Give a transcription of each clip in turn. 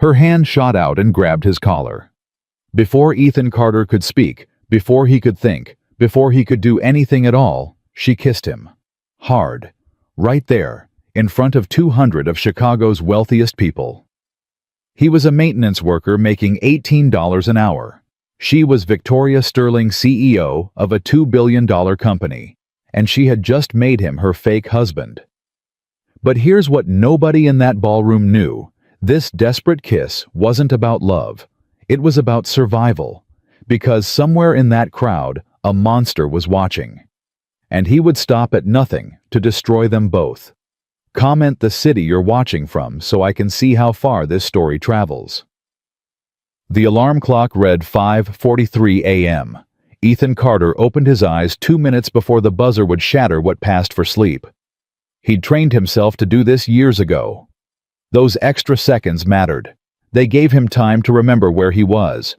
Her hand shot out and grabbed his collar. Before Ethan Carter could speak, before he could think, before he could do anything at all, she kissed him. Hard. Right there, in front of 200 of Chicago's wealthiest people. He was a maintenance worker making $18 an hour. She was Victoria Sterling, CEO of a $2 billion company, and she had just made him her fake husband. But here's what nobody in that ballroom knew. This desperate kiss wasn't about love. It was about survival, because somewhere in that crowd, a monster was watching. And he would stop at nothing to destroy them both. Comment the city you're watching from so I can see how far this story travels. The alarm clock read 5:43 a.m. Ethan Carter opened his eyes 2 minutes before the buzzer would shatter what passed for sleep. He'd trained himself to do this years ago. Those extra seconds mattered. They gave him time to remember where he was,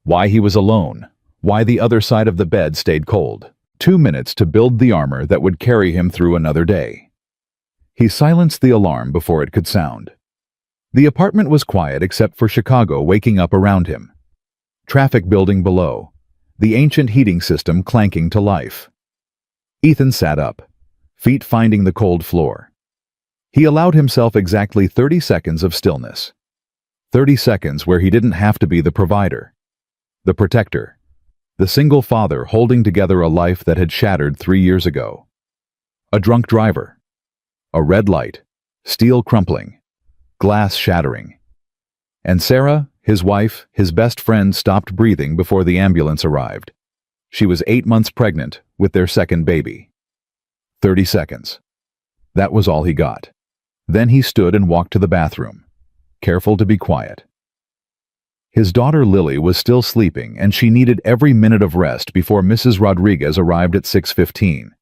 why he was alone, why the other side of the bed stayed cold. 2 minutes to build the armor that would carry him through another day. He silenced the alarm before it could sound. The apartment was quiet except for Chicago waking up around him. Traffic building below, the ancient heating system clanking to life. Ethan sat up, feet finding the cold floor. He allowed himself exactly 30 seconds of stillness. 30 seconds where he didn't have to be the provider, the protector, the single father holding together a life that had shattered 3 years ago. A drunk driver. A red light, steel crumpling, glass shattering. And Sarah, his wife, his best friend, stopped breathing before the ambulance arrived. She was 8 months pregnant with their second baby. 30 seconds. That was all he got. Then he stood and walked to the bathroom, careful to be quiet. His daughter Lily was still sleeping, and she needed every minute of rest before Mrs. Rodriguez arrived at 6:15.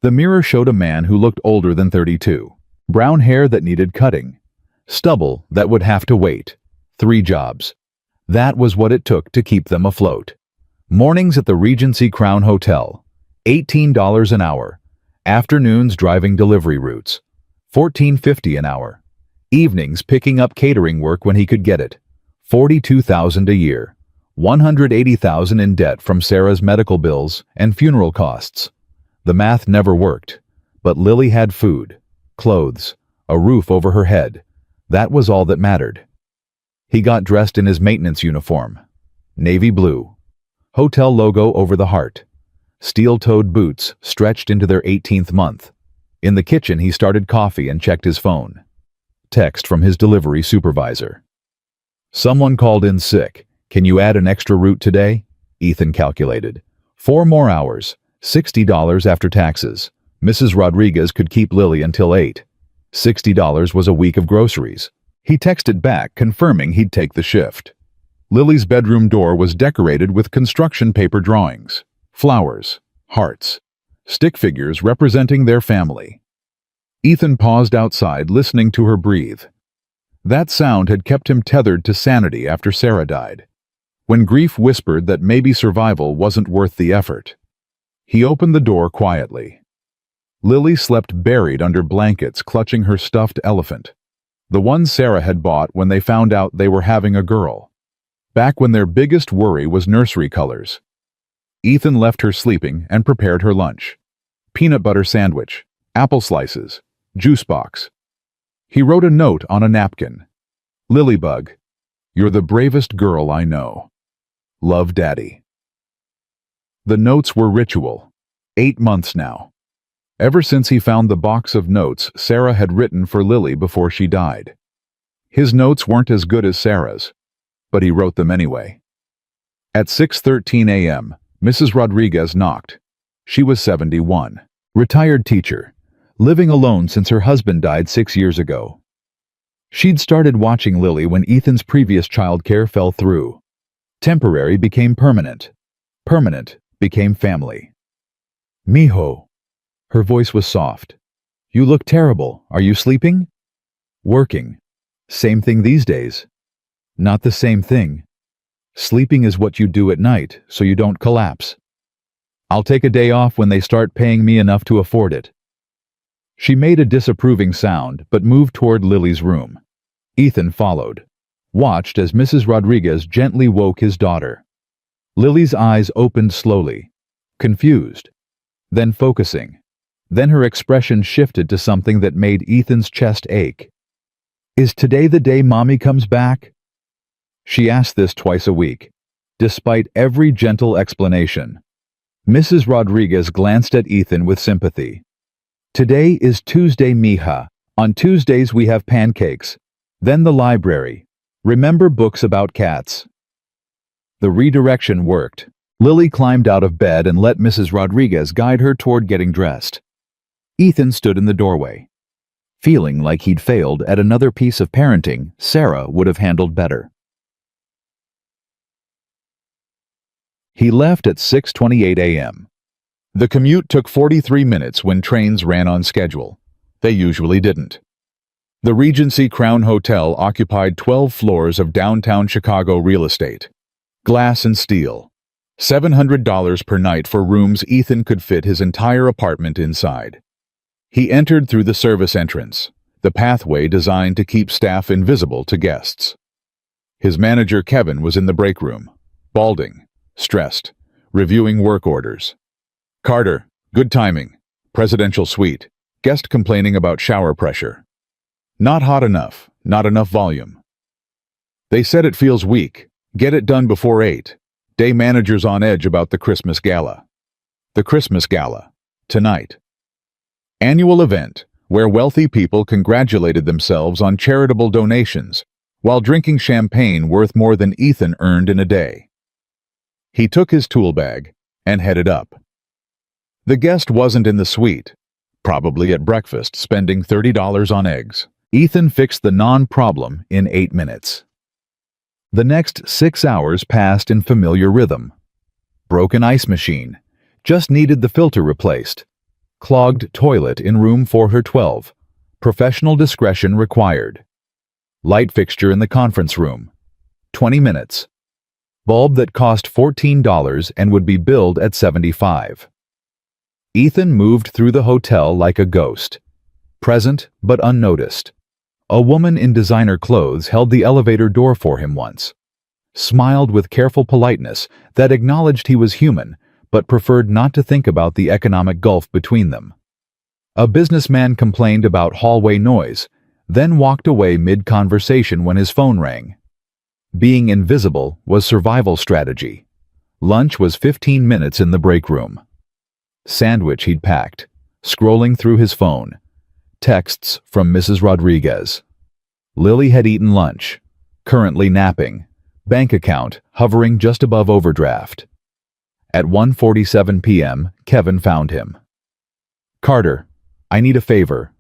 The mirror showed a man who looked older than 32. Brown hair that needed cutting. Stubble that would have to wait. 3 jobs. That was what it took to keep them afloat. Mornings at the Regency Crown Hotel. $18 an hour. Afternoons driving delivery routes. $14.50 an hour. Evenings picking up catering work when he could get it. $42,000 a year. $180,000 in debt from Sarah's medical bills and funeral costs. The math never worked, but Lily had food, clothes, a roof over her head. That was all that mattered. He got dressed in his maintenance uniform, navy blue, hotel logo over the heart, steel-toed boots stretched into their 18th month. In the kitchen, he started coffee and checked his phone. Text from his delivery supervisor. Someone called in sick. Can you add an extra route today? Ethan calculated. 4 more hours. $60 after taxes. Mrs. Rodriguez could keep Lily until 8. $60 was a week of groceries. He texted back confirming he'd take the shift. Lily's bedroom door was decorated with construction paper drawings, flowers, hearts, stick figures representing their family. Ethan paused outside, listening to her breathe. That sound had kept him tethered to sanity after Sarah died, when grief whispered that maybe survival wasn't worth the effort. He opened the door quietly. Lily slept buried under blankets, clutching her stuffed elephant, the one Sarah had bought when they found out they were having a girl, back when their biggest worry was nursery colors. Ethan left her sleeping and prepared her lunch. Peanut butter sandwich, apple slices, juice box. He wrote a note on a napkin. Lilybug, you're the bravest girl I know. Love, Daddy. The notes were ritual. 8 months now. Ever since he found the box of notes Sarah had written for Lily before she died. His notes weren't as good as Sarah's, but he wrote them anyway. At 6:13 a.m., Mrs. Rodriguez knocked. She was 71, retired teacher, living alone since her husband died 6 years ago. She'd started watching Lily when Ethan's previous childcare fell through. Temporary became permanent. Permanent became family. Mijo. Her voice was soft. You look terrible. Are you sleeping? Working. Same thing these days. Not the same thing. Sleeping is what you do at night, so you don't collapse. I'll take a day off when they start paying me enough to afford it. She made a disapproving sound, but moved toward Lily's room. Ethan followed. watched as Mrs. Rodriguez gently woke his daughter. Lily's eyes opened slowly, confused, then focusing. Then her expression shifted to something that made Ethan's chest ache. "Is today the day Mommy comes back?" She asked this twice a week, despite every gentle explanation. Mrs. Rodriguez glanced at Ethan with sympathy. "Today is Tuesday, mija. On Tuesdays we have pancakes. Then the library. Remember books about cats." The redirection worked. Lily climbed out of bed and let Mrs. Rodriguez guide her toward getting dressed. Ethan stood in the doorway. Feeling like he'd failed at another piece of parenting Sarah would have handled better. He left at 6:28 a.m. The commute took 43 minutes when trains ran on schedule. They usually didn't. The Regency Crown Hotel occupied 12 floors of downtown Chicago real estate. Glass and steel. $700 per night for rooms Ethan could fit his entire apartment inside. He entered through the service entrance, the pathway designed to keep staff invisible to guests. His manager Kevin was in the break room, balding, stressed, reviewing work orders. "Carter, good timing. Presidential suite. Guest complaining about shower pressure. Not hot enough, not enough volume. They said it feels weak. Get it done before 8. Day manager's on edge about the Christmas gala." The Christmas gala. Tonight. Annual event where wealthy people congratulated themselves on charitable donations while drinking champagne worth more than Ethan earned in a day. He took his tool bag and headed up. The guest wasn't in the suite, probably at breakfast spending $30 on eggs. Ethan fixed the non-problem in 8 minutes. The next 6 hours passed in familiar rhythm. Broken ice machine. Just needed the filter replaced. Clogged toilet in room 412. Professional discretion required. Light fixture in the conference room. 20 minutes. Bulb that cost $14 and would be billed at $75. Ethan moved through the hotel like a ghost. Present but unnoticed. A woman in designer clothes held the elevator door for him once. Smiled with careful politeness that acknowledged he was human, but preferred not to think about the economic gulf between them. A businessman complained about hallway noise, then walked away mid-conversation when his phone rang. Being invisible was survival strategy. Lunch was 15 minutes in the break room. Sandwich he'd packed, scrolling through his phone. Texts from Mrs. Rodriguez. Lily had eaten lunch, currently napping, bank account hovering just above overdraft. At 1:47 p.m., Kevin found him. "Carter, I need a favor.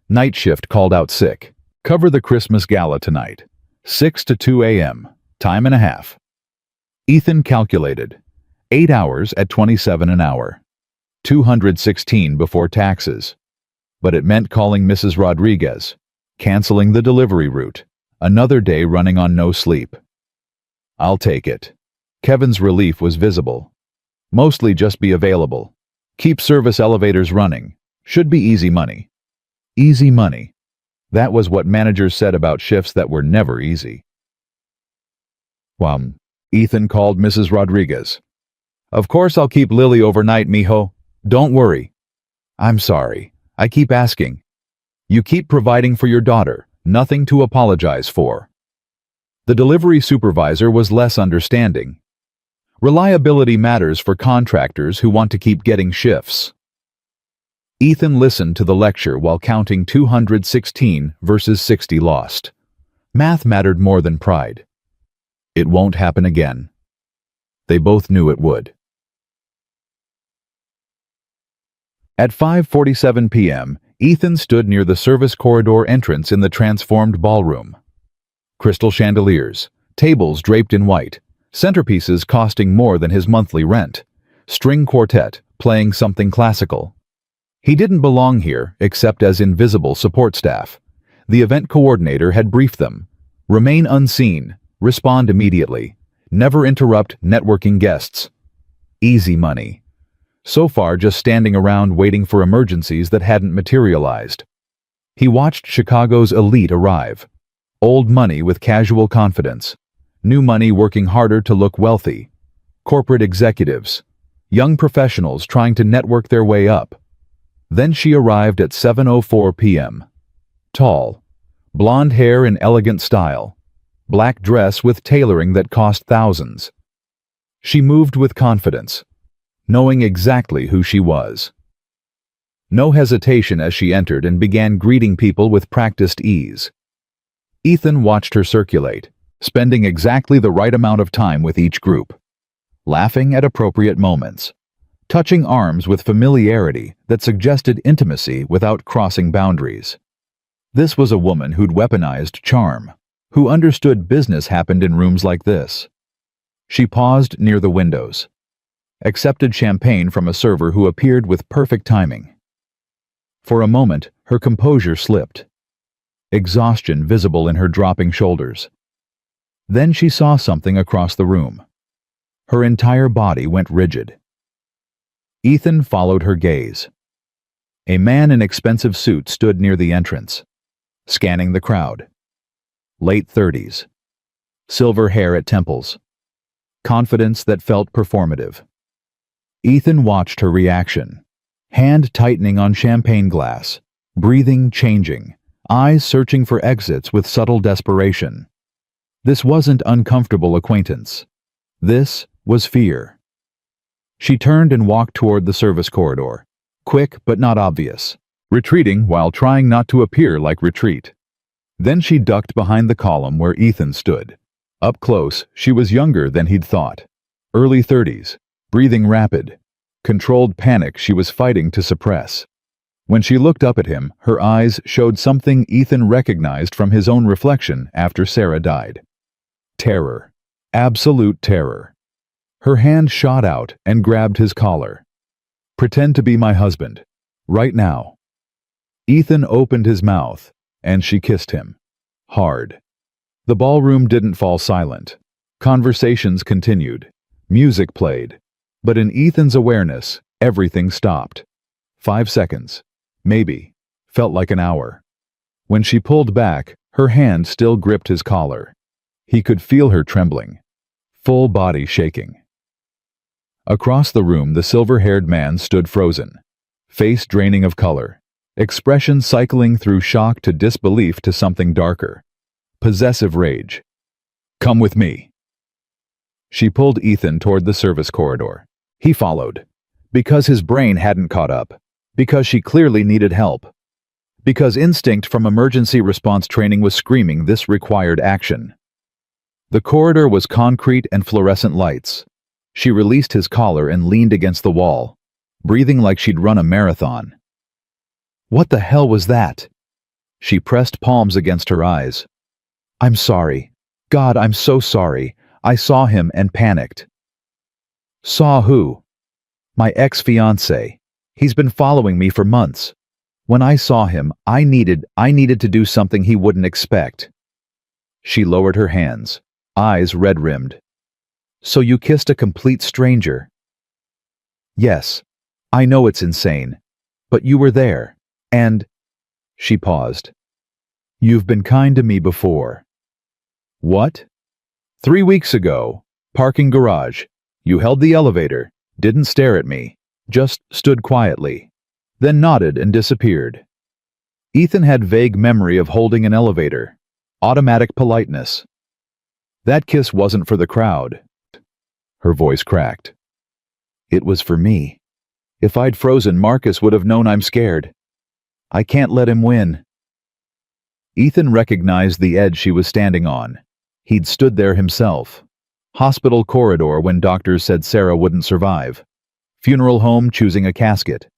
Night shift called out sick. Cover the Christmas gala tonight. 6 to 2 a.m., time and a half." Ethan calculated. 8 hours at $27 an hour. $216 before taxes. But it meant calling Mrs. Rodriguez, canceling the delivery route, another day running on no sleep. "I'll take it." Kevin's relief was visible. "Mostly just be available. Keep service elevators running. Should be easy money." Easy money. That was what managers said about shifts that were never easy. Ethan called Mrs. Rodriguez. "Of course I'll keep Lily overnight, mijo. Don't worry." "I'm sorry. I keep asking. You keep providing for your daughter. Nothing to apologize for." The delivery supervisor was less understanding. Reliability matters for contractors who want to keep getting shifts. Ethan listened to the lecture while counting 216 versus 60 lost. Math mattered more than pride. It won't happen again. They both knew it would. At 5:47 p.m., Ethan stood near the service corridor entrance in the transformed ballroom. Crystal chandeliers, tables draped in white, centerpieces costing more than his monthly rent, string quartet playing something classical. He didn't belong here except as invisible support staff. The event coordinator had briefed them. Remain unseen, respond immediately, never interrupt networking guests. Easy money. So far just standing around waiting for emergencies that hadn't materialized. He watched Chicago's elite arrive. Old money with casual confidence. New money working harder to look wealthy. Corporate executives. Young professionals trying to network their way up. Then she arrived at 7:04 p.m. Tall. Blonde hair in elegant style. Black dress with tailoring that cost thousands. She moved with confidence, knowing exactly who she was. No hesitation as she entered and began greeting people with practiced ease. Ethan watched her circulate, spending exactly the right amount of time with each group, laughing at appropriate moments, touching arms with familiarity that suggested intimacy without crossing boundaries. This was a woman who'd weaponized charm, who understood business happened in rooms like this. She paused near the windows, accepted champagne from a server who appeared with perfect timing. For a moment, her composure slipped, exhaustion visible in her dropping shoulders. Then she saw something across the room. Her entire body went rigid. Ethan followed her gaze. A man in expensive suit stood near the entrance, scanning the crowd. Late 30s. Silver hair at temples. Confidence that felt performative. Ethan watched her reaction, hand tightening on champagne glass, breathing changing, eyes searching for exits with subtle desperation. This wasn't uncomfortable acquaintance. This was fear. She turned and walked toward the service corridor, quick but not obvious, retreating while trying not to appear like retreat. Then she ducked behind the column where Ethan stood. Up close, she was younger than he'd thought. Early 30s, breathing rapid, controlled panic she was fighting to suppress. When she looked up at him, her eyes showed something Ethan recognized from his own reflection after Sarah died. Terror. Absolute terror. Her hand shot out and grabbed his collar. "Pretend to be my husband. Right now." Ethan opened his mouth, and she kissed him. Hard. The ballroom didn't fall silent. Conversations continued. Music played. But in Ethan's awareness, everything stopped. 5 seconds. Maybe. Felt like an hour. When she pulled back, her hand still gripped his collar. He could feel her trembling. Full body shaking. Across the room, the silver-haired man stood frozen. Face draining of color. Expression cycling through shock to disbelief to something darker. Possessive rage. "Come with me." She pulled Ethan toward the service corridor. He followed. Because his brain hadn't caught up. Because she clearly needed help. Because instinct from emergency response training was screaming this required action. The corridor was concrete and fluorescent lights. She released his collar and leaned against the wall, breathing like she'd run a marathon. What the hell was that? She pressed palms against her eyes. "I'm sorry. God, I'm so sorry. I saw him and panicked." "Saw who?" "My ex-fiancé. He's been following me for months. When I saw him, I needed to do something he wouldn't expect." She lowered her hands, eyes red-rimmed. "So you kissed a complete stranger?" "Yes. I know it's insane. But you were there. And..." She paused. "You've been kind to me before." "What?" 3 weeks ago. Parking garage. You held the elevator, didn't stare at me, just stood quietly, then nodded and disappeared." Ethan had vague memory of holding an elevator. Automatic politeness. "That kiss wasn't for the crowd." Her voice cracked. "It was for me. If I'd frozen, Marcus would have known I'm scared. I can't let him win." Ethan recognized the edge she was standing on. He'd stood there himself. Hospital corridor when doctors said Sarah wouldn't survive. Funeral home choosing a casket.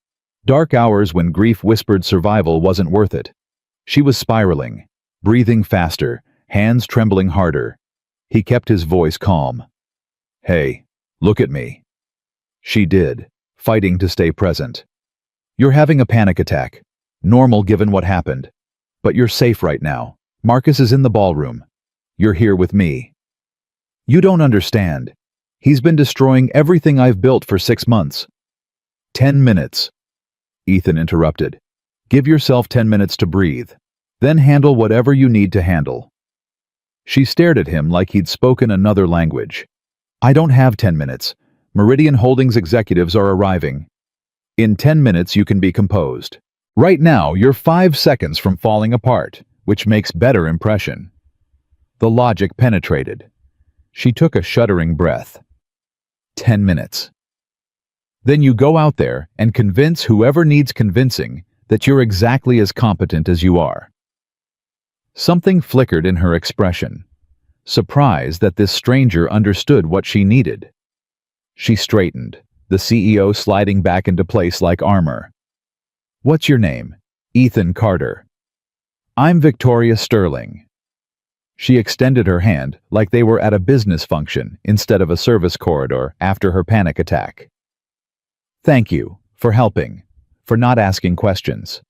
Dark hours when grief whispered survival wasn't worth it. She was spiraling, breathing faster, hands trembling harder. He kept his voice calm. "Hey, look at me." She did, fighting to stay present. "You're having a panic attack. Normal given what happened. But you're safe right now. Marcus is in the ballroom. You're here with me." "You don't understand. He's been destroying everything I've built for 6 months." 10 minutes. Ethan interrupted. "Give yourself 10 minutes to breathe. Then handle whatever you need to handle. She stared at him like he'd spoken another language. I don't have 10 minutes. Meridian Holdings executives are arriving. In 10 minutes you can be composed. Right now you're 5 seconds from falling apart, which makes better impression. The logic penetrated. She took a shuddering breath. 10 minutes. Then you go out there and convince whoever needs convincing that you're exactly as competent as you are. Something flickered in her expression, surprised that this stranger understood what she needed. She straightened, the CEO sliding back into place like armor. What's your name? Ethan Carter. I'm Victoria Sterling. She extended her hand like they were at a business function instead of a service corridor after her panic attack. Thank you for helping, for not asking questions.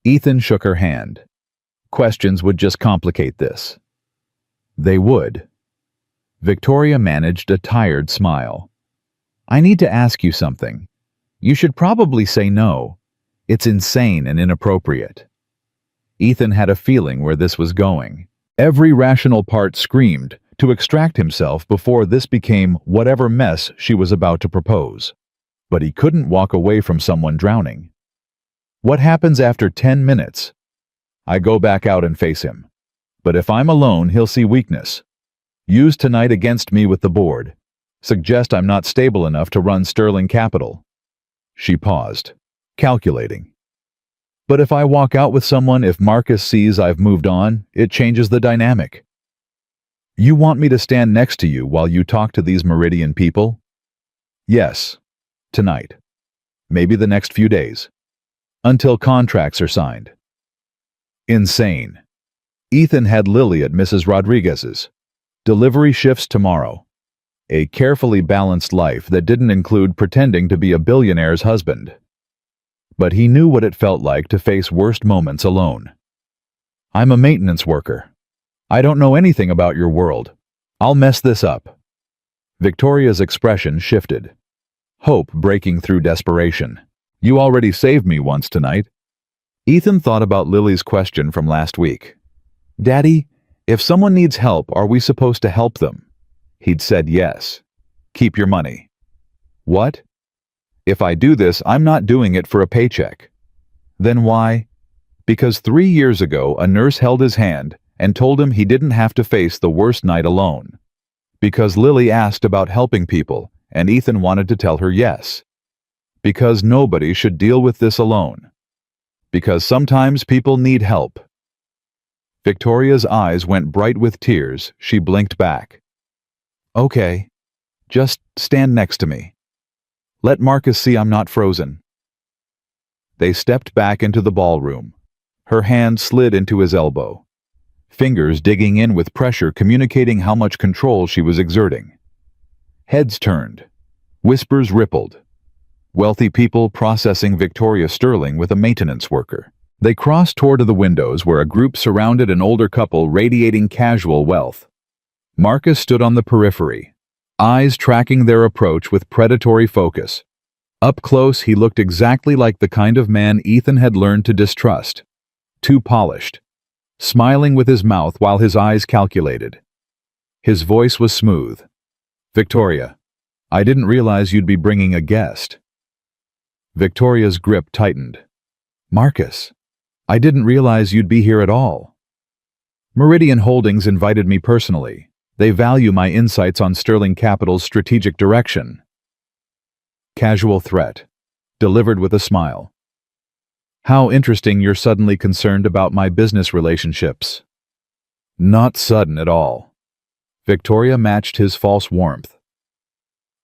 Ethan shook her hand. Questions would just complicate this. They would. Victoria managed a tired smile. I need to ask you something. You should probably say no. It's insane and inappropriate. Ethan had a feeling where this was going. Every rational part screamed to extract himself before this became whatever mess she was about to propose. But he couldn't walk away from someone drowning. What happens after 10 minutes? I go back out and face him. But if I'm alone, he'll see weakness. Use tonight against me with the board. Suggest I'm not stable enough to run Sterling Capital. She paused, calculating. But if I walk out with someone, if Marcus sees I've moved on, it changes the dynamic. You want me to stand next to you while you talk to these Meridian people? Yes. Tonight. Maybe the next few days. Until contracts are signed. Insane. Ethan had Lily at Mrs. Rodriguez's. Delivery shifts tomorrow. A carefully balanced life that didn't include pretending to be a billionaire's husband. But he knew what it felt like to face worst moments alone. I'm a maintenance worker. I don't know anything about your world. I'll mess this up. Victoria's expression shifted. Hope breaking through desperation. You already saved me once tonight. Ethan thought about Lily's question from last week. Daddy, if someone needs help, are we supposed to help them? He'd said yes. Keep your money. What? If I do this, I'm not doing it for a paycheck. Then why? Because 3 years ago, a nurse held his hand and told him he didn't have to face the worst night alone. Because Lily asked about helping people, and Ethan wanted to tell her yes. Because nobody should deal with this alone. Because sometimes people need help. Victoria's eyes went bright with tears. She blinked back. Okay. Just stand next to me. Let Marcus see I'm not frozen. They stepped back into the ballroom. Her hand slid into his elbow. Fingers digging in with pressure, communicating how much control she was exerting. Heads turned. Whispers rippled. Wealthy people processing Victoria Sterling with a maintenance worker. They crossed toward the windows where a group surrounded an older couple radiating casual wealth. Marcus stood on the periphery, eyes tracking their approach with predatory focus. Up close, he looked exactly like the kind of man Ethan had learned to distrust. Too polished. Smiling with his mouth while his eyes calculated. His voice was smooth. Victoria, I didn't realize you'd be bringing a guest. Victoria's grip tightened. Marcus, I didn't realize you'd be here at all. Meridian Holdings invited me personally. They value my insights on Sterling Capital's strategic direction. Casual threat, delivered with a smile. How interesting you're suddenly concerned about my business relationships. Not sudden at all. Victoria matched his false warmth.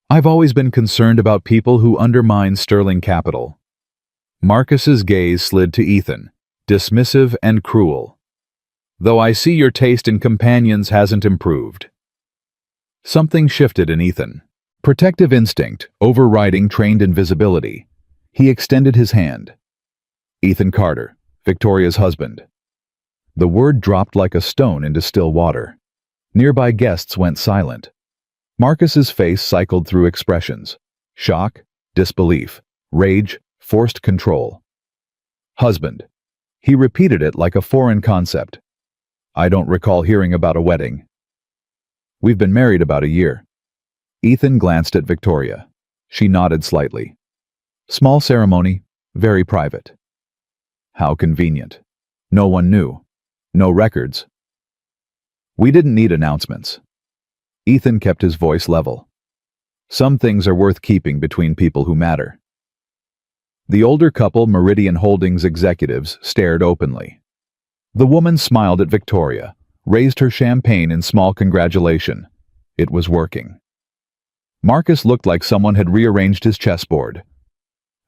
I've always been concerned about people who undermine Sterling Capital. Marcus's gaze slid to Ethan, dismissive and cruel. Though I see your taste in companions hasn't improved. Something shifted in Ethan. Protective instinct, overriding trained invisibility. He extended his hand. Ethan Carter, Victoria's husband. The word dropped like a stone into still water. Nearby guests went silent. Marcus's face cycled through expressions. Shock, disbelief, rage, forced control. Husband. He repeated it like a foreign concept. I don't recall hearing about a wedding. We've been married about a year. Ethan glanced at Victoria. She nodded slightly. Small ceremony, very private. How convenient. No one knew. No records. We didn't need announcements. Ethan kept his voice level. Some things are worth keeping between people who matter. The older couple, Meridian Holdings executives, stared openly. The woman smiled at Victoria, raised her champagne in small congratulation. It was working. Marcus looked like someone had rearranged his chessboard.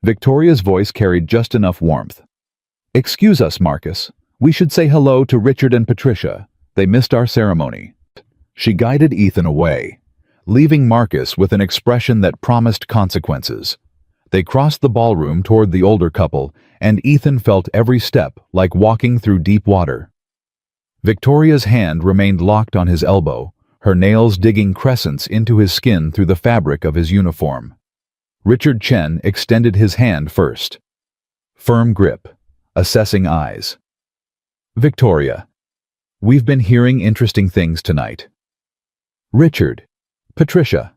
Victoria's voice carried just enough warmth. Excuse us, Marcus. We should say hello to Richard and Patricia. They missed our ceremony. She guided Ethan away, leaving Marcus with an expression that promised consequences. They crossed the ballroom toward the older couple, and Ethan felt every step like walking through deep water. Victoria's hand remained locked on his elbow, her nails digging crescents into his skin through the fabric of his uniform. Richard Chen extended his hand first. Firm grip, assessing eyes. Victoria, we've been hearing interesting things tonight. Richard, Patricia.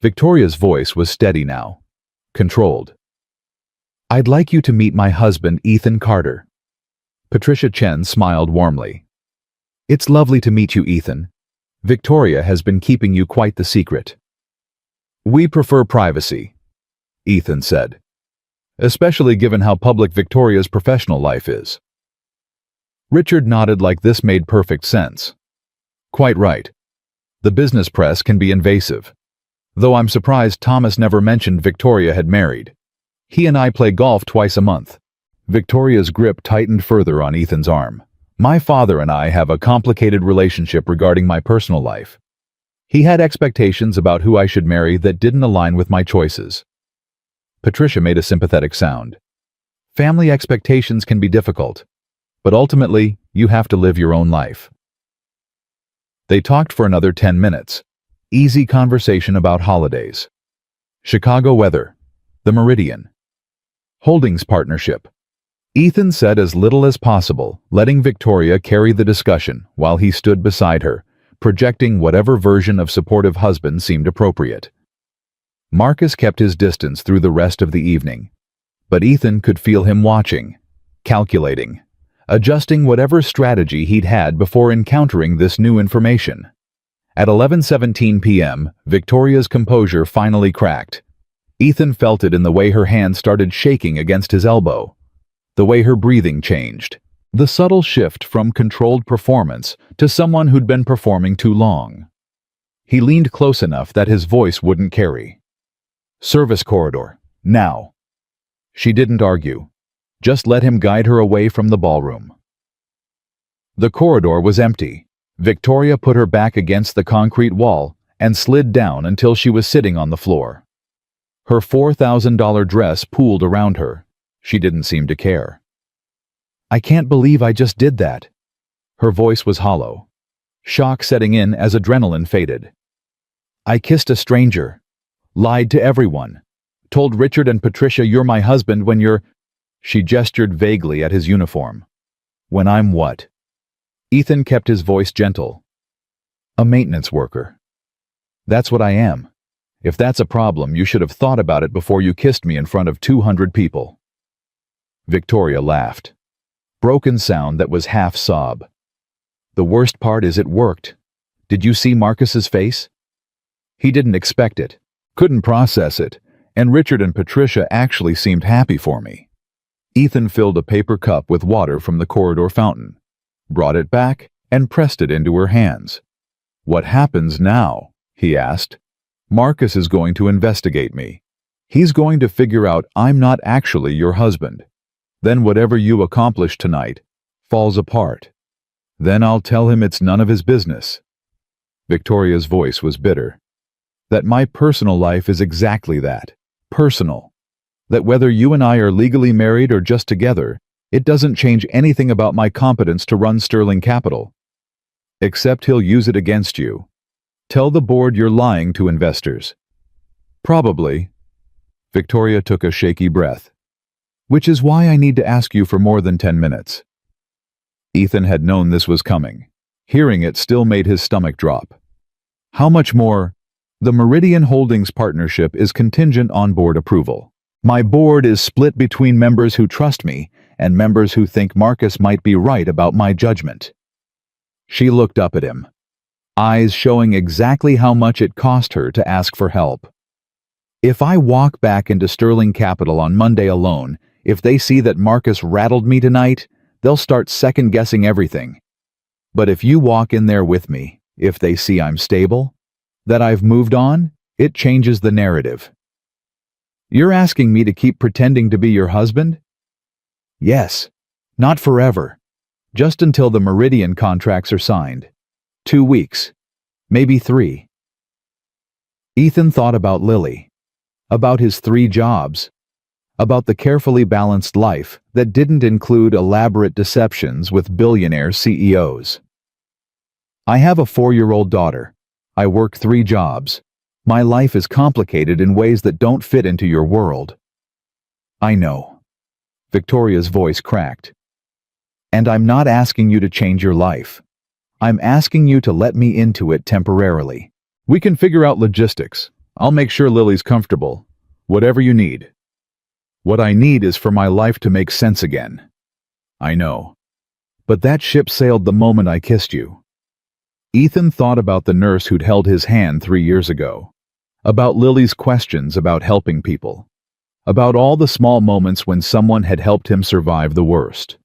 Victoria's voice was steady now, controlled. I'd like you to meet my husband, Ethan Carter. Patricia Chen smiled warmly. It's lovely to meet you, Ethan. Victoria has been keeping you quite the secret. We prefer privacy, Ethan said, especially given how public Victoria's professional life is. Richard nodded like this made perfect sense. Quite right. The business press can be invasive. Though I'm surprised Thomas never mentioned Victoria had married. He and I play golf twice a month. Victoria's grip tightened further on Ethan's arm. My father and I have a complicated relationship regarding my personal life. He had expectations about who I should marry that didn't align with my choices. Patricia made a sympathetic sound. Family expectations can be difficult, but ultimately, you have to live your own life. They talked for another 10 minutes. Easy conversation about holidays. Chicago weather. The Meridian. Holdings partnership. Ethan said as little as possible, letting Victoria carry the discussion while he stood beside her, projecting whatever version of supportive husband seemed appropriate. Marcus kept his distance through the rest of the evening, but Ethan could feel him watching, calculating, adjusting whatever strategy he'd had before encountering this new information. At 11:17 p.m., Victoria's composure finally cracked. Ethan felt it in the way her hand started shaking against his elbow, the way her breathing changed, the subtle shift from controlled performance to someone who'd been performing too long. He leaned close enough that his voice wouldn't carry. Service corridor, now. She didn't argue, just let him guide her away from the ballroom. The corridor was empty. Victoria put her back against the concrete wall and slid down until she was sitting on the floor. Her $4,000 dress pooled around her. She didn't seem to care. I can't believe I just did that. Her voice was hollow, shock setting in as adrenaline faded. I kissed a stranger, lied to everyone, told Richard and Patricia you're my husband when you're... She gestured vaguely at his uniform. When I'm what? Ethan kept his voice gentle. A maintenance worker. That's what I am. If that's a problem, you should have thought about it before you kissed me in front of 200 people. Victoria laughed. Broken sound that was half sob. The worst part is it worked. Did you see Marcus's face? He didn't expect it, couldn't process it, and Richard and Patricia actually seemed happy for me. Ethan filled a paper cup with water from the corridor fountain, brought it back, and pressed it into her hands. What happens now? He asked. Marcus is going to investigate me. He's going to figure out I'm not actually your husband. Then whatever you accomplish tonight falls apart. Then I'll tell him it's none of his business. Victoria's voice was bitter. That my personal life is exactly that, personal. That whether you and I are legally married or just together, it doesn't change anything about my competence to run Sterling Capital. Except he'll use it against you. Tell the board you're lying to investors. Probably. Victoria took a shaky breath. Which is why I need to ask you for more than 10 minutes. Ethan had known this was coming. Hearing it still made his stomach drop. How much more? The Meridian Holdings partnership is contingent on board approval. My board is split between members who trust me and members who think Marcus might be right about my judgment. She looked up at him, eyes showing exactly how much it cost her to ask for help. If I walk back into Sterling Capital on Monday alone, if they see that Marcus rattled me tonight, they'll start second-guessing everything. But if you walk in there with me, if they see I'm stable, that I've moved on, it changes the narrative. You're asking me to keep pretending to be your husband? Yes. Not forever. Just until the Meridian contracts are signed. 2 weeks. Maybe 3. Ethan thought about Lily. About his 3 jobs. About the carefully balanced life that didn't include elaborate deceptions with billionaire CEOs. I have a 4-year-old daughter. I work 3 jobs. My life is complicated in ways that don't fit into your world. I know. Victoria's voice cracked. And I'm not asking you to change your life. I'm asking you to let me into it temporarily. We can figure out logistics. I'll make sure Lily's comfortable. Whatever you need. What I need is for my life to make sense again. I know. But that ship sailed the moment I kissed you. Ethan thought about the nurse who'd held his hand 3 years ago. About Lily's questions about helping people. About all the small moments when someone had helped him survive the worst.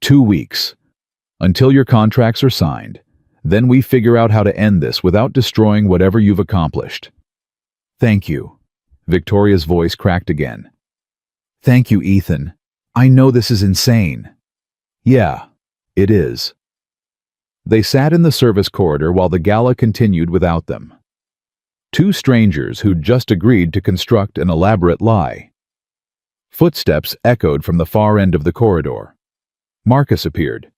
2 weeks. Until your contracts are signed. Then we figure out how to end this without destroying whatever you've accomplished. Thank you. Victoria's voice cracked again. Thank you, Ethan. I know this is insane. Yeah, it is. They sat in the service corridor while the gala continued without them. 2 strangers who'd just agreed to construct an elaborate lie. Footsteps echoed from the far end of the corridor. Marcus appeared.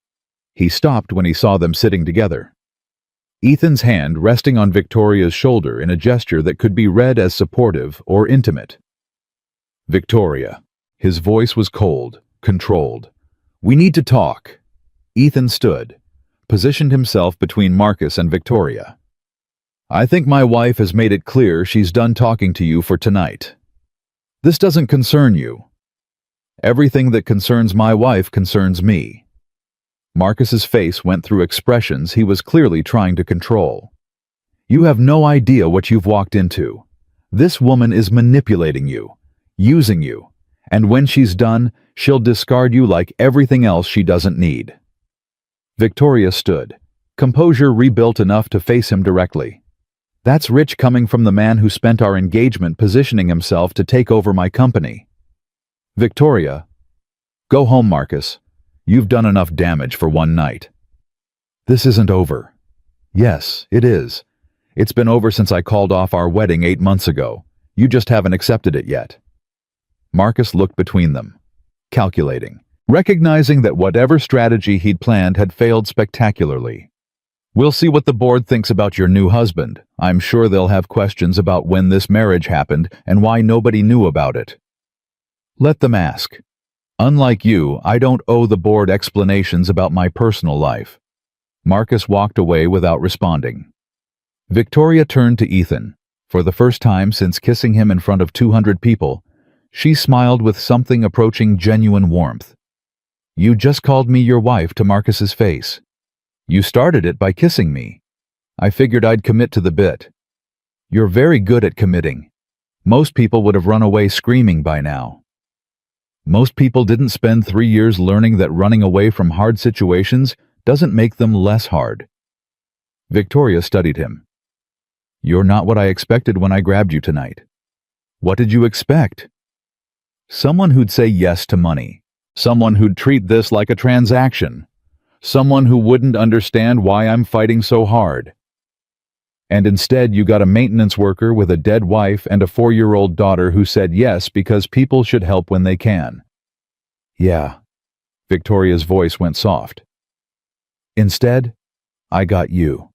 He stopped when he saw them sitting together. Ethan's hand resting on Victoria's shoulder in a gesture that could be read as supportive or intimate. Victoria. His voice was cold, controlled. We need to talk. Ethan stood, positioned himself between Marcus and Victoria. I think my wife has made it clear she's done talking to you for tonight. This doesn't concern you. Everything that concerns my wife concerns me. Marcus's face went through expressions he was clearly trying to control. You have no idea what you've walked into. This woman is manipulating you, using you, and when she's done, she'll discard you like everything else she doesn't need. Victoria stood, composure rebuilt enough to face him directly. That's rich coming from the man who spent our engagement positioning himself to take over my company. Victoria. Go home, Marcus. You've done enough damage for one night. This isn't over. Yes, it is. It's been over since I called off our wedding 8 months ago. You just haven't accepted it yet. Marcus looked between them, calculating, recognizing that whatever strategy he'd planned had failed spectacularly. We'll see what the board thinks about your new husband. I'm sure they'll have questions about when this marriage happened and why nobody knew about it. Let them ask. Unlike you, I don't owe the board explanations about my personal life. Marcus walked away without responding. Victoria turned to Ethan. For the first time since kissing him in front of 200 people, she smiled with something approaching genuine warmth. You just called me your wife to Marcus's face. You started it by kissing me. I figured I'd commit to the bit. You're very good at committing. Most people would have run away screaming by now. Most people didn't spend 3 years learning that running away from hard situations doesn't make them less hard. Victoria studied him. You're not what I expected when I grabbed you tonight. What did you expect? Someone who'd say yes to money. Someone who'd treat this like a transaction. Someone who wouldn't understand why I'm fighting so hard. And instead you got a maintenance worker with a dead wife and a 4-year-old daughter who said yes because people should help when they can. Yeah. Victoria's voice went soft. Instead, I got you.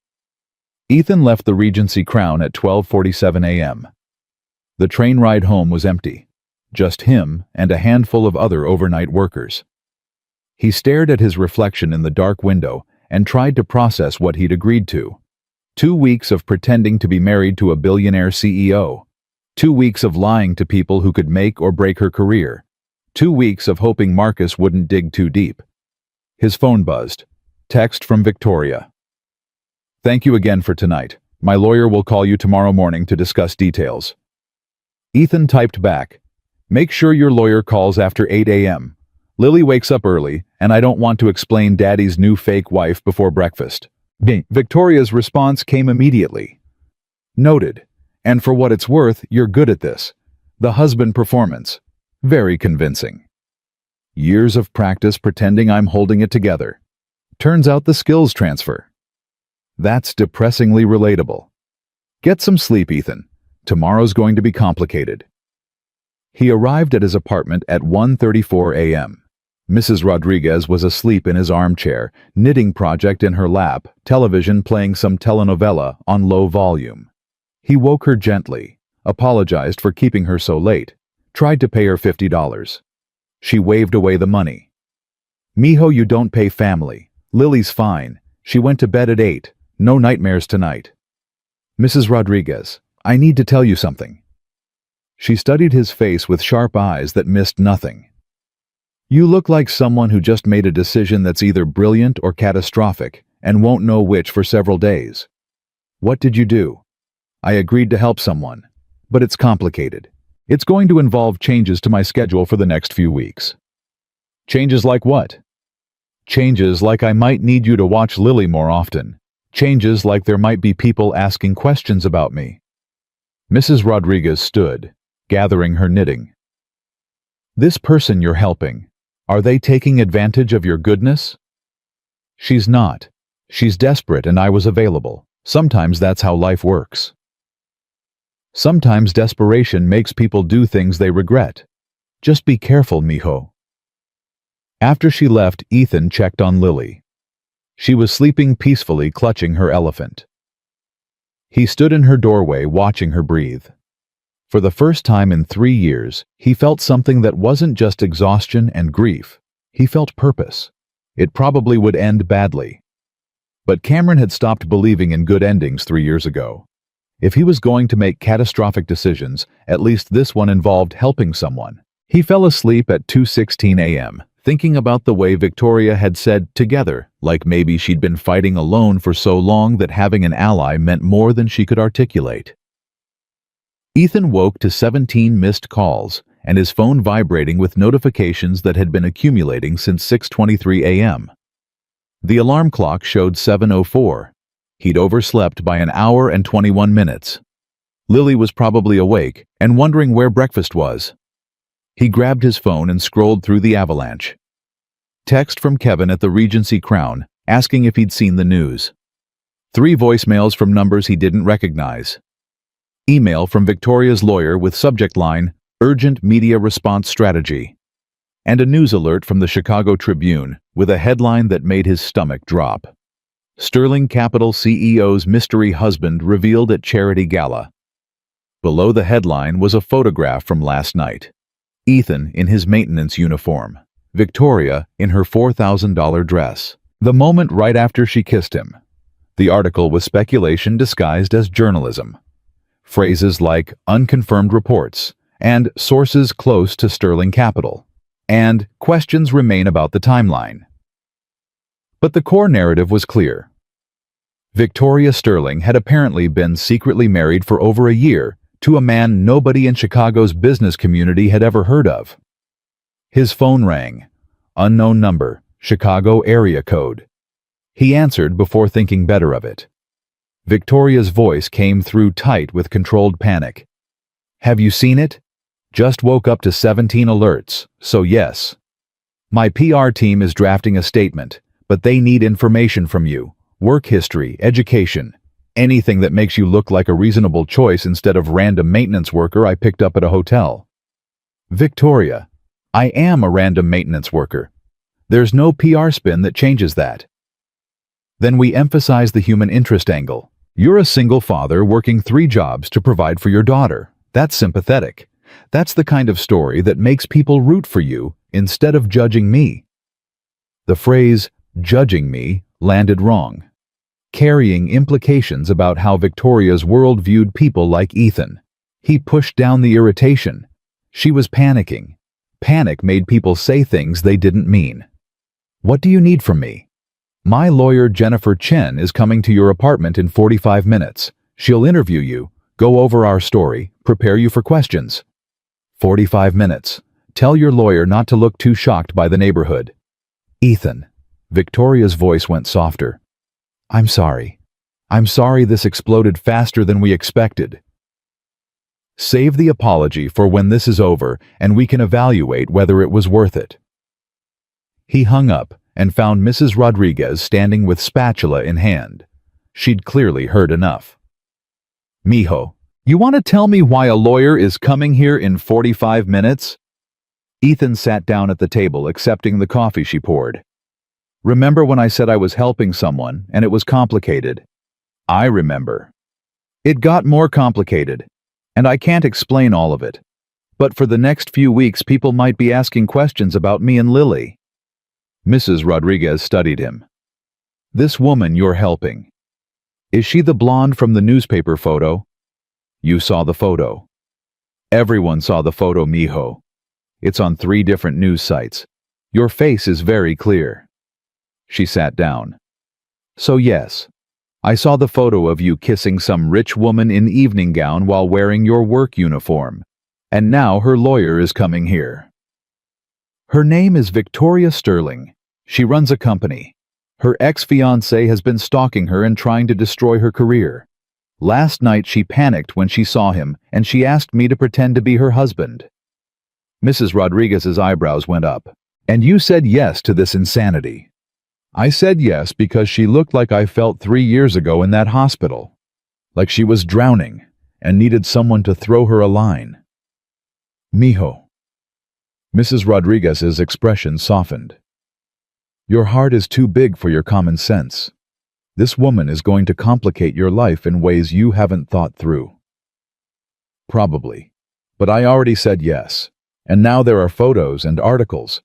Ethan left the Regency Crown at 12:47 a.m. The train ride home was empty. Just him and a handful of other overnight workers. He stared at his reflection in the dark window and tried to process what he'd agreed to. 2 weeks of pretending to be married to a billionaire CEO. 2 weeks of lying to people who could make or break her career. 2 weeks of hoping Marcus wouldn't dig too deep. His phone buzzed. Text from Victoria. "Thank you again for tonight. My lawyer will call you tomorrow morning to discuss details." Ethan typed back, "Make sure your lawyer calls after 8 a.m. Lily wakes up early, and I don't want to explain Daddy's new fake wife before breakfast." Victoria's response came immediately. "Noted. And for what it's worth, you're good at this. The husband performance. Very convincing. Years of practice pretending I'm holding it together. Turns out the skills transfer. That's depressingly relatable. Get some sleep, Ethan. Tomorrow's going to be complicated." He arrived at his apartment at 1:34 a.m. Mrs. Rodriguez was asleep in his armchair, knitting project in her lap, television playing some telenovela on low volume. He woke her gently, apologized for keeping her so late, tried to pay her $50. She waved away the money. "Mijo, you don't pay family. Lily's fine. She went to bed at 8. No nightmares tonight." "Mrs. Rodriguez, I need to tell you something." She studied his face with sharp eyes that missed nothing. "You look like someone who just made a decision that's either brilliant or catastrophic and won't know which for several days. What did you do?" "I agreed to help someone, but it's complicated. It's going to involve changes to my schedule for the next few weeks." "Changes like what?" "Changes like I might need you to watch Lily more often. Changes like there might be people asking questions about me." Mrs. Rodriguez stood, gathering her knitting. "This person you're helping, are they taking advantage of your goodness?" "She's not. She's desperate and I was available. Sometimes that's how life works." "Sometimes desperation makes people do things they regret. Just be careful, mijo." After she left, Ethan checked on Lily. She was sleeping peacefully, clutching her elephant. He stood in her doorway, watching her breathe. For the first time in 3 years, he felt something that wasn't just exhaustion and grief. He felt purpose. It probably would end badly. But Cameron had stopped believing in good endings 3 years ago. If he was going to make catastrophic decisions, at least this one involved helping someone. He fell asleep at 2:16 a.m., thinking about the way Victoria had said "together," like maybe she'd been fighting alone for so long that having an ally meant more than she could articulate. Ethan woke to 17 missed calls and his phone vibrating with notifications that had been accumulating since 6:23 a.m. The alarm clock showed 7:04. He'd overslept by an hour and 21 minutes. Lily was probably awake and wondering where breakfast was. He grabbed his phone and scrolled through the avalanche. Text from Kevin at the Regency Crown, asking if he'd seen the news. 3 voicemails from numbers he didn't recognize. Email from Victoria's lawyer with subject line, "Urgent Media Response Strategy." And a news alert from the Chicago Tribune with a headline that made his stomach drop. Sterling Capital CEO's mystery husband revealed at charity gala. Below the headline was a photograph from last night. Ethan in his maintenance uniform. Victoria in her $4,000 dress. The moment right after she kissed him. The article was speculation disguised as journalism. Phrases like "unconfirmed reports" and "sources close to Sterling Capital" and "questions remain about the timeline." But the core narrative was clear. Victoria Sterling had apparently been secretly married for over a year to a man nobody in Chicago's business community had ever heard of. His phone rang. Unknown number, Chicago area code. He answered before thinking better of it. Victoria's voice came through tight with controlled panic. "Have you seen it? Just woke up to 17 alerts, so yes. My PR team is drafting a statement, but they need information from you. Work history, education, anything that makes you look like a reasonable choice instead of random maintenance worker I picked up at a hotel." "Victoria, I am a random maintenance worker. There's no PR spin that changes that." Then we emphasize the human interest angle. You're a single father working 3 jobs to provide for your daughter. That's sympathetic. That's the kind of story that makes people root for you instead of judging me. The phrase, judging me, landed wrong, carrying implications about how Victoria's world viewed people like Ethan. He pushed down the irritation. She was panicking. Panic made people say things they didn't mean. What do you need from me? My lawyer Jennifer Chen is coming to your apartment in 45 minutes. She'll interview you, go over our story, prepare you for questions. 45 minutes. Tell your lawyer not to look too shocked by the neighborhood. Ethan. Victoria's voice went softer. I'm sorry. I'm sorry this exploded faster than we expected. Save the apology for when this is over and we can evaluate whether it was worth it. He hung up and found Mrs. Rodriguez standing with spatula in hand. She'd clearly heard enough. Mijo, you want to tell me why a lawyer is coming here in 45 minutes? Ethan sat down at the table, accepting the coffee she poured. Remember when I said I was helping someone and it was complicated? I remember. It got more complicated, and I can't explain all of it. But for the next few weeks, people might be asking questions about me and Lily. Mrs. Rodriguez studied him. This woman you're helping. Is she the blonde from the newspaper photo? You saw the photo. Everyone saw the photo, mijo. It's on 3 different news sites. Your face is very clear. She sat down. So yes, I saw the photo of you kissing some rich woman in evening gown while wearing your work uniform. And now her lawyer is coming here. Her name is Victoria Sterling. She runs a company. Her ex-fiancé has been stalking her and trying to destroy her career. Last night she panicked when she saw him, and she asked me to pretend to be her husband. Mrs. Rodriguez's eyebrows went up. And you said yes to this insanity. I said yes because she looked like I felt 3 years ago in that hospital. Like she was drowning and needed someone to throw her a line. Mijo. Mrs. Rodriguez's expression softened. Your heart is too big for your common sense. This woman is going to complicate your life in ways you haven't thought through. Probably. But I already said yes. And now there are photos and articles.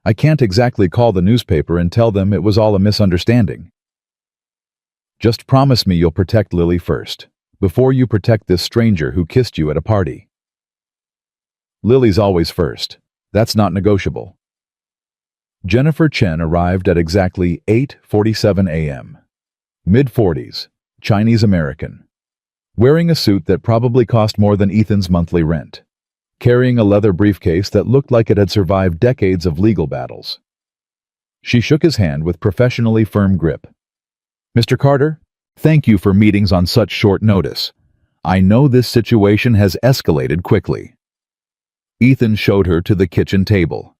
I can't exactly call the newspaper and tell them it was all a misunderstanding. Just promise me you'll protect Lily first, before you protect this stranger who kissed you at a party. Lily's always first. That's not negotiable. Jennifer Chen arrived at exactly 8:47 a.m. Mid-40s, Chinese American. Wearing a suit that probably cost more than Ethan's monthly rent. Carrying a leather briefcase that looked like it had survived decades of legal battles. She shook his hand with professionally firm grip. Mr. Carter, thank you for meetings on such short notice. I know this situation has escalated quickly. Ethan showed her to the kitchen table.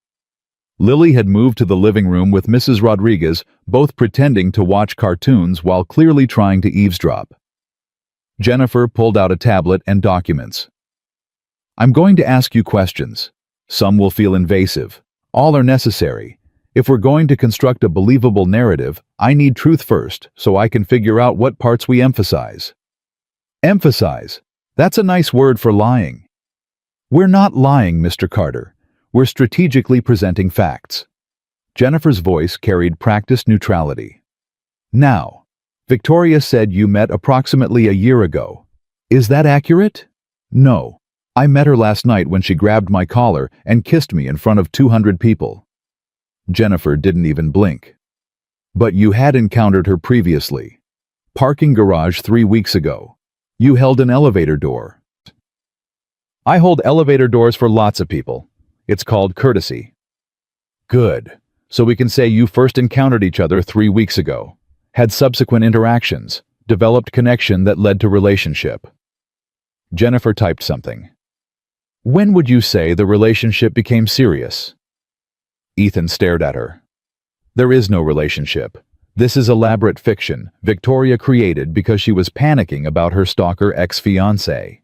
Lily had moved to the living room with Mrs. Rodriguez, both pretending to watch cartoons while clearly trying to eavesdrop. Jennifer pulled out a tablet and documents. I'm going to ask you questions. Some will feel invasive. All are necessary. If we're going to construct a believable narrative, I need truth first, so I can figure out what parts we emphasize. Emphasize. That's a nice word for lying. We're not lying, Mr. Carter. We're strategically presenting facts. Jennifer's voice carried practiced neutrality. Now, Victoria said you met approximately a year ago. Is that accurate? No. I met her last night when she grabbed my collar and kissed me in front of 200 people. Jennifer didn't even blink. But you had encountered her previously. Parking garage 3 weeks ago. You held an elevator door. I hold elevator doors for lots of people. It's called courtesy. Good. So we can say you first encountered each other 3 weeks ago. Had subsequent interactions. Developed connection that led to relationship. Jennifer typed something. When would you say the relationship became serious? Ethan stared at her. There is no relationship. This is elaborate fiction Victoria created because she was panicking about her stalker ex-fiancé.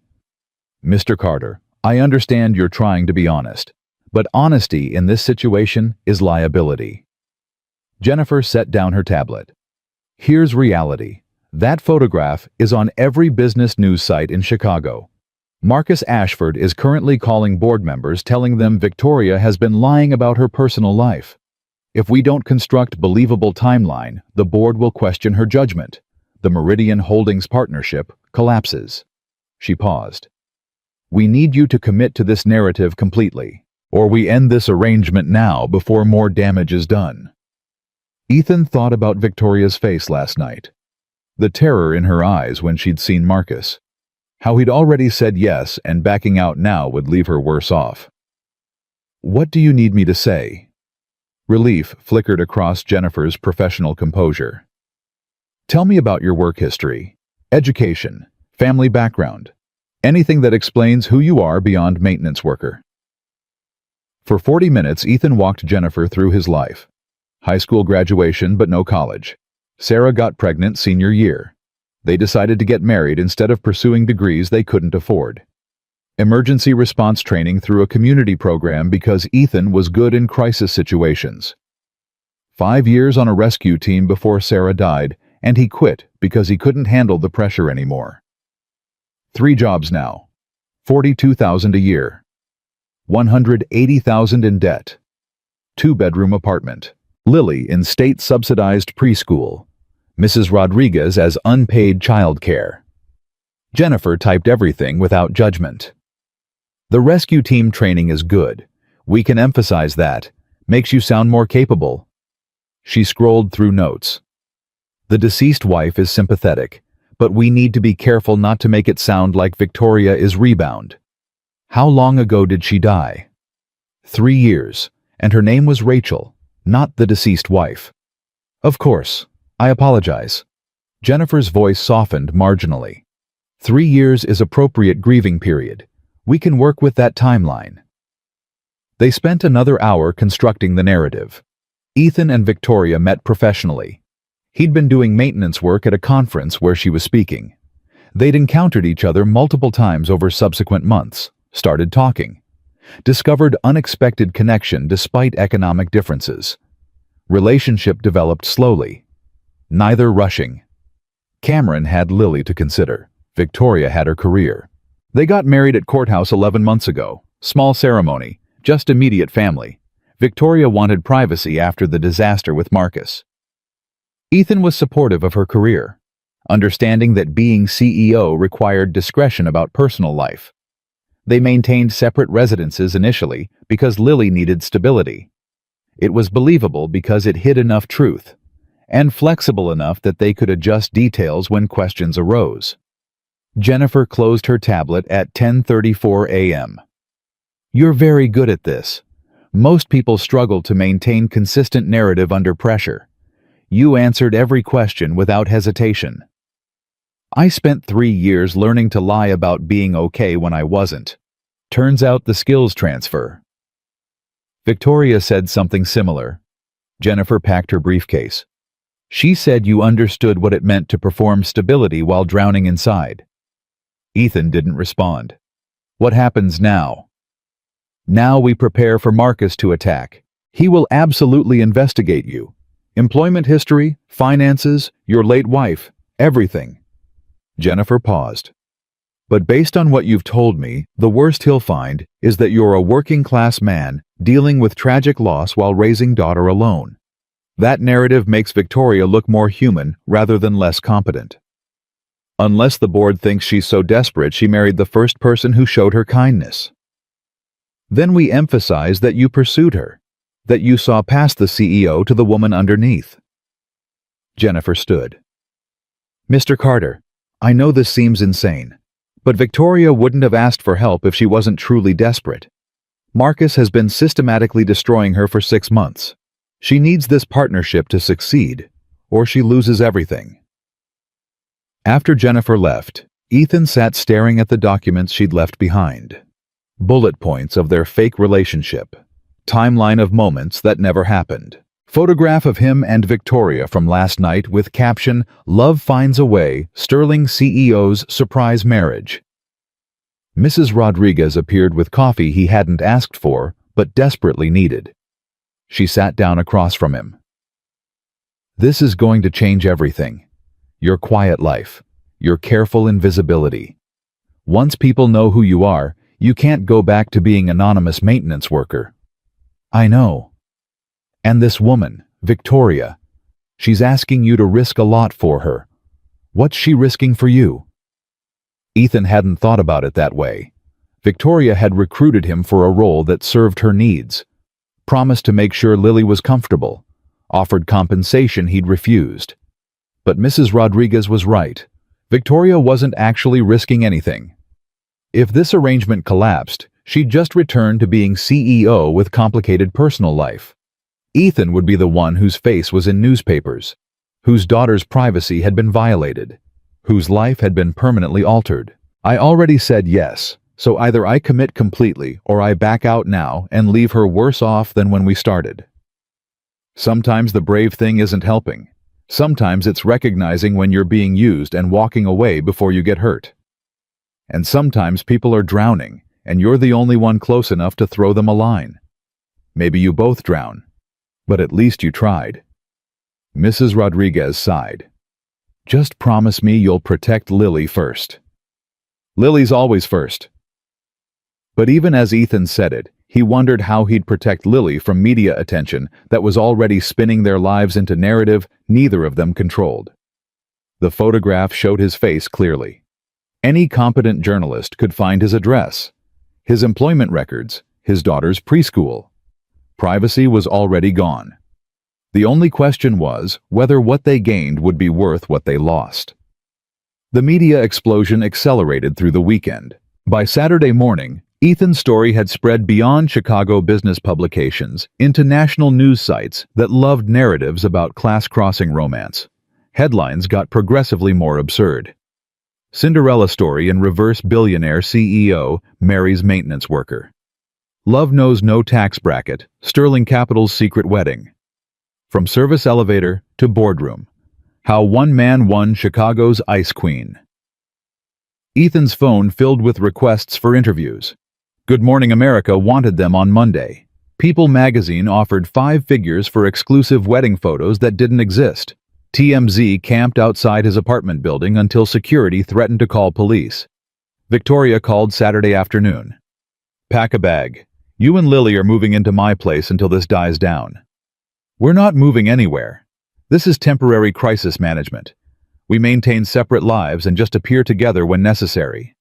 Mr. Carter, I understand you're trying to be honest, but honesty in this situation is liability. Jennifer set down her tablet. Here's reality. That photograph is on every business news site in Chicago. Marcus Ashford is currently calling board members telling them Victoria has been lying about her personal life. If we don't construct believable timeline, the board will question her judgment. The Meridian Holdings partnership collapses. She paused. We need you to commit to this narrative completely, or we end this arrangement now before more damage is done. Ethan thought about Victoria's face last night. The terror in her eyes when she'd seen Marcus. How he'd already said yes and backing out now would leave her worse off. What do you need me to say? Relief flickered across Jennifer's professional composure. Tell me about your work history, education, family background, anything that explains who you are beyond maintenance worker. For 40 minutes, Ethan walked Jennifer through his life. High school graduation, but no college. Sarah got pregnant senior year. They decided to get married instead of pursuing degrees they couldn't afford. Emergency response training through a community program because Ethan was good in crisis situations. 5 years on a rescue team before Sarah died, and he quit because he couldn't handle the pressure anymore. 3 jobs now. $42,000 a year. $180,000 in debt. 2-bedroom apartment. Lily in state-subsidized preschool. Mrs. Rodriguez as unpaid childcare. Jennifer typed everything without judgment. The rescue team training is good. We can emphasize that. Makes you sound more capable. She scrolled through notes. The deceased wife is sympathetic, but we need to be careful not to make it sound like Victoria is rebound. How long ago did she die? 3 years, and her name was Rachel, not the deceased wife. Of course, I apologize. Jennifer's voice softened marginally. 3 years is appropriate grieving period. We can work with that timeline. They spent another hour constructing the narrative. Ethan and Victoria met professionally. He'd been doing maintenance work at a conference where she was speaking. They'd encountered each other multiple times over subsequent months, started talking, discovered unexpected connection despite economic differences. Relationship developed slowly, neither rushing. Cameron had Lily to consider. Victoria had her career. They got married at courthouse 11 months ago. Small ceremony, just immediate family. Victoria wanted privacy after the disaster with Marcus. Ethan was supportive of her career, understanding that being CEO required discretion about personal life. They maintained separate residences initially because Lily needed stability. It was believable because it hid enough truth, and flexible enough that they could adjust details when questions arose. Jennifer closed her tablet at 10:34 a.m. You're very good at this. Most people struggle to maintain consistent narrative under pressure. You answered every question without hesitation. I spent 3 years learning to lie about being okay when I wasn't. Turns out the skills transfer. Victoria said something similar. Jennifer packed her briefcase. She said you understood what it meant to perform stability while drowning inside. Ethan didn't respond. What happens now? Now we prepare for Marcus to attack. He will absolutely investigate you. Employment history, finances, your late wife, everything. Jennifer paused. But based on what you've told me, the worst he'll find is that you're a working-class man dealing with tragic loss while raising daughter alone. That narrative makes Victoria look more human rather than less competent. Unless the board thinks she's so desperate she married the first person who showed her kindness. Then we emphasize that you pursued her, that you saw past the CEO to the woman underneath. Jennifer stood. Mr. Carter, I know this seems insane, but Victoria wouldn't have asked for help if she wasn't truly desperate. Marcus has been systematically destroying her for 6 months. She needs this partnership to succeed, or she loses everything. After Jennifer left, Ethan sat staring at the documents she'd left behind. Bullet points of their fake relationship. Timeline of moments that never happened. Photograph of him and Victoria from last night with caption, Love Finds a Way, Sterling CEO's Surprise Marriage. Mrs. Rodriguez appeared with coffee he hadn't asked for, but desperately needed. She sat down across from him. This is going to change everything. Your quiet life, your careful invisibility. Once people know who you are, you can't go back to being anonymous maintenance worker. I know. And this woman, Victoria, she's asking you to risk a lot for her. What's she risking for you? Ethan hadn't thought about it that way. Victoria had recruited him for a role that served her needs, promised to make sure Lily was comfortable, offered compensation he'd refused. But Mrs. Rodriguez was right. Victoria wasn't actually risking anything. If this arrangement collapsed, she'd just return to being CEO with complicated personal life. Ethan would be the one whose face was in newspapers, whose daughter's privacy had been violated, whose life had been permanently altered. I already said yes, so either I commit completely or I back out now and leave her worse off than when we started. Sometimes the brave thing isn't helping. Sometimes it's recognizing when you're being used and walking away before you get hurt. And sometimes people are drowning, and you're the only one close enough to throw them a line. Maybe you both drown, but at least you tried. Mrs. Rodriguez sighed. Just promise me you'll protect Lily first. Lily's always first. But even as Ethan said it, he wondered how he'd protect Lily from media attention that was already spinning their lives into narrative neither of them controlled. The photograph showed his face clearly. Any competent journalist could find his address, his employment records, his daughter's preschool. Privacy was already gone. The only question was whether what they gained would be worth what they lost. The media explosion accelerated through the weekend. By Saturday morning, Ethan's story had spread beyond Chicago business publications into national news sites that loved narratives about class-crossing romance. Headlines got progressively more absurd. Cinderella story in reverse billionaire CEO marries maintenance worker. Love knows no tax bracket, Sterling Capital's secret wedding. From service elevator to boardroom. How one man won Chicago's Ice Queen. Ethan's phone filled with requests for interviews. Good Morning America wanted them on Monday. People magazine offered 5 figures for exclusive wedding photos that didn't exist. TMZ camped outside his apartment building until security threatened to call police. Victoria called Saturday afternoon. Pack a bag. You and Lily are moving into my place until this dies down. We're not moving anywhere. This is temporary crisis management. We maintain separate lives and just appear together when necessary.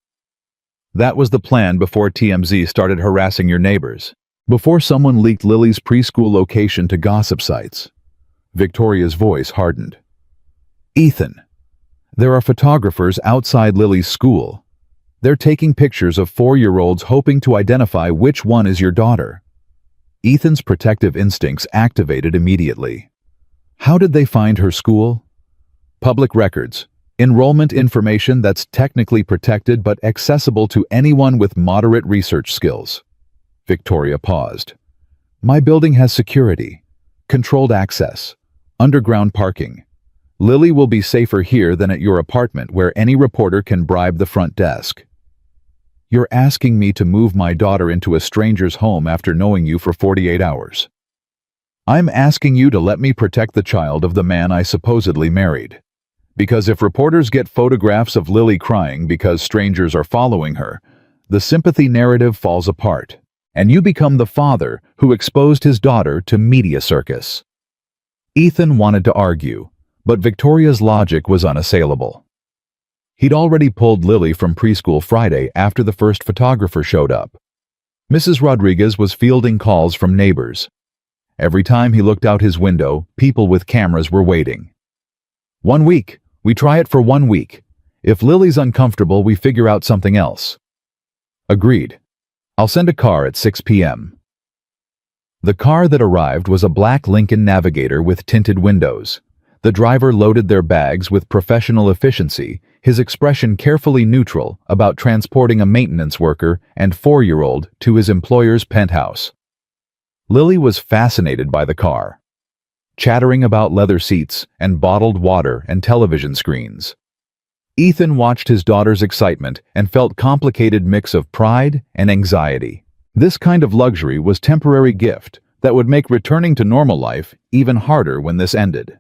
That was the plan before TMZ started harassing your neighbors. Before someone leaked Lily's preschool location to gossip sites. Victoria's voice hardened. Ethan, there are photographers outside Lily's school. They're taking pictures of 4-year-olds hoping to identify which one is your daughter. Ethan's protective instincts activated immediately. How did they find her school? Public records. Enrollment information that's technically protected but accessible to anyone with moderate research skills. Victoria paused. My building has security, controlled access, underground parking. Lily will be safer here than at your apartment where any reporter can bribe the front desk. You're asking me to move my daughter into a stranger's home after knowing you for 48 hours. I'm asking you to let me protect the child of the man I supposedly married. Because if reporters get photographs of Lily crying because strangers are following her, the sympathy narrative falls apart, and you become the father who exposed his daughter to media circus. Ethan wanted to argue, but Victoria's logic was unassailable. He'd already pulled Lily from preschool Friday after the first photographer showed up. Mrs. Rodriguez was fielding calls from neighbors. Every time he looked out his window, people with cameras were waiting. 1 week. We try it for 1 week. If Lily's uncomfortable, we figure out something else. Agreed. I'll send a car at 6 p.m. The car that arrived was a black Lincoln Navigator with tinted windows. The driver loaded their bags with professional efficiency, his expression carefully neutral about transporting a maintenance worker and 4-year-old to his employer's penthouse. Lily was fascinated by the car, chattering about leather seats and bottled water and television screens. Ethan watched his daughter's excitement and felt complicated mix of pride and anxiety. This kind of luxury was temporary gift that would make returning to normal life even harder when this ended.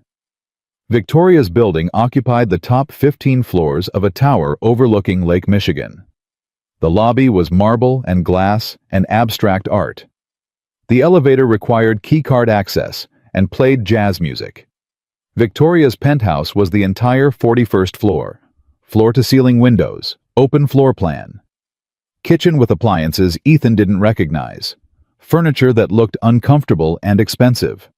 Victoria's building occupied the top 15 floors of a tower overlooking Lake Michigan. The lobby was marble and glass and abstract art. The elevator required keycard access, and played jazz music. Victoria's penthouse was the entire 41st floor. Floor-to-ceiling windows, open floor plan. Kitchen with appliances Ethan didn't recognize. Furniture that looked uncomfortable and expensive.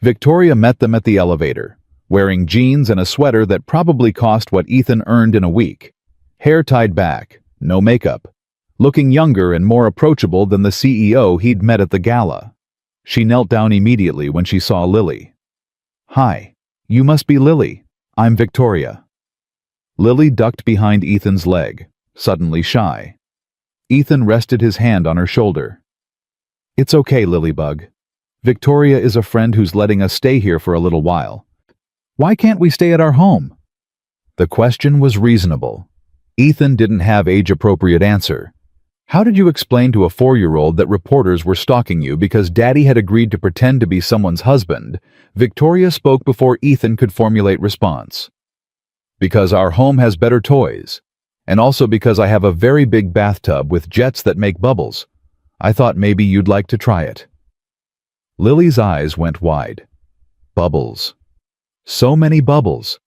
Victoria met them at the elevator, wearing jeans and a sweater that probably cost what Ethan earned in a week. Hair tied back, no makeup. Looking younger and more approachable than the CEO he'd met at the gala. She knelt down immediately when she saw Lily. "Hi, you must be Lily. I'm Victoria." Lily ducked behind Ethan's leg, suddenly shy. Ethan rested his hand on her shoulder. "It's okay, Lilybug. Victoria is a friend who's letting us stay here for a little while. Why can't we stay at our home?" The question was reasonable. Ethan didn't have age-appropriate answer. How did you explain to a 4-year-old that reporters were stalking you because Daddy had agreed to pretend to be someone's husband? Victoria spoke before Ethan could formulate response. "Because our home has better toys. And also because I have a very big bathtub with jets that make bubbles. I thought maybe you'd like to try it." Lily's eyes went wide. Bubbles. So many bubbles.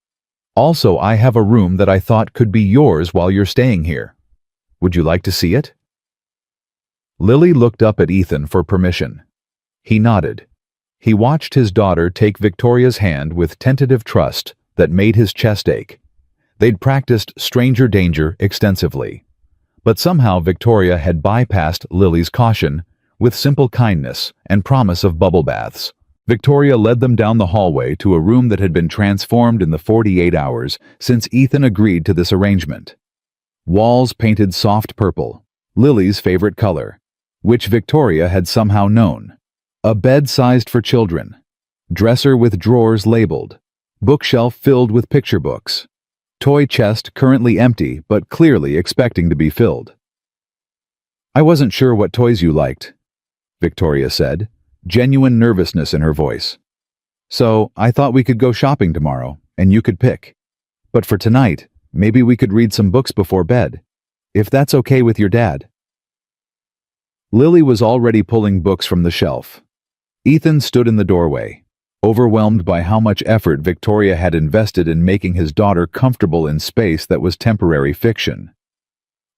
Also, I have a room that I thought could be yours while you're staying here. Would you like to see it? Lily looked up at Ethan for permission. He nodded. He watched his daughter take Victoria's hand with tentative trust that made his chest ache. They'd practiced stranger danger extensively. But somehow Victoria had bypassed Lily's caution with simple kindness and promise of bubble baths. Victoria led them down the hallway to a room that had been transformed in the 48 hours since Ethan agreed to this arrangement. Walls painted soft purple, Lily's favorite color, which Victoria had somehow known. A bed sized for children. Dresser with drawers labeled. Bookshelf filled with picture books. Toy chest currently empty but clearly expecting to be filled. "I wasn't sure what toys you liked," Victoria said, genuine nervousness in her voice. "So I thought we could go shopping tomorrow, and you could pick. But for tonight, maybe we could read some books before bed, if that's okay with your dad." Lily was already pulling books from the shelf. Ethan stood in the doorway, overwhelmed by how much effort Victoria had invested in making his daughter comfortable in space that was temporary fiction.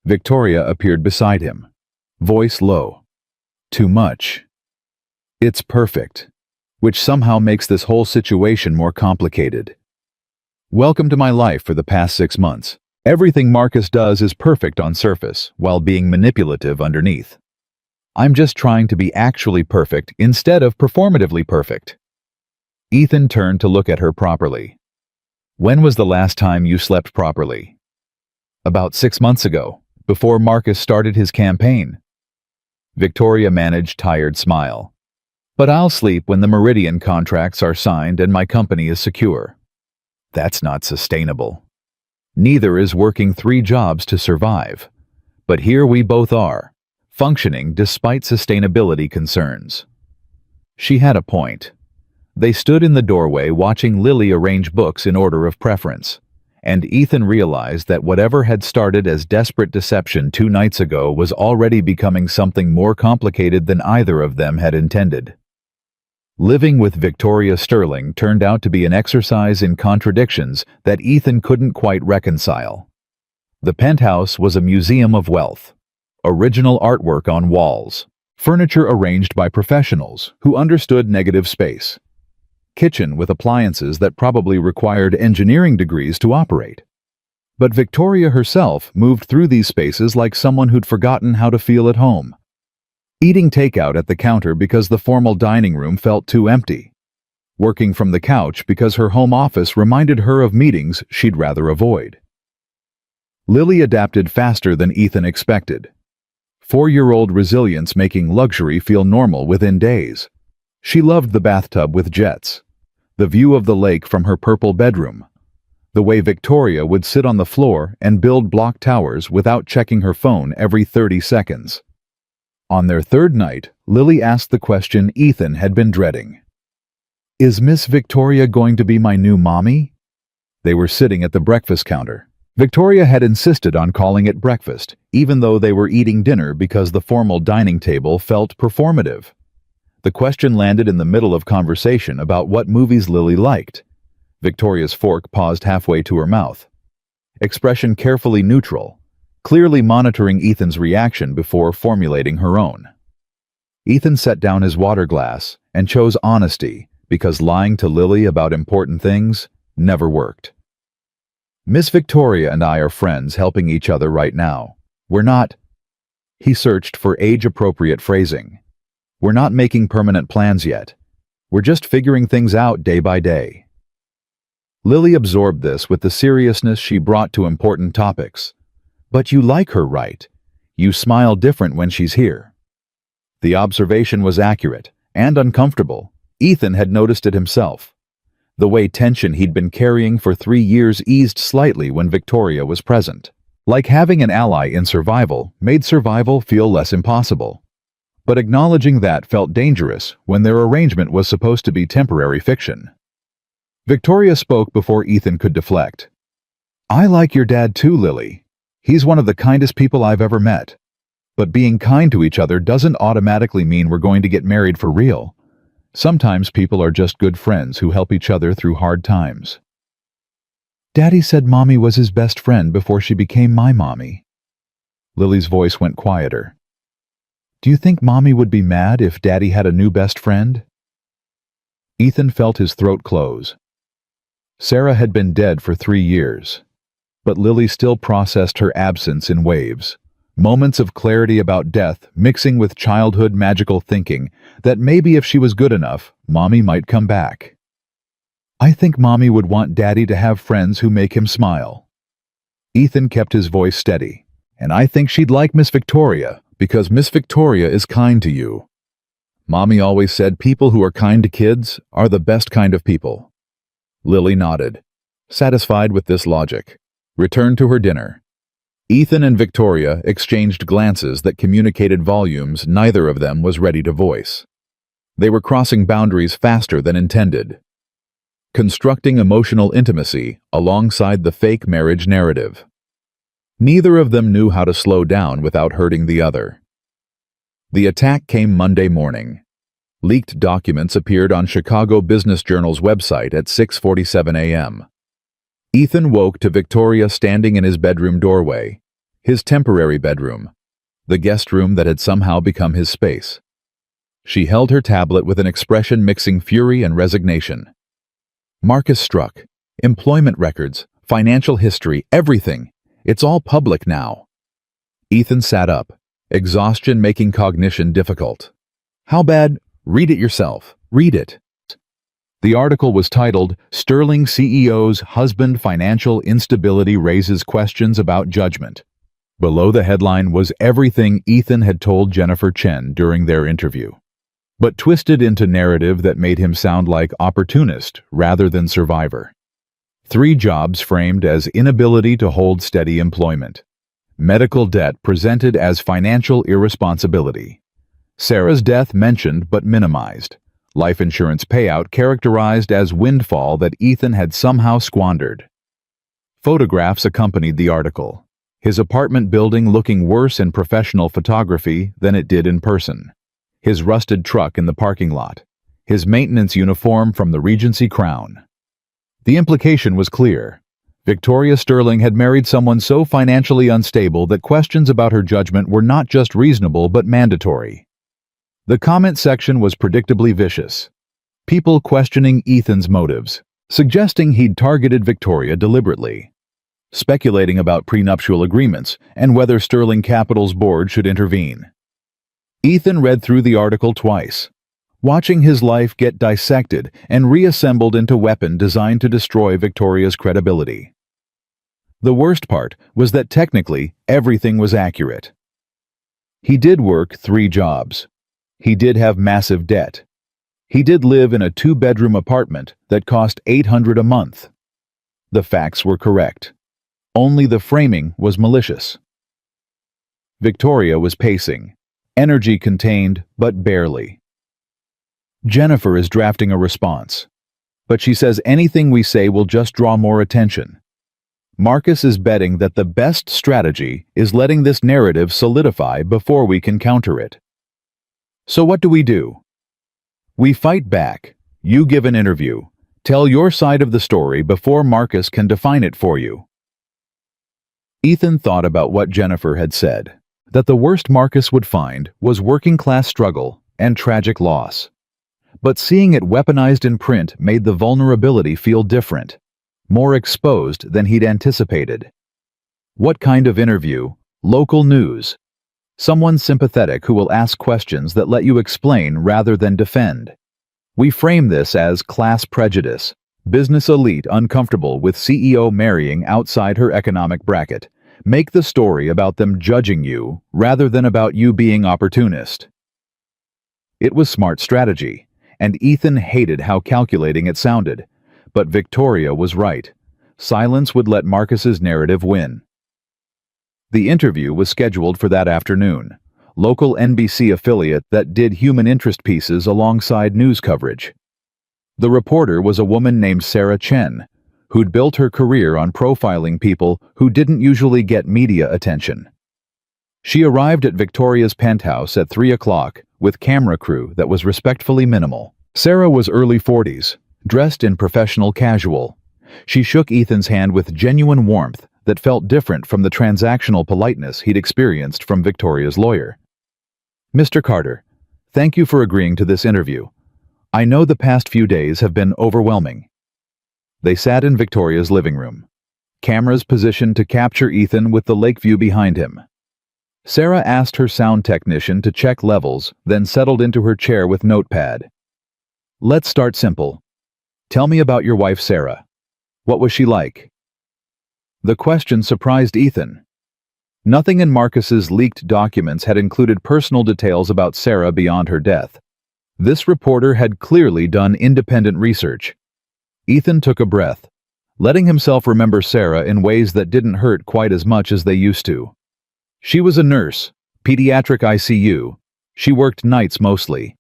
Victoria appeared beside him, voice low. "Too much. It's perfect," which somehow makes this whole situation more complicated. "Welcome to my life for the past 6 months. Everything Marcus does is perfect on surface, while being manipulative underneath. I'm just trying to be actually perfect instead of performatively perfect." Ethan turned to look at her properly. "When was the last time you slept properly?" "About 6 months ago, before Marcus started his campaign." Victoria managed tired smile. "But I'll sleep when the Meridian contracts are signed and my company is secure." That's not sustainable. Neither is working 3 jobs to survive. But here we both are, functioning despite sustainability concerns. She had a point. They stood in the doorway watching Lily arrange books in order of preference, and Ethan realized that whatever had started as desperate deception 2 nights ago was already becoming something more complicated than either of them had intended. Living with Victoria Sterling turned out to be an exercise in contradictions that Ethan couldn't quite reconcile. The penthouse was a museum of wealth, original artwork on walls, furniture arranged by professionals who understood negative space, kitchen with appliances that probably required engineering degrees to operate. But Victoria herself moved through these spaces like someone who'd forgotten how to feel at home. Eating takeout at the counter because the formal dining room felt too empty. Working from the couch because her home office reminded her of meetings she'd rather avoid. Lily adapted faster than Ethan expected. 4-year-old resilience making luxury feel normal within days. She loved the bathtub with jets, the view of the lake from her purple bedroom, the way Victoria would sit on the floor and build block towers without checking her phone every 30 seconds. On their 3rd night, Lily asked the question Ethan had been dreading. "Is Miss Victoria going to be my new mommy?" They were sitting at the breakfast counter. Victoria had insisted on calling it breakfast, even though they were eating dinner because the formal dining table felt performative. The question landed in the middle of conversation about what movies Lily liked. Victoria's fork paused halfway to her mouth. Expression carefully neutral, clearly monitoring Ethan's reaction before formulating her own. Ethan set down his water glass and chose honesty because lying to Lily about important things never worked. Miss Victoria and I are friends helping each other right now. We're not— He searched for age-appropriate phrasing. We're not making permanent plans yet. We're just figuring things out day by day. Lily absorbed this with the seriousness she brought to important topics. But you like her, right? You smile different when she's here. The observation was accurate and uncomfortable. Ethan had noticed it himself. The way tension he'd been carrying for 3 years eased slightly when Victoria was present. Like having an ally in survival made survival feel less impossible. But acknowledging that felt dangerous when their arrangement was supposed to be temporary fiction. Victoria spoke before Ethan could deflect. I like your dad too, Lily. He's one of the kindest people I've ever met. But being kind to each other doesn't automatically mean we're going to get married for real. Sometimes people are just good friends who help each other through hard times. Daddy said Mommy was his best friend before she became my mommy. Lily's voice went quieter. Do you think Mommy would be mad if Daddy had a new best friend? Ethan felt his throat close. Sarah had been dead for 3 years, but Lily still processed her absence in waves. Moments of clarity about death mixing with childhood magical thinking that maybe if she was good enough, Mommy might come back. I think Mommy would want Daddy to have friends who make him smile. Ethan kept his voice steady. And I think she'd like Miss Victoria, because Miss Victoria is kind to you. Mommy always said people who are kind to kids are the best kind of people. Lily nodded, satisfied with this logic, returned to her dinner. Ethan and Victoria exchanged glances that communicated volumes neither of them was ready to voice. They were crossing boundaries faster than intended, constructing emotional intimacy alongside the fake marriage narrative. Neither of them knew how to slow down without hurting the other. The attack came Monday morning. Leaked documents appeared on Chicago Business Journal's website at 6:47 a.m. Ethan woke to Victoria standing in his bedroom doorway, his temporary bedroom, the guest room that had somehow become his space. She held her tablet with an expression mixing fury and resignation. Marcus struck. Employment records, financial history, everything. It's all public now. Ethan sat up, exhaustion making cognition difficult. How bad? Read it yourself. Read it. The article was titled, Sterling CEO's Husband Financial Instability Raises Questions About Judgment. Below the headline was everything Ethan had told Jennifer Chen during their interview, but twisted into narrative that made him sound like opportunist rather than survivor. 3 jobs framed as inability to hold steady employment. Medical debt presented as financial irresponsibility. Sarah's death mentioned but minimized. Life insurance payout characterized as windfall that Ethan had somehow squandered. Photographs accompanied the article, his apartment building looking worse in professional photography than it did in person. His rusted truck in the parking lot. His maintenance uniform from the Regency Crown. The implication was clear. Victoria Sterling had married someone so financially unstable that questions about her judgment were not just reasonable but mandatory. The comment section was predictably vicious. People questioning Ethan's motives, suggesting he'd targeted Victoria deliberately. Speculating about prenuptial agreements and whether Sterling Capital's board should intervene. Ethan read through the article twice, watching his life get dissected and reassembled into a weapon designed to destroy Victoria's credibility. The worst part was that technically everything was accurate. He did work 3 jobs. He did have massive debt. He did live in a 2-bedroom apartment that cost $800 a month. The facts were correct. Only the framing was malicious. Victoria was pacing, energy contained but barely. Jennifer is drafting a response, but she says anything we say will just draw more attention. Marcus is betting that the best strategy is letting this narrative solidify before we can counter it. So what do we do? We fight back. You give an interview. Tell your side of the story before Marcus can define it for you. Ethan thought about what Jennifer had said, that the worst Marcus would find was working-class struggle and tragic loss. But seeing it weaponized in print made the vulnerability feel different, more exposed than he'd anticipated. What kind of interview? Local news. Someone sympathetic who will ask questions that let you explain rather than defend. We frame this as class prejudice, business elite uncomfortable with CEO marrying outside her economic bracket. Make the story about them judging you rather than about you being opportunist. It was smart strategy, and Ethan hated how calculating it sounded. But Victoria was right. Silence would let Marcus's narrative win. The interview was scheduled for that afternoon. Local NBC affiliate that did human interest pieces alongside news coverage. The reporter was a woman named Sarah Chen, who'd built her career on profiling people who didn't usually get media attention. She arrived at Victoria's penthouse at 3 o'clock with camera crew that was respectfully minimal. Sarah was early 40s, dressed in professional casual. She shook Ethan's hand with genuine warmth that felt different from the transactional politeness he'd experienced from Victoria's lawyer. Mr. Carter, thank you for agreeing to this interview. I know the past few days have been overwhelming. They sat in Victoria's living room, cameras positioned to capture Ethan with the lake view behind him. Sarah asked her sound technician to check levels, then settled into her chair with notepad. Let's start simple. Tell me about your wife, Sarah. What was she like? The question surprised Ethan. Nothing in Marcus's leaked documents had included personal details about Sarah beyond her death. This reporter had clearly done independent research. Ethan took a breath, letting himself remember Sarah in ways that didn't hurt quite as much as they used to. She was a nurse, pediatric ICU. She worked nights mostly.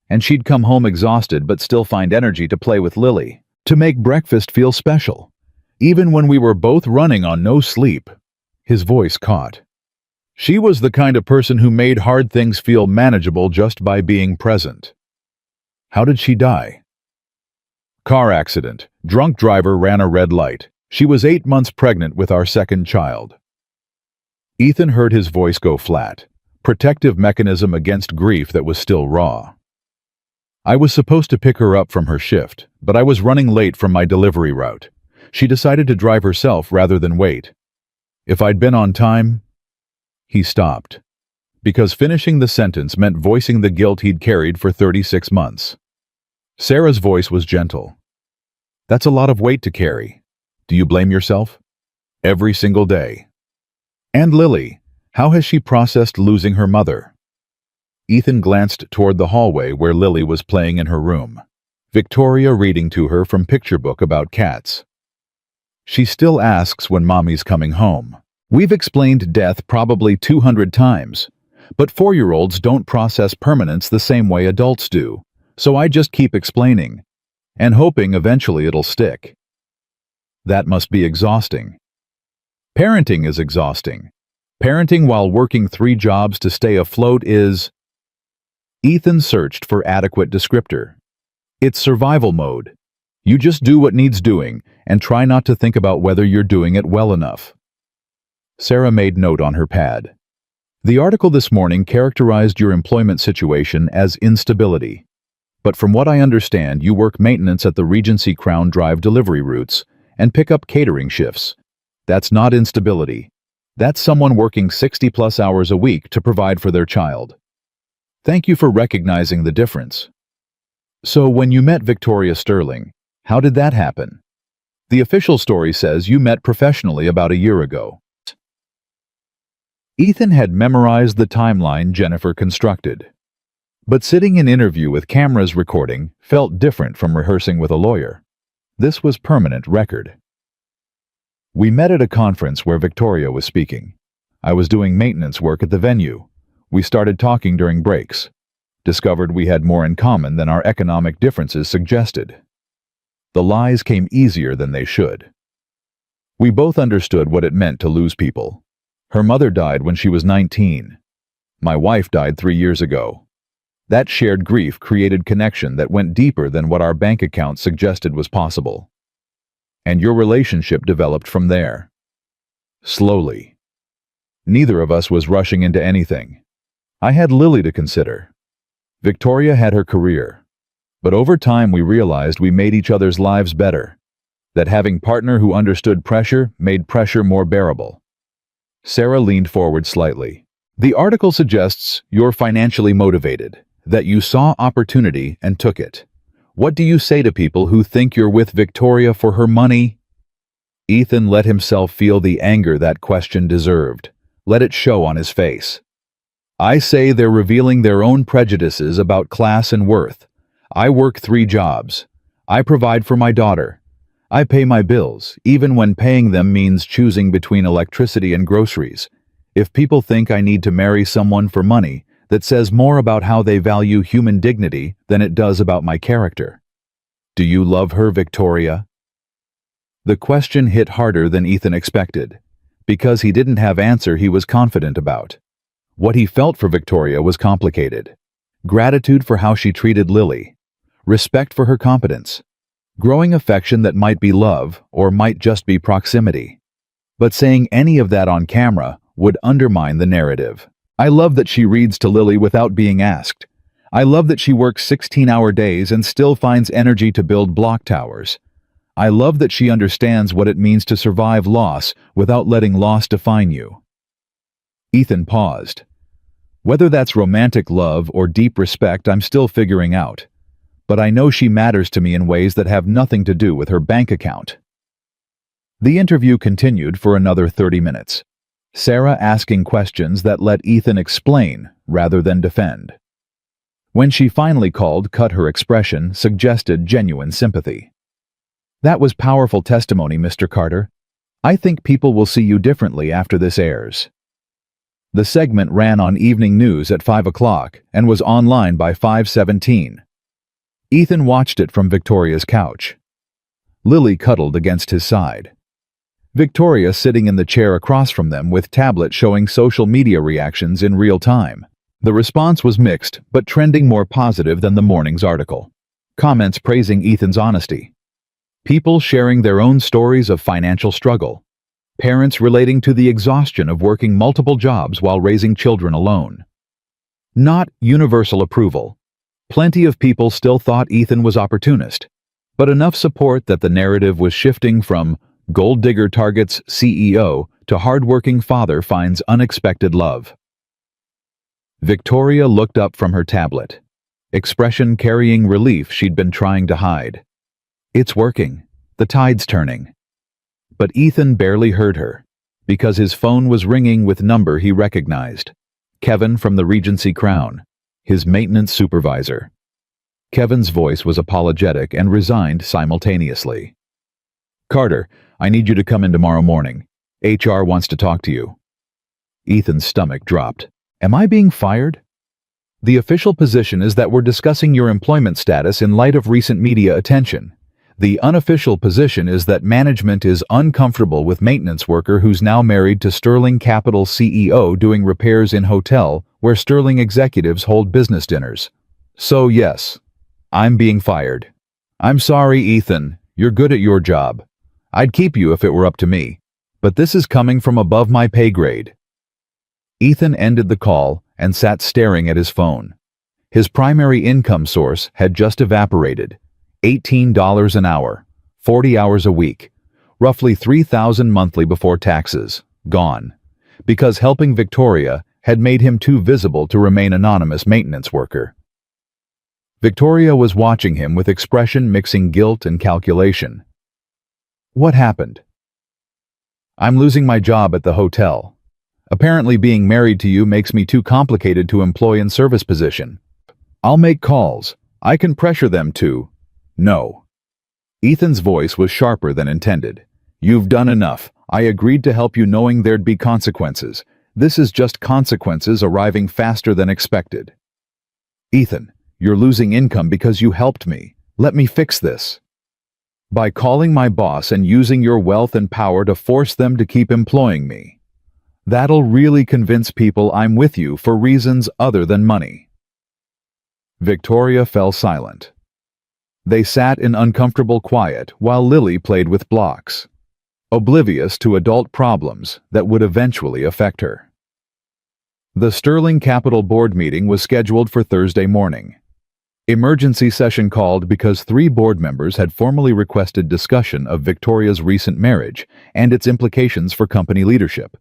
And she'd come home exhausted but still find energy to play with Lily, to make breakfast feel special. Even when we were both running on no sleep. His voice caught. She was the kind of person who made hard things feel manageable just by being present. How did she die? Car accident. Drunk driver ran a red light. She was 8 months pregnant with our second child. Ethan heard his voice go flat, protective mechanism against grief that was still raw. I was supposed to pick her up from her shift, but I was running late from my delivery route. She decided to drive herself rather than wait. If I'd been on time... He stopped, because finishing the sentence meant voicing the guilt he'd carried for 36 months. Sarah's voice was gentle. That's a lot of weight to carry. Do you blame yourself? Every single day. And Lily, how has she processed losing her mother? Ethan glanced toward the hallway where Lily was playing in her room, Victoria reading to her from picture book about cats. She still asks when mommy's coming home. We've explained death probably 200 times, but 4-year-olds don't process permanence the same way adults do, so I just keep explaining, and hoping eventually it'll stick. That must be exhausting. Parenting is exhausting. Parenting while working 3 jobs to stay afloat is... Ethan searched for adequate descriptor. It's survival mode. You just do what needs doing and try not to think about whether you're doing it well enough. Sarah made note on her pad. The article this morning characterized your employment situation as instability. But from what I understand, you work maintenance at the Regency Crown Drive delivery routes and pick up catering shifts. That's not instability. That's someone working 60+ hours a week to provide for their child. Thank you for recognizing the difference. So when you met Victoria Sterling, how did that happen? The official story says you met professionally about a year ago. Ethan had memorized the timeline Jennifer constructed. But sitting in interview with cameras recording felt different from rehearsing with a lawyer. This was permanent record. We met at a conference where Victoria was speaking. I was doing maintenance work at the venue. We started talking during breaks. Discovered we had more in common than our economic differences suggested. The lies came easier than they should. We both understood what it meant to lose people. Her mother died when she was 19. My wife died 3 years ago. That shared grief created connection that went deeper than what our bank account suggested was possible. And your relationship developed from there. Slowly. Neither of us was rushing into anything. I had Lily to consider. Victoria had her career. But over time we realized we made each other's lives better. That having a partner who understood pressure made pressure more bearable. Sarah leaned forward slightly. The article suggests you're financially motivated, that you saw opportunity and took it. What do you say to people who think you're with Victoria for her money? Ethan let himself feel the anger that question deserved. Let it show on his face. I say they're revealing their own prejudices about class and worth. I work 3 jobs. I provide for my daughter. I pay my bills, even when paying them means choosing between electricity and groceries. If people think I need to marry someone for money, that says more about how they value human dignity than it does about my character. Do you love her, Victoria? The question hit harder than Ethan expected, because he didn't have an answer he was confident about. What he felt for Victoria was complicated. Gratitude for how she treated Lily. Respect for her competence. Growing affection that might be love or might just be proximity. But saying any of that on camera would undermine the narrative. I love that she reads to Lily without being asked. I love that she works 16-hour days and still finds energy to build block towers. I love that she understands what it means to survive loss without letting loss define you. Ethan paused. Whether that's romantic love or deep respect, I'm still figuring out. But I know she matters to me in ways that have nothing to do with her bank account. The interview continued for another 30 minutes. Sarah asking questions that let Ethan explain rather than defend. When she finally called cut, her expression suggested genuine sympathy. That was powerful testimony, Mr. Carter. I think people will see you differently after this airs. The segment ran on evening news at 5 o'clock and was online by 5:17. Ethan watched it from Victoria's couch. Lily cuddled against his side. Victoria sitting in the chair across from them with tablet showing social media reactions in real time. The response was mixed, but trending more positive than the morning's article. Comments praising Ethan's honesty. People sharing their own stories of financial struggle. Parents relating to the exhaustion of working multiple jobs while raising children alone. Not universal approval. Plenty of people still thought Ethan was opportunist, but enough support that the narrative was shifting from gold digger targets CEO to hardworking father finds unexpected love. Victoria looked up from her tablet, expression carrying relief she'd been trying to hide. It's working. The tide's turning. But Ethan barely heard her, because his phone was ringing with number he recognized. Kevin from the Regency Crown, his maintenance supervisor. Kevin's voice was apologetic and resigned simultaneously. Carter, I need you to come in tomorrow morning. HR wants to talk to you. Ethan's stomach dropped. Am I being fired? The official position is that we're discussing your employment status in light of recent media attention. The unofficial position is that management is uncomfortable with maintenance worker who's now married to Sterling Capital CEO doing repairs in hotel where Sterling executives hold business dinners. So yes, I'm being fired. I'm sorry, Ethan. You're good at your job. I'd keep you if it were up to me. But this is coming from above my pay grade. Ethan ended the call and sat staring at his phone. His primary income source had just evaporated. $18 an hour, 40 hours a week, roughly $3,000 monthly before taxes, gone, because helping Victoria had made him too visible to remain anonymous maintenance worker. Victoria was watching him with expression mixing guilt and calculation. What happened? I'm losing my job at the hotel. Apparently being married to you makes me too complicated to employ in service position. I'll make calls. I can pressure them to. No. Ethan's voice was sharper than intended. You've done enough. I agreed to help you knowing there'd be consequences. This is just consequences arriving faster than expected. Ethan, you're losing income because you helped me. Let me fix this. By calling my boss and using your wealth and power to force them to keep employing me. That'll really convince people I'm with you for reasons other than money. Victoria fell silent. They sat in uncomfortable quiet while Lily played with blocks, oblivious to adult problems that would eventually affect her. The Sterling Capital Board meeting was scheduled for Thursday morning. Emergency session called because 3 board members had formally requested discussion of Victoria's recent marriage and its implications for company leadership.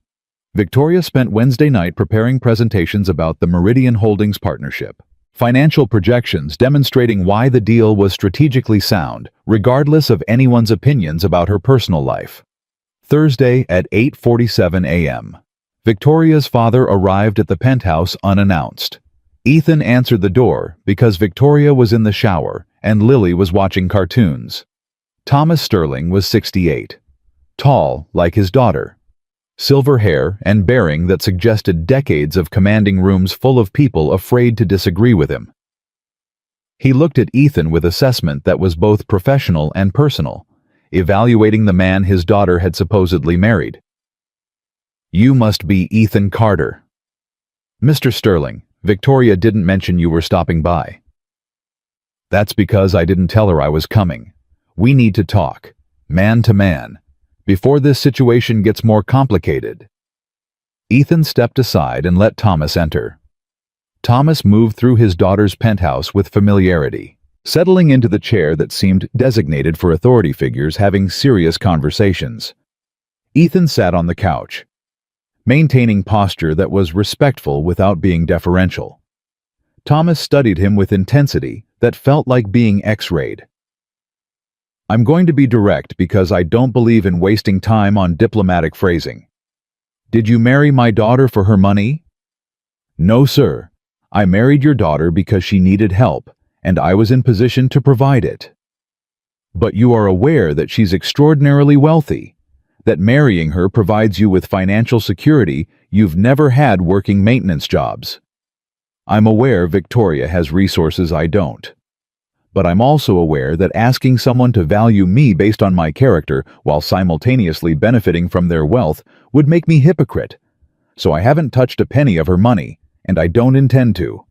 Victoria spent Wednesday night preparing presentations about the Meridian Holdings partnership, financial projections demonstrating why the deal was strategically sound, regardless of anyone's opinions about her personal life. Thursday at 8:47 a.m. Victoria's father arrived at the penthouse unannounced. Ethan answered the door because Victoria was in the shower and Lily was watching cartoons. Thomas Sterling was 68, tall like his daughter, silver hair and bearing that suggested decades of commanding rooms full of people afraid to disagree with him. He looked at Ethan with assessment that was both professional and personal, evaluating the man his daughter had supposedly married. "You must be Ethan Carter." "Mr. Sterling, Victoria didn't mention you were stopping by." "That's because I didn't tell her I was coming. We need to talk, man to man, before this situation gets more complicated." Ethan stepped aside and let Thomas enter. Thomas moved through his daughter's penthouse with familiarity, settling into the chair that seemed designated for authority figures having serious conversations. Ethan sat on the couch, maintaining posture that was respectful without being deferential. Thomas studied him with intensity that felt like being X-rayed. "I'm going to be direct because I don't believe in wasting time on diplomatic phrasing. Did you marry my daughter for her money?" "No, sir. I married your daughter because she needed help, and I was in position to provide it." "But you are aware that she's extraordinarily wealthy, that marrying her provides you with financial security you've never had working maintenance jobs." "I'm aware Victoria has resources I don't. But I'm also aware that asking someone to value me based on my character while simultaneously benefiting from their wealth would make me hypocrite. So I haven't touched a penny of her money, and I don't intend to."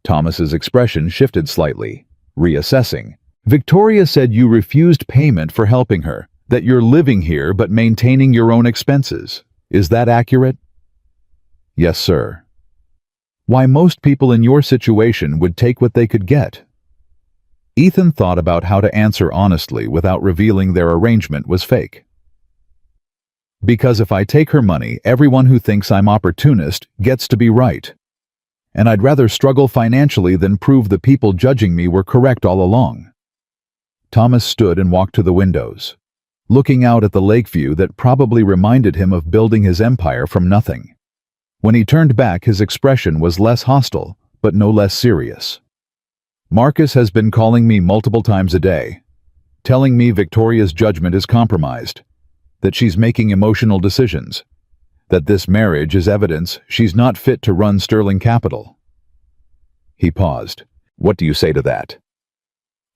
Thomas's expression shifted slightly, reassessing. "Victoria said you refused payment for helping her, that you're living here but maintaining your own expenses. Is that accurate?" "Yes, sir." "Why, most people in your situation would take what they could get." Ethan thought about how to answer honestly without revealing their arrangement was fake. "Because if I take her money, everyone who thinks I'm opportunist gets to be right. And I'd rather struggle financially than prove the people judging me were correct all along." Thomas stood and walked to the windows, looking out at the lake view that probably reminded him of building his empire from nothing. When he turned back, his expression was less hostile, but no less serious. "Marcus has been calling me multiple times a day, telling me Victoria's judgment is compromised, that she's making emotional decisions, that this marriage is evidence she's not fit to run Sterling Capital." He paused. "What do you say to that?"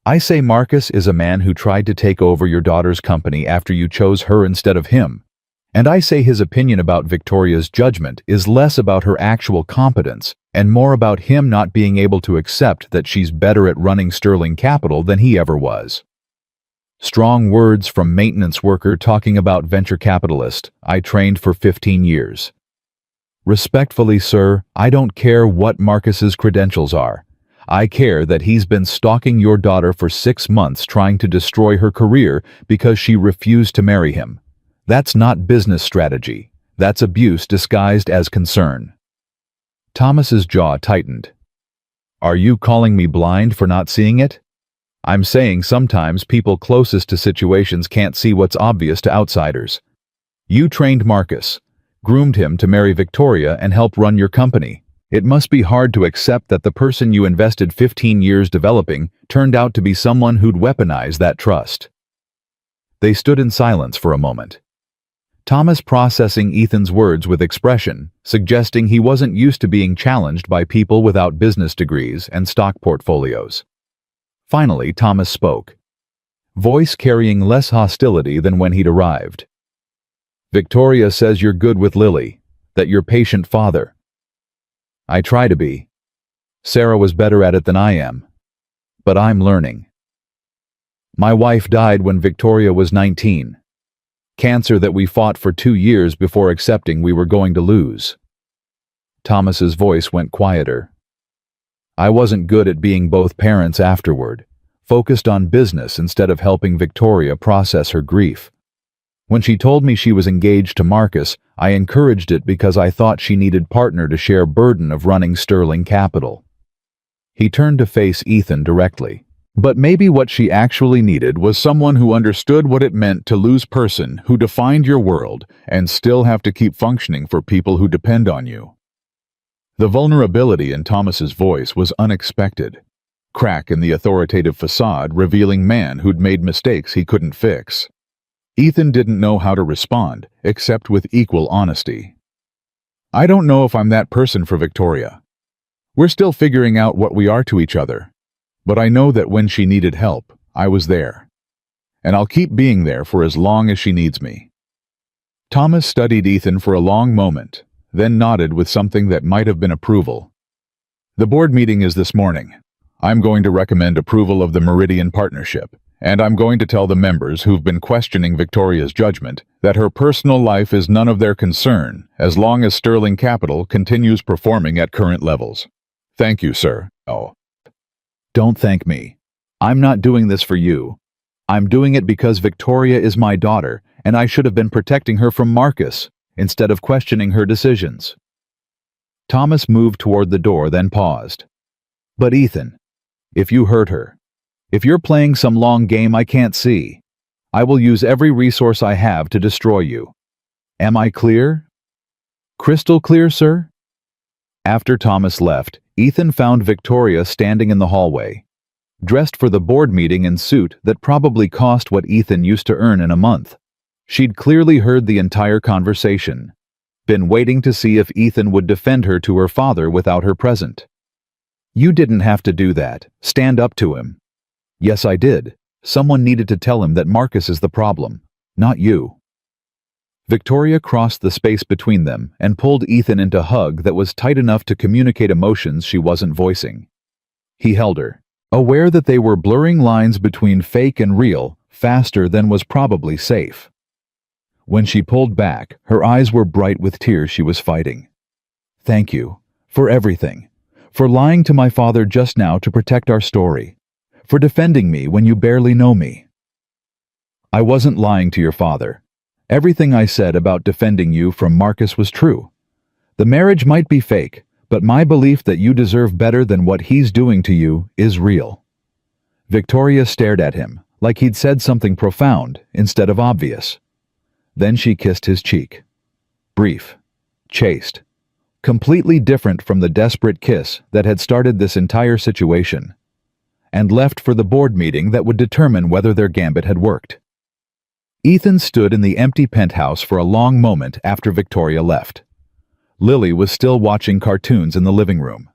"I say Marcus is a man who tried to take over your daughter's company after you chose her instead of him. And I say his opinion about Victoria's judgment is less about her actual competence and more about him not being able to accept that she's better at running Sterling Capital than he ever was." Strong words from maintenance worker talking about venture capitalist I trained for 15 years. "Respectfully, sir, I don't care what Marcus's credentials are. I care that he's been stalking your daughter for 6 months trying to destroy her career because she refused to marry him. That's not business strategy. That's abuse disguised as concern." Thomas's jaw tightened. "Are you calling me blind for not seeing it? I'm saying sometimes people closest to situations can't see what's obvious to outsiders. You trained Marcus, groomed him to marry Victoria and help run your company. It must be hard to accept that the person you invested 15 years developing turned out to be someone who'd weaponize that trust." They stood in silence for a moment, Thomas processing Ethan's words with expression, suggesting he wasn't used to being challenged by people without business degrees and stock portfolios. Finally, Thomas spoke, voice carrying less hostility than when he'd arrived. "Victoria says you're good with Lily, that you're patient father." "I try to be." Sarah was better at it than I am. But I'm learning. My wife died when Victoria was 19. Cancer that we fought for 2 years before accepting we were going to lose. Thomas's voice went quieter. I wasn't good at being both parents afterward, focused on business instead of helping Victoria process her grief. When she told me she was engaged to Marcus, I encouraged it because I thought she needed partner to share burden of running Sterling Capital. He turned to face Ethan directly. But maybe what she actually needed was someone who understood what it meant to lose person who defined your world and still have to keep functioning for people who depend on you. The vulnerability in Thomas's voice was unexpected. Crack in the authoritative facade revealing man who'd made mistakes he couldn't fix. Ethan didn't know how to respond, except with equal honesty. I don't know if I'm that person for Victoria. We're still figuring out what we are to each other. But I know that when she needed help, I was there. And I'll keep being there for as long as she needs me. Thomas studied Ethan for a long moment, then nodded with something that might have been approval. The board meeting is this morning. I'm going to recommend approval of the Meridian Partnership, and I'm going to tell the members who've been questioning Victoria's judgment that her personal life is none of their concern as long as Sterling Capital continues performing at current levels. Thank you, sir. Oh. Don't thank me. I'm not doing this for you. I'm doing it because Victoria is my daughter, and I should have been protecting her from Marcus, instead of questioning her decisions. Thomas moved toward the door, then paused. But Ethan, if you hurt her, if you're playing some long game I can't see, I will use every resource I have to destroy you. Am I clear? Crystal clear, sir? After Thomas left, Ethan found Victoria standing in the hallway, dressed for the board meeting in suit that probably cost what Ethan used to earn in a month. She'd clearly heard the entire conversation, been waiting to see if Ethan would defend her to her father without her present. You didn't have to do that. Stand up to him. Yes, I did. Someone needed to tell him that Marcus is the problem, not you. Victoria crossed the space between them and pulled Ethan into a hug that was tight enough to communicate emotions she wasn't voicing. He held her, aware that they were blurring lines between fake and real faster than was probably safe. When she pulled back, her eyes were bright with tears she was fighting. Thank you, for everything, for lying to my father just now to protect our story, for defending me when you barely know me. I wasn't lying to your father. Everything I said about defending you from Marcus was true. The marriage might be fake, but my belief that you deserve better than what he's doing to you is real. Victoria stared at him, like he'd said something profound instead of obvious. Then she kissed his cheek. Brief, chaste, completely different from the desperate kiss that had started this entire situation, and left for the board meeting that would determine whether their gambit had worked. Ethan stood in the empty penthouse for a long moment after Victoria left. Lily was still watching cartoons in the living room,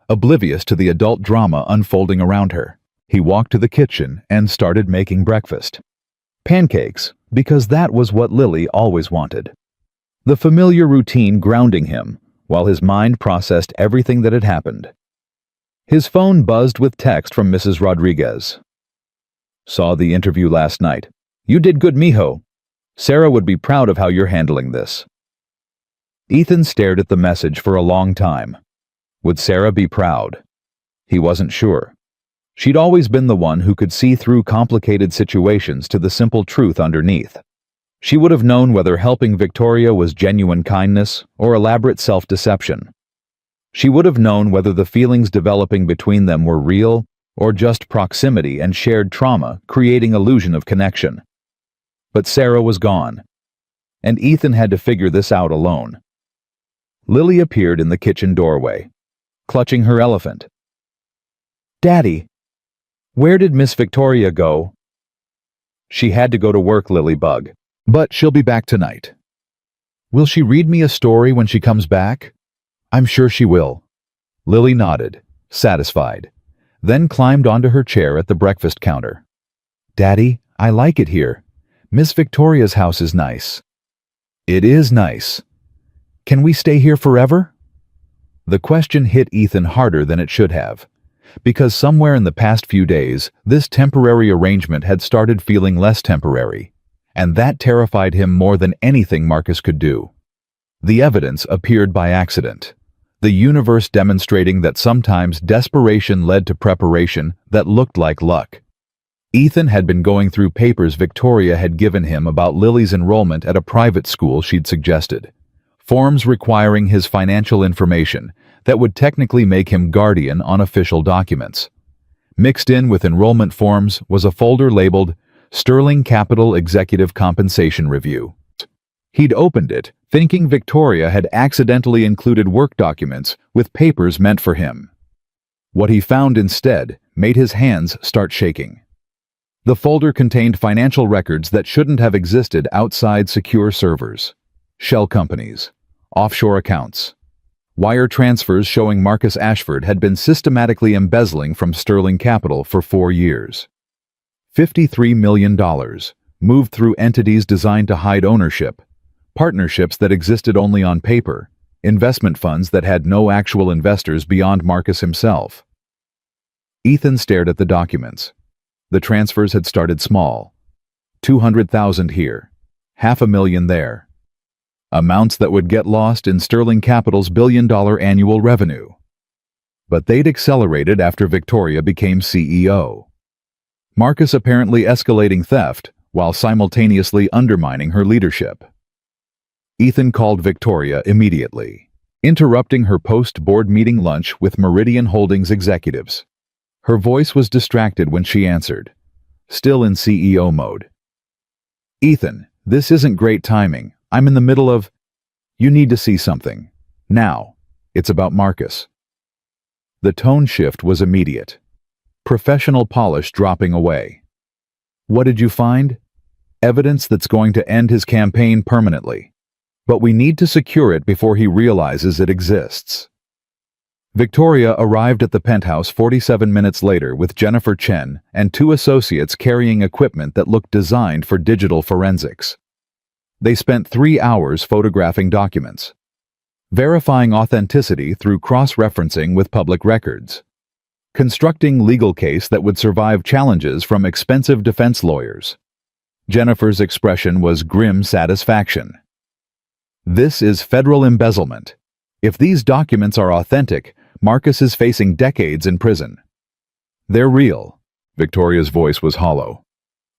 oblivious to the adult drama unfolding around her. He walked to the kitchen and started making breakfast. Pancakes, because that was what Lily always wanted. The familiar routine grounding him, while his mind processed everything that had happened. His phone buzzed with text from Mrs. Rodriguez. Saw the interview last night. You did good, mijo. Sarah would be proud of how you're handling this. Ethan stared at the message for a long time. Would Sarah be proud? He wasn't sure. She'd always been the one who could see through complicated situations to the simple truth underneath. She would have known whether helping Victoria was genuine kindness or elaborate self-deception. She would have known whether the feelings developing between them were real or just proximity and shared trauma creating illusion of connection. But Sarah was gone, and Ethan had to figure this out alone. Lily appeared in the kitchen doorway, clutching her elephant. Daddy, where did Miss Victoria go? She had to go to work, Lilybug, but she'll be back tonight. Will she read me a story when she comes back? I'm sure she will. Lily nodded, satisfied, then climbed onto her chair at the breakfast counter. Daddy, I like it here. Miss Victoria's house is nice. It is nice. Can we stay here forever? The question hit Ethan harder than it should have, because somewhere in the past few days, this temporary arrangement had started feeling less temporary, and that terrified him more than anything Marcus could do. The evidence appeared by accident, the universe demonstrating that sometimes desperation led to preparation that looked like luck. Ethan had been going through papers Victoria had given him about Lily's enrollment at a private school she'd suggested, forms requiring his financial information that would technically make him guardian on official documents. Mixed in with enrollment forms was a folder labeled Sterling Capital Executive Compensation Review. He'd opened it, thinking Victoria had accidentally included work documents with papers meant for him. What he found instead made his hands start shaking. The folder contained financial records that shouldn't have existed outside secure servers, shell companies, offshore accounts, wire transfers showing Marcus Ashford had been systematically embezzling from Sterling Capital for 4 years. $53 million, moved through entities designed to hide ownership, partnerships that existed only on paper, investment funds that had no actual investors beyond Marcus himself. Ethan stared at the documents. The transfers had started small. $200,000 here, $500,000 there. Amounts that would get lost in Sterling Capital's billion-dollar annual revenue. But they'd accelerated after Victoria became CEO. Marcus apparently escalating theft while simultaneously undermining her leadership. Ethan called Victoria immediately, interrupting her post-board meeting lunch with Meridian Holdings executives. Her voice was distracted when she answered, still in CEO mode. "Ethan, this isn't great timing. I'm in the middle of... You need to see something. Now. It's about Marcus." The tone shift was immediate. Professional polish dropping away. "What did you find?" "Evidence that's going to end his campaign permanently. But we need to secure it before he realizes it exists." Victoria arrived at the penthouse 47 minutes later with Jennifer Chen and 2 associates carrying equipment that looked designed for digital forensics. They spent 3 hours photographing documents, verifying authenticity through cross-referencing with public records, constructing legal case that would survive challenges from expensive defense lawyers. Jennifer's expression was grim satisfaction. "This is federal embezzlement. If these documents are authentic, Marcus is facing decades in prison." "They're real." Victoria's voice was hollow.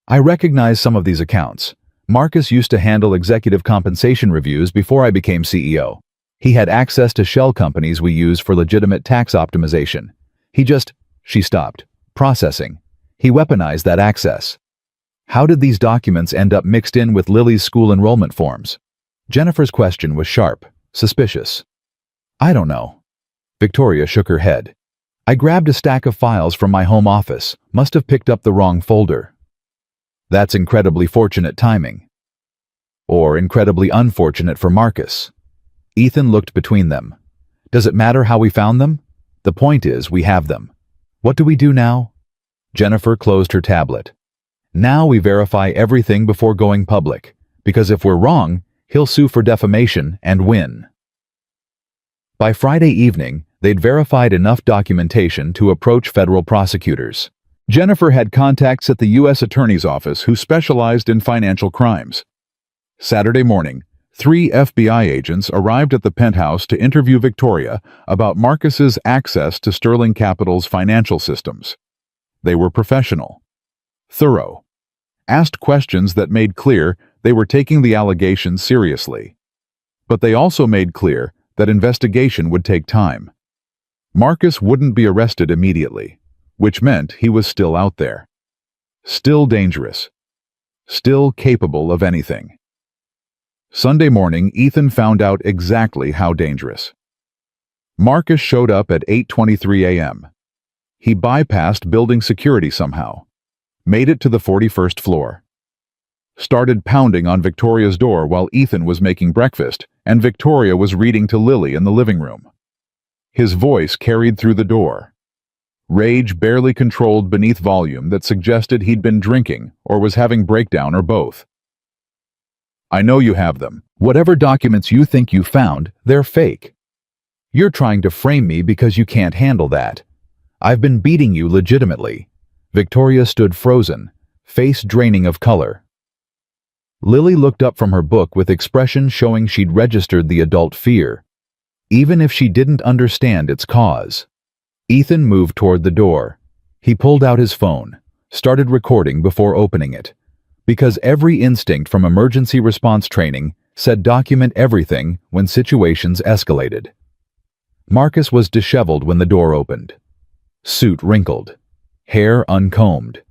"I recognize some of these accounts. Marcus used to handle executive compensation reviews before I became CEO. He had access to shell companies we use for legitimate tax optimization. He just..." She stopped. "Processing. He weaponized that access." "How did these documents end up mixed in with Lily's school enrollment forms?" Jennifer's question was sharp, suspicious. "I don't know." Victoria shook her head. "I grabbed a stack of files from my home office. Must have picked up the wrong folder." "That's incredibly fortunate timing." "Or incredibly unfortunate for Marcus." Ethan looked between them. "Does it matter how we found them? The point is, we have them. What do we do now?" Jennifer closed her tablet. "Now we verify everything before going public, because if we're wrong, he'll sue for defamation and win." By Friday evening, they'd verified enough documentation to approach federal prosecutors. Jennifer had contacts at the U.S. Attorney's Office who specialized in financial crimes. Saturday morning, 3 FBI agents arrived at the penthouse to interview Victoria about Marcus's access to Sterling Capital's financial systems. They were professional, thorough, asked questions that made clear they were taking the allegations seriously. But they also made clear that investigation would take time. Marcus wouldn't be arrested immediately, which meant he was still out there. Still dangerous. Still capable of anything. Sunday morning, Ethan found out exactly how dangerous. Marcus showed up at 8:23 a.m. He bypassed building security somehow, made it to the 41st floor. Started pounding on Victoria's door while Ethan was making breakfast and Victoria was reading to Lily in the living room. His voice carried through the door. Rage barely controlled beneath volume that suggested he'd been drinking or was having breakdown or both. "I know you have them. Whatever documents you think you found, they're fake. You're trying to frame me because you can't handle that. I've been beating you legitimately." Victoria stood frozen, face draining of color. Lily looked up from her book with expression showing she'd registered the adult fear, even if she didn't understand its cause. Ethan moved toward the door. He pulled out his phone, started recording before opening it, because every instinct from emergency response training said document everything when situations escalated. Marcus was disheveled when the door opened. Suit wrinkled, hair uncombed,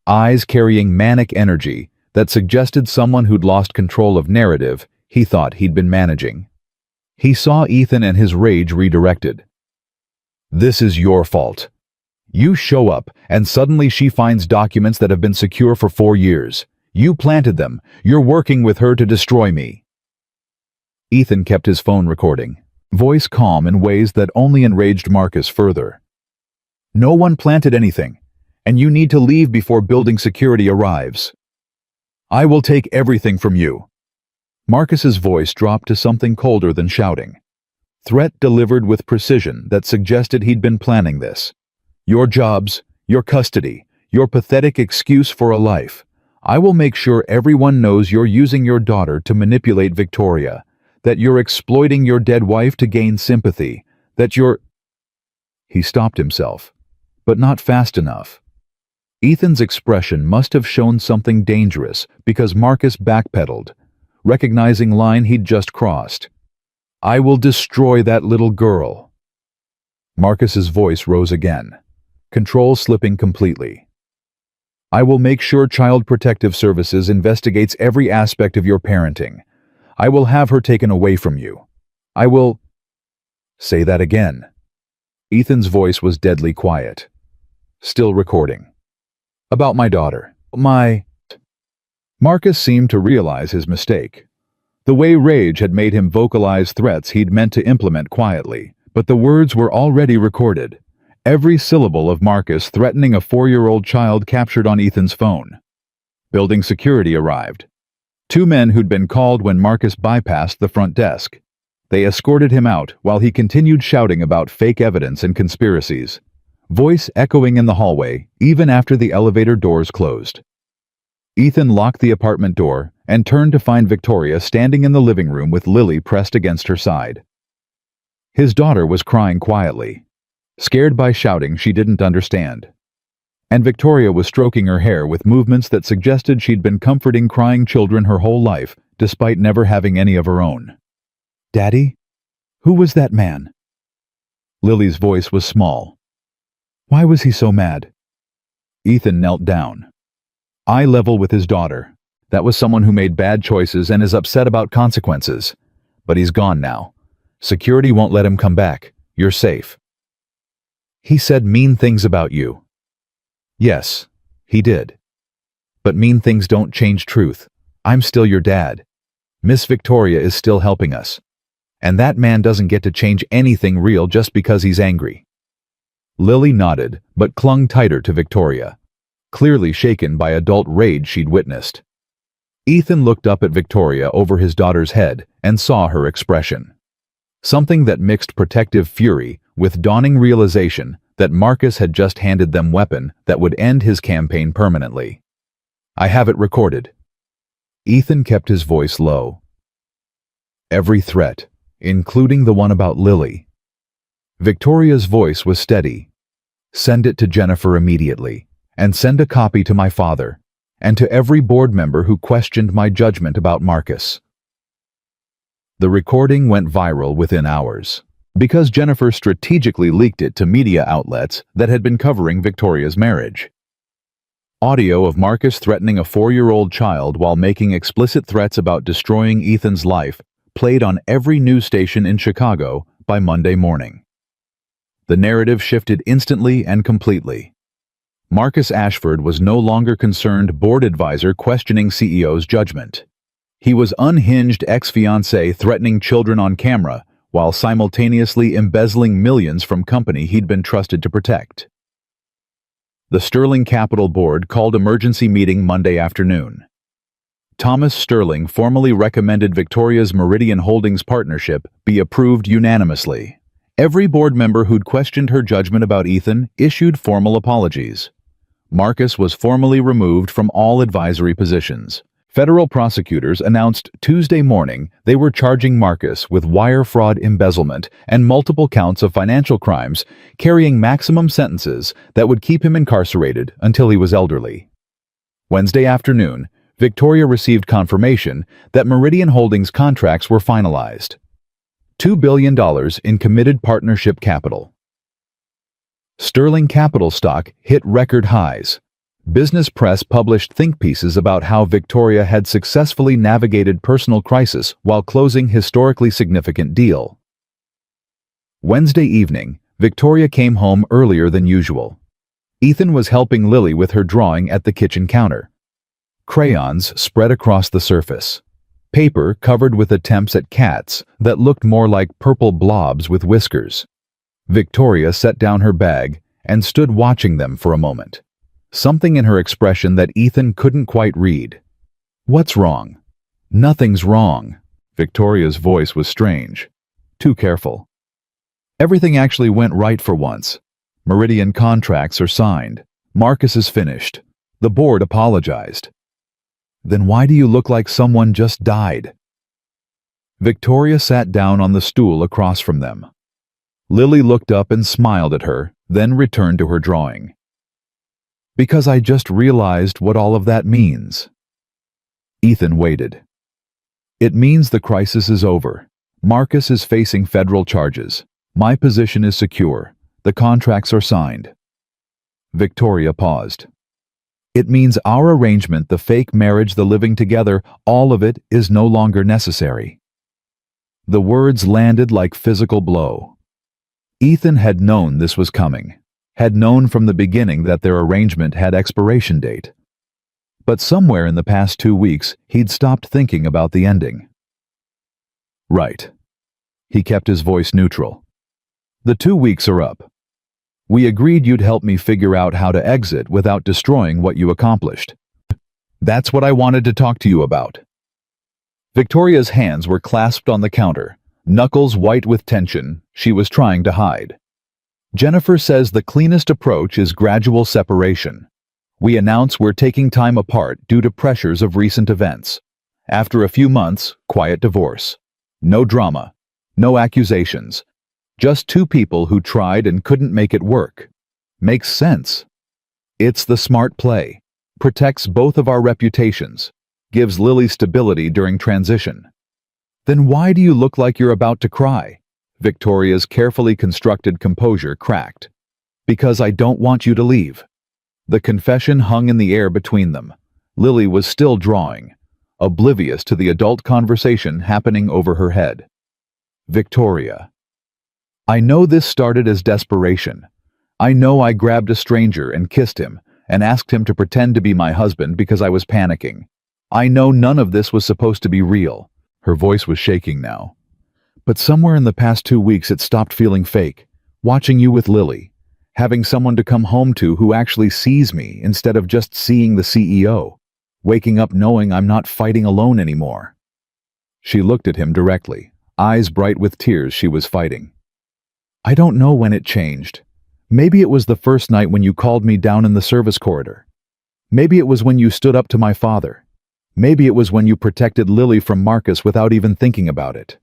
eyes carrying manic energy that suggested someone who'd lost control of narrative he thought he'd been managing. He saw Ethan and his rage redirected. "This is your fault. You show up, and suddenly she finds documents that have been secure for 4 years. You planted them. You're working with her to destroy me." Ethan kept his phone recording, voice calm in ways that only enraged Marcus further. "No one planted anything, and you need to leave before building security arrives. I will take everything from you." Marcus's voice dropped to something colder than shouting. Threat delivered with precision that suggested he'd been planning this. "Your jobs, your custody, your pathetic excuse for a life. I will make sure everyone knows you're using your daughter to manipulate Victoria, that you're exploiting your dead wife to gain sympathy, that you're—" He stopped himself, but not fast enough. Ethan's expression must have shown something dangerous because Marcus backpedaled, recognizing line he'd just crossed. "I will destroy that little girl." Marcus's voice rose again, control slipping completely. "I will make sure Child Protective Services investigates every aspect of your parenting. I will have her taken away from you. I will—" "Say that again." Ethan's voice was deadly quiet. "Still recording. About my daughter. Marcus seemed to realize his mistake. The way rage had made him vocalize threats he'd meant to implement quietly, but the words were already recorded. Every syllable of Marcus threatening a 4-year-old child captured on Ethan's phone. Building security arrived. 2 men who'd been called when Marcus bypassed the front desk. They escorted him out while he continued shouting about fake evidence and conspiracies, voice echoing in the hallway even after the elevator doors closed. Ethan locked the apartment door and turned to find Victoria standing in the living room with Lily pressed against her side. His daughter was crying quietly, scared by shouting she didn't understand. And Victoria was stroking her hair with movements that suggested she'd been comforting crying children her whole life, despite never having any of her own. "Daddy? Who was that man?" Lily's voice was small. "Why was he so mad?" Ethan knelt down, eye level with his daughter. That was someone who made bad choices and is upset about consequences. But he's gone now. Security won't let him come back. You're safe. "He said mean things about you." "Yes, he did. But mean things don't change truth. I'm still your dad. Miss Victoria is still helping us. And that man doesn't get to change anything real just because he's angry." Lily nodded, but clung tighter to Victoria, clearly shaken by adult rage she'd witnessed. Ethan looked up at Victoria over his daughter's head and saw her expression. Something that mixed protective fury with dawning realization that Marcus had just handed them weapon that would end his campaign permanently. "I have it recorded." Ethan kept his voice low. "Every threat, including the one about Lily." Victoria's voice was steady. "Send it to Jennifer immediately, and send a copy to my father, and to every board member who questioned my judgment about Marcus." The recording went viral within hours, because Jennifer strategically leaked it to media outlets that had been covering Victoria's marriage. Audio of Marcus threatening a 4-year-old child while making explicit threats about destroying Ethan's life played on every news station in Chicago by Monday morning. The narrative shifted instantly and completely. Marcus Ashford was no longer concerned board advisor questioning CEO's judgment. He was unhinged ex-fiancé threatening children on camera while simultaneously embezzling millions from company he'd been trusted to protect. The Sterling Capital Board called emergency meeting Monday afternoon. Thomas Sterling formally recommended Victoria's Meridian Holdings partnership be approved unanimously, Every board member who'd questioned her judgment about Ethan issued formal apologies. Marcus was formally removed from all advisory positions. Federal prosecutors announced Tuesday morning they were charging Marcus with wire fraud, embezzlement, and multiple counts of financial crimes, carrying maximum sentences that would keep him incarcerated until he was elderly. Wednesday afternoon, Victoria received confirmation that Meridian Holdings contracts were finalized. $2 billion in committed partnership capital. Sterling Capital stock hit record highs. Business press published think pieces about how Victoria had successfully navigated personal crisis while closing historically significant deal. Wednesday evening, Victoria came home earlier than usual. Ethan was helping Lily with her drawing at the kitchen counter. Crayons spread across the surface. Paper covered with attempts at cats that looked more like purple blobs with whiskers. Victoria set down her bag and stood watching them for a moment. Something in her expression that Ethan couldn't quite read. "What's wrong?" "Nothing's wrong." Victoria's voice was strange. "Too careful." "Everything actually went right for once. Meridian contracts are signed. Marcus is finished. The board apologized." "Then why do you look like someone just died?" Victoria sat down on the stool across from them. Lily looked up and smiled at her, then returned to her drawing. "Because I just realized what all of that means." Ethan waited. "It means the crisis is over. Marcus is facing federal charges. My position is secure. The contracts are signed." Victoria paused. "It means our arrangement, the fake marriage, the living together, all of it is no longer necessary." The words landed like physical blow. Ethan had known this was coming, had known from the beginning that their arrangement had expiration date. But somewhere in the past 2 weeks, he'd stopped thinking about the ending. "Right." He kept his voice neutral. "The 2 weeks are up. We agreed you'd help me figure out how to exit without destroying what you accomplished. That's what I wanted to talk to you about." Victoria's hands were clasped on the counter, knuckles white with tension she was trying to hide. "Jennifer says the cleanest approach is gradual separation. We announce we're taking time apart due to pressures of recent events. After a few months, quiet divorce. No drama, no accusations. Just 2 people who tried and couldn't make it work. Makes sense. It's the smart play. Protects both of our reputations. Gives Lily stability during transition." "Then why do you look like you're about to cry?" Victoria's carefully constructed composure cracked. "Because I don't want you to leave." The confession hung in the air between them. Lily was still drawing, oblivious to the adult conversation happening over her head. "Victoria, I know this started as desperation. I know I grabbed a stranger and kissed him and asked him to pretend to be my husband because I was panicking. I know none of this was supposed to be real." Her voice was shaking now. "But somewhere in the past 2 weeks it stopped feeling fake. Watching you with Lily. Having someone to come home to who actually sees me instead of just seeing the CEO. Waking up knowing I'm not fighting alone anymore." She looked at him directly, eyes bright with tears she was fighting. "I don't know when it changed. Maybe it was the first night when you called me down in the service corridor. Maybe it was when you stood up to my father. Maybe it was when you protected Lily from Marcus without even thinking about it."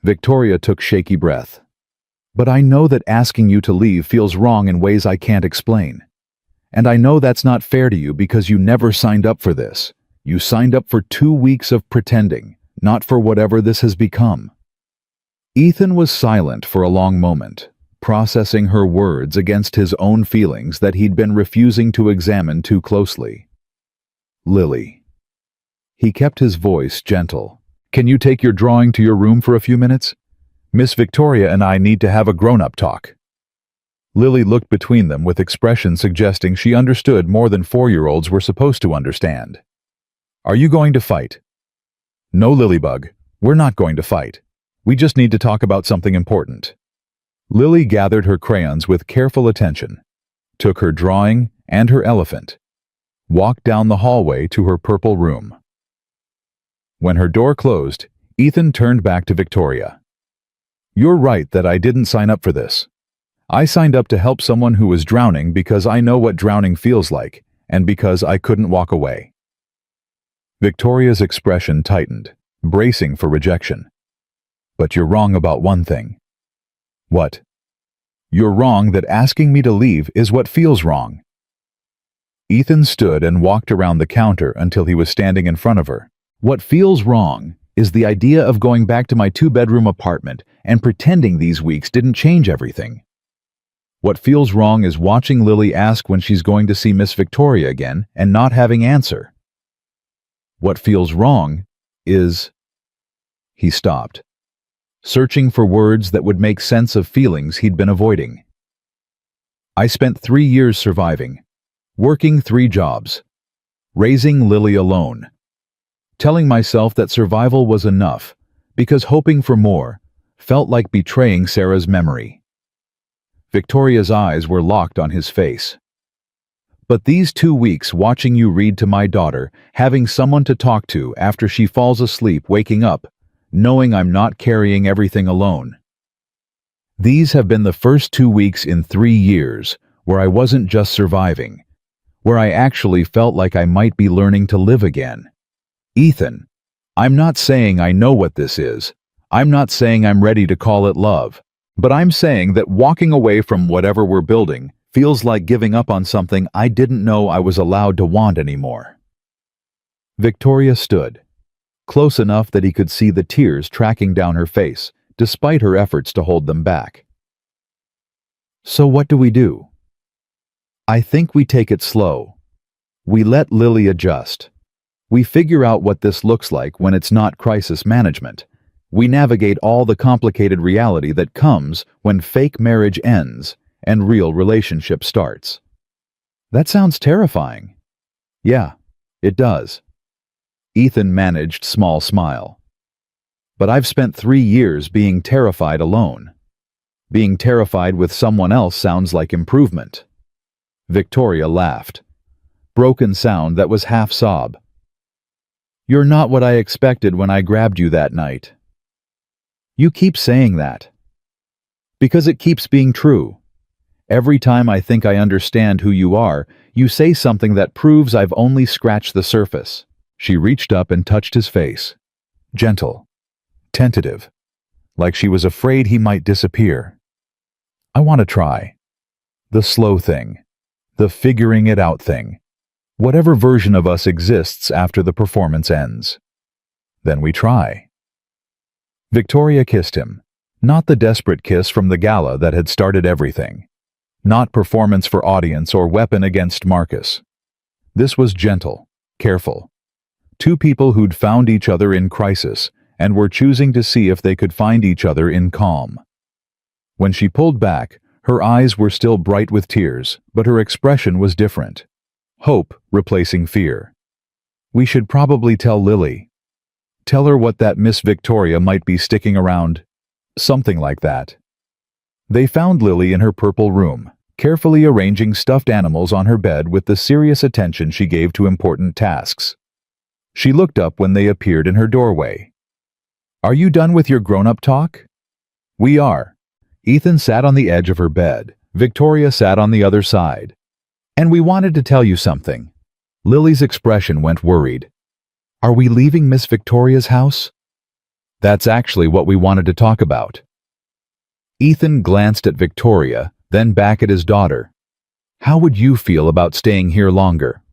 Victoria took shaky breath. "But I know that asking you to leave feels wrong in ways I can't explain. And I know that's not fair to you because you never signed up for this. You signed up for 2 weeks of pretending, not for whatever this has become." Ethan was silent for a long moment, processing her words against his own feelings that he'd been refusing to examine too closely. "Lily." He kept his voice gentle. "Can you take your drawing to your room for a few minutes? Miss Victoria and I need to have a grown-up talk." Lily looked between them with expression suggesting she understood more than 4-year-olds were supposed to understand. "Are you going to fight?" "No, Lilybug, we're not going to fight. We just need to talk about something important." Lily gathered her crayons with careful attention, took her drawing and her elephant, walked down the hallway to her purple room. When her door closed, Ethan turned back to Victoria. You're right that I didn't sign up for this. I signed up to help someone who was drowning because I know what drowning feels like, and because I couldn't walk away. Victoria's expression tightened, bracing for rejection. But you're wrong about one thing. What? You're wrong that asking me to leave is what feels wrong. Ethan stood and walked around the counter until he was standing in front of her. What feels wrong is the idea of going back to my 2-bedroom apartment and pretending these weeks didn't change everything. What feels wrong is watching Lily ask when she's going to see Miss Victoria again and not having answer. What feels wrong is... He stopped, searching for words that would make sense of feelings he'd been avoiding. I spent 3 years surviving, working 3 jobs, raising Lily alone, telling myself that survival was enough because hoping for more felt like betraying Sarah's memory. Victoria's eyes were locked on his face. But these 2 weeks watching you read to my daughter, having someone to talk to after she falls asleep, waking up, knowing I'm not carrying everything alone. These have been the first 2 weeks in 3 years where I wasn't just surviving, where I actually felt like I might be learning to live again. Ethan, I'm not saying I know what this is. I'm not saying I'm ready to call it love. But I'm saying that walking away from whatever we're building feels like giving up on something I didn't know I was allowed to want anymore. Victoria stood, close enough that he could see the tears tracking down her face, despite her efforts to hold them back. So what do we do? I think we take it slow. We let Lily adjust. We figure out what this looks like when it's not crisis management. We navigate all the complicated reality that comes when fake marriage ends and real relationship starts. That sounds terrifying. Yeah, it does. Ethan managed small smile. But I've spent 3 years being terrified alone. Being terrified with someone else sounds like improvement. Victoria laughed. Broken sound that was half sob. You're not what I expected when I grabbed you that night. You keep saying that. Because it keeps being true. Every time I think I understand who you are, you say something that proves I've only scratched the surface. She reached up and touched his face. Gentle. Tentative. Like she was afraid he might disappear. I want to try. The slow thing. The figuring it out thing. Whatever version of us exists after the performance ends. Then we try. Victoria kissed him. Not the desperate kiss from the gala that had started everything. Not performance for audience or weapon against Marcus. This was gentle, careful. 2 people who'd found each other in crisis and were choosing to see if they could find each other in calm. When she pulled back, her eyes were still bright with tears, but her expression was different. Hope replacing fear. We should probably tell Lily. Tell her what that Miss Victoria might be sticking around. Something like that. They found Lily in her purple room, carefully arranging stuffed animals on her bed with the serious attention she gave to important tasks. She looked up when they appeared in her doorway. Are you done with your grown-up talk? We are. Ethan sat on the edge of her bed. Victoria sat on the other side. And we wanted to tell you something. Lily's expression went worried. Are we leaving Miss Victoria's house? That's actually what we wanted to talk about. Ethan glanced at Victoria, then back at his daughter. How would you feel about staying here longer?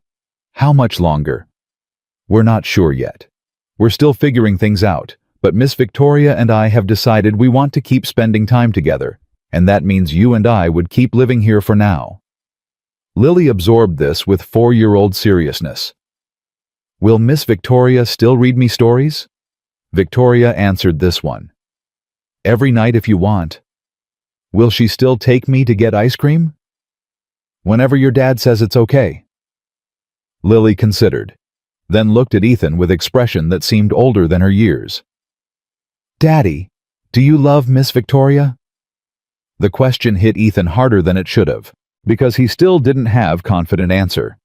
How much longer? We're not sure yet. We're still figuring things out, but Miss Victoria and I have decided we want to keep spending time together, and that means you and I would keep living here for now. Lily absorbed this with 4-year-old seriousness. Will Miss Victoria still read me stories? Victoria answered this one. Every night if you want. Will she still take me to get ice cream? Whenever your dad says it's okay. Lily considered, then looked at Ethan with expression that seemed older than her years. Daddy, do you love Miss Victoria? The question hit Ethan harder than it should have, because he still didn't have confident answer.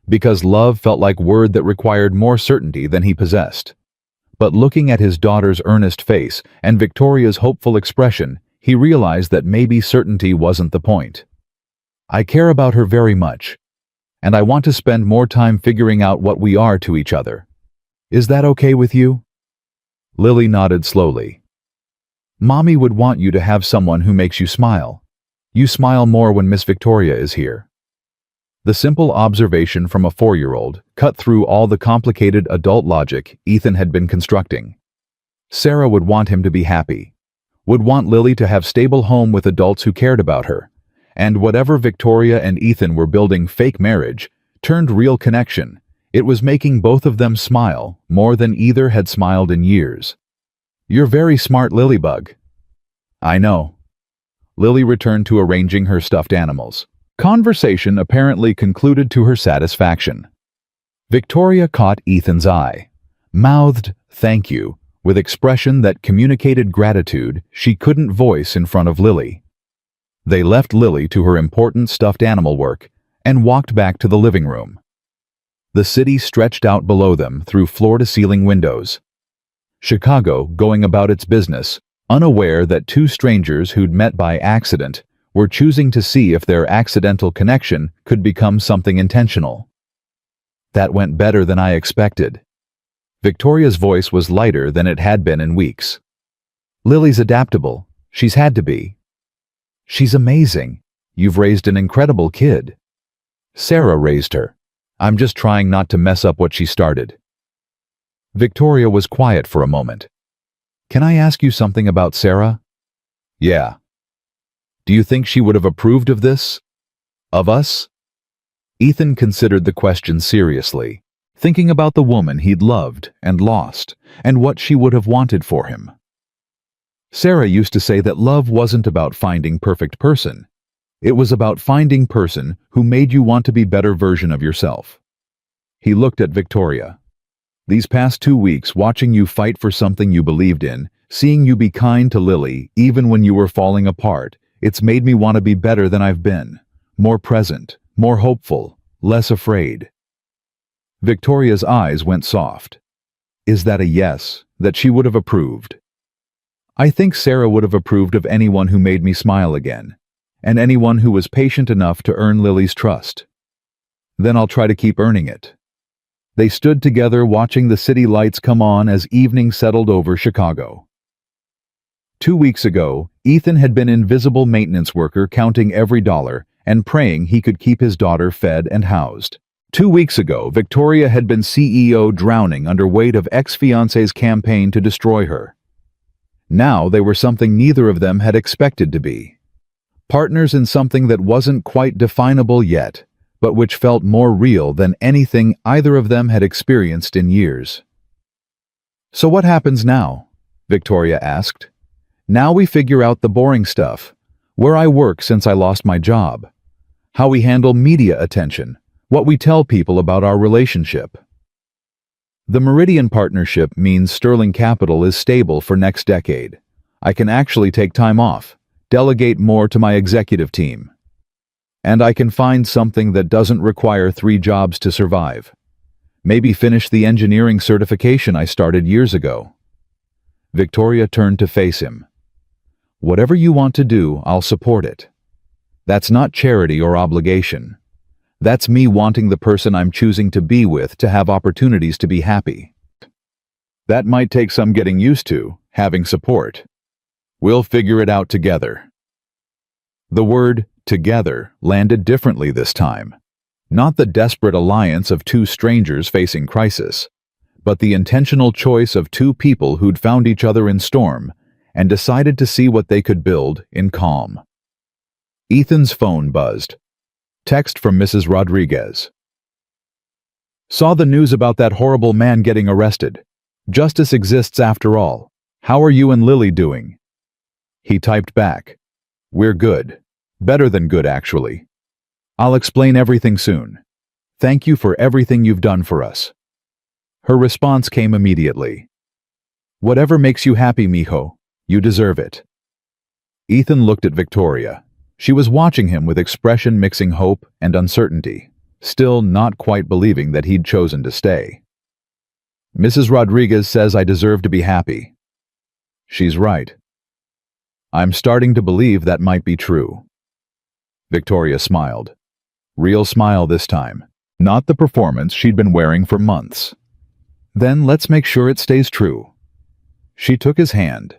Because love felt like word that required more certainty than he possessed. But looking at his daughter's earnest face and Victoria's hopeful expression, he realized that maybe certainty wasn't the point. I care about her very much, and I want to spend more time figuring out what we are to each other. Is that okay with you? Lily nodded slowly. Mommy would want you to have someone who makes you smile. You smile more when Miss Victoria is here. The simple observation from a 4-year-old cut through all the complicated adult logic Ethan had been constructing. Sarah would want him to be happy, would want Lily to have a stable home with adults who cared about her, and whatever Victoria and Ethan were building fake marriage turned real connection. It was making both of them smile more than either had smiled in years. You're very smart, Lilybug. I know. Lily returned to arranging her stuffed animals. Conversation apparently concluded to her satisfaction. Victoria caught Ethan's eye, mouthed "thank you" with expression that communicated gratitude she couldn't voice in front of Lily. They left Lily to her important stuffed animal work and walked back to the living room. The city stretched out below them through floor-to-ceiling windows. Chicago going about its business, unaware that two strangers who'd met by accident were choosing to see if their accidental connection could become something intentional. That went better than I expected. Victoria's voice was lighter than it had been in weeks. Lily's adaptable. She's had to be. She's amazing. You've raised an incredible kid. Sarah raised her. I'm just trying not to mess up what she started. Victoria was quiet for a moment. Can I ask you something about Sarah? Yeah. Do you think she would have approved of this? Of us? Ethan considered the question seriously, thinking about the woman he'd loved and lost, and what she would have wanted for him. Sarah used to say that love wasn't about finding perfect person. It was about finding person who made you want to be better version of yourself. He looked at Victoria. These past 2 weeks, watching you fight for something you believed in, seeing you be kind to Lily even when you were falling apart, it's made me want to be better than I've been, more present, more hopeful, less afraid. Victoria's eyes went soft. Is that a yes, that she would have approved? I think Sarah would have approved of anyone who made me smile again, and anyone who was patient enough to earn Lily's trust. Then I'll try to keep earning it. They stood together watching the city lights come on as evening settled over Chicago. 2 weeks ago, Ethan had been invisible maintenance worker counting every dollar and praying he could keep his daughter fed and housed. 2 weeks ago, Victoria had been CEO drowning under weight of ex-fiancé's campaign to destroy her. Now they were something neither of them had expected to be. Partners in something that wasn't quite definable yet, but which felt more real than anything either of them had experienced in years. So what happens now? Victoria asked. Now we figure out the boring stuff, where I work since I lost my job, how we handle media attention, what we tell people about our relationship. The Meridian partnership means Sterling Capital is stable for next decade. I can actually take time off, delegate more to my executive team. And I can find something that doesn't require 3 jobs to survive. Maybe finish the engineering certification I started years ago. Victoria turned to face him. Whatever you want to do, I'll support it. That's not charity or obligation. That's me wanting the person I'm choosing to be with to have opportunities to be happy. That might take some getting used to, having support. We'll figure it out together. The word together landed differently this time. Not the desperate alliance of 2 strangers facing crisis, but the intentional choice of 2 people who'd found each other in storm and decided to see what they could build in calm. Ethan's phone buzzed. Text from Mrs. Rodriguez. Saw the news about that horrible man getting arrested. Justice exists after all. How are you and Lily doing? He typed back. We're good. Better than good, actually. I'll explain everything soon. Thank you for everything you've done for us. Her response came immediately. Whatever makes you happy, mijo. You deserve it. Ethan looked at Victoria. She was watching him with expression mixing hope and uncertainty, still not quite believing that he'd chosen to stay. Mrs. Rodriguez says I deserve to be happy. She's right. I'm starting to believe that might be true. Victoria smiled. Real smile this time, not the performance she'd been wearing for months. Then let's make sure it stays true. She took his hand.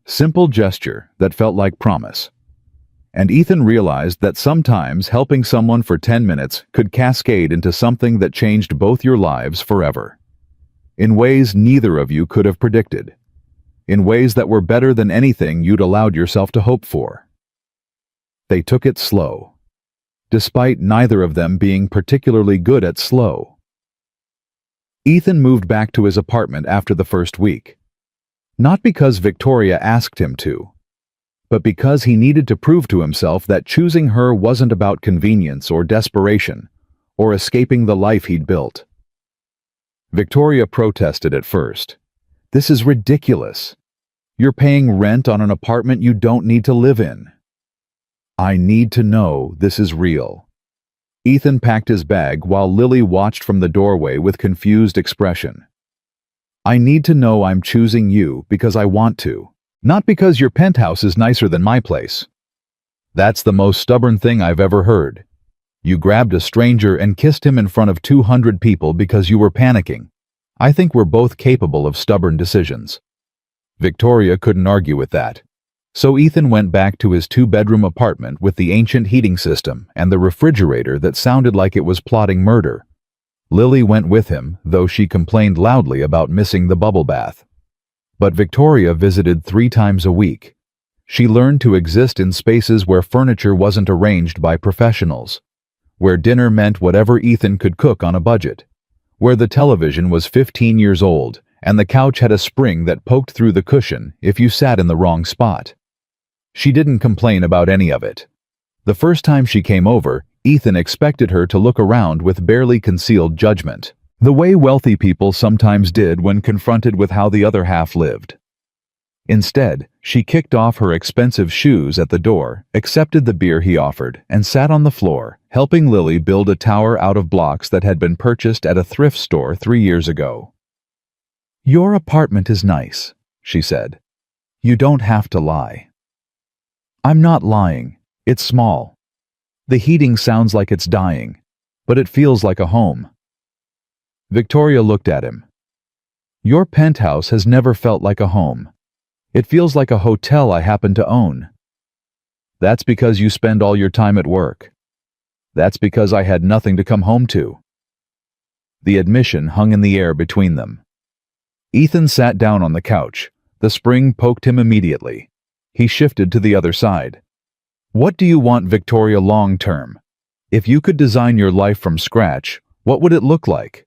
Simple gesture that felt like promise. And Ethan realized that sometimes helping someone for 10 minutes could cascade into something that changed both your lives forever. In ways neither of you could have predicted. In ways that were better than anything you'd allowed yourself to hope for. They took it slow, despite neither of them being particularly good at slow. Ethan moved back to his apartment after the first week. Not because Victoria asked him to, but because he needed to prove to himself that choosing her wasn't about convenience or desperation, or escaping the life he'd built. Victoria protested at first. This is ridiculous. You're paying rent on an apartment you don't need to live in. I need to know this is real. Ethan packed his bag while Lily watched from the doorway with confused expression. I need to know I'm choosing you because I want to. Not because your penthouse is nicer than my place. That's the most stubborn thing I've ever heard. You grabbed a stranger and kissed him in front of 200 people because you were panicking. I think we're both capable of stubborn decisions. Victoria couldn't argue with that. So Ethan went back to his two-bedroom apartment with the ancient heating system and the refrigerator that sounded like it was plotting murder. Lily went with him, though she complained loudly about missing the bubble bath. But Victoria visited 3 times a week. She learned to exist in spaces where furniture wasn't arranged by professionals, where dinner meant whatever Ethan could cook on a budget, where the television was 15 years old and the couch had a spring that poked through the cushion if you sat in the wrong spot. She didn't complain about any of it. The first time she came over, Ethan expected her to look around with barely concealed judgment, the way wealthy people sometimes did when confronted with how the other half lived. Instead, she kicked off her expensive shoes at the door, accepted the beer he offered, and sat on the floor, helping Lily build a tower out of blocks that had been purchased at a thrift store 3 years ago. Your apartment is nice, she said. You don't have to lie. I'm not lying. It's small. The heating sounds like it's dying, but it feels like a home. Victoria looked at him. Your penthouse has never felt like a home. It feels like a hotel I happen to own. That's because you spend all your time at work. That's because I had nothing to come home to. The admission hung in the air between them. Ethan sat down on the couch. The spring poked him immediately. He shifted to the other side. What do you want, Victoria, long term? If you could design your life from scratch, what would it look like?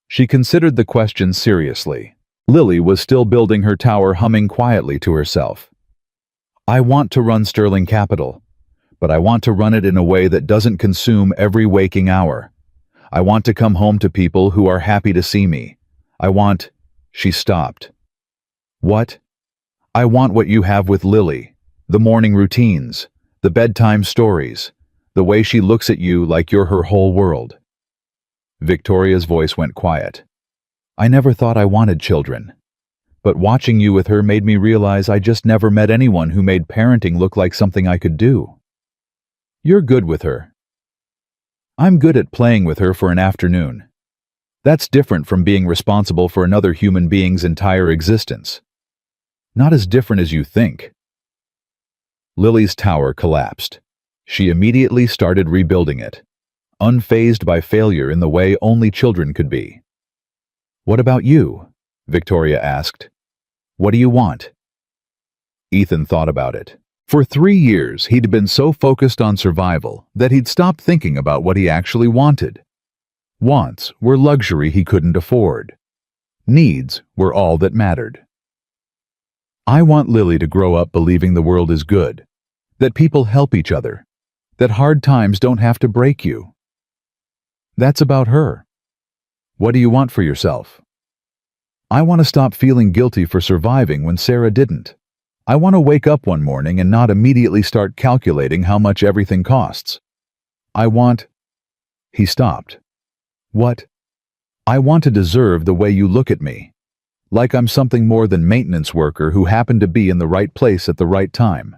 She considered the question seriously. Lily was still building her tower, humming quietly to herself. I want to run Sterling Capital, but I want to run it in a way that doesn't consume every waking hour. I want to come home to people who are happy to see me. I want... She stopped. What? I want what you have with Lily. The morning routines, the bedtime stories, the way she looks at you like you're her whole world. Victoria's voice went quiet. I never thought I wanted children. But watching you with her made me realize I just never met anyone who made parenting look like something I could do. You're good with her. I'm good at playing with her for an afternoon. That's different from being responsible for another human being's entire existence. Not as different as you think. Lily's tower collapsed. She immediately started rebuilding it, unfazed by failure in the way only children could be. What about you? Victoria asked. What do you want? Ethan thought about it. For 3 years, he'd been so focused on survival that he'd stopped thinking about what he actually wanted. Wants were luxury he couldn't afford. Needs were all that mattered. I want Lily to grow up believing the world is good, that people help each other, that hard times don't have to break you. That's about her. What do you want for yourself? I want to stop feeling guilty for surviving when Sarah didn't. I want to wake up one morning and not immediately start calculating how much everything costs. I want... He stopped. What? I want to deserve the way you look at me. Like I'm something more than maintenance worker who happened to be in the right place at the right time.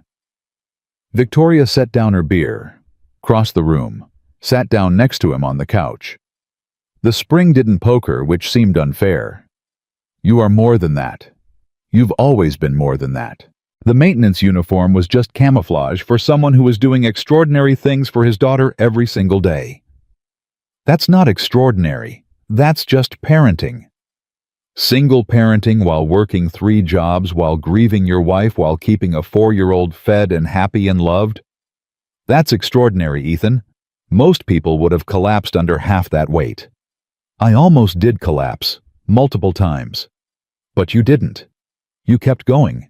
Victoria set down her beer, crossed the room, sat down next to him on the couch. The spring didn't poke her, which seemed unfair. You are more than that. You've always been more than that. The maintenance uniform was just camouflage for someone who was doing extraordinary things for his daughter every single day. That's not extraordinary. That's just parenting. Single parenting while working 3 jobs, while grieving your wife, while keeping a 4-year-old fed and happy and loved. That's extraordinary, Ethan. Most people would have collapsed under half that weight. I almost did collapse, multiple times. But you didn't. You kept going.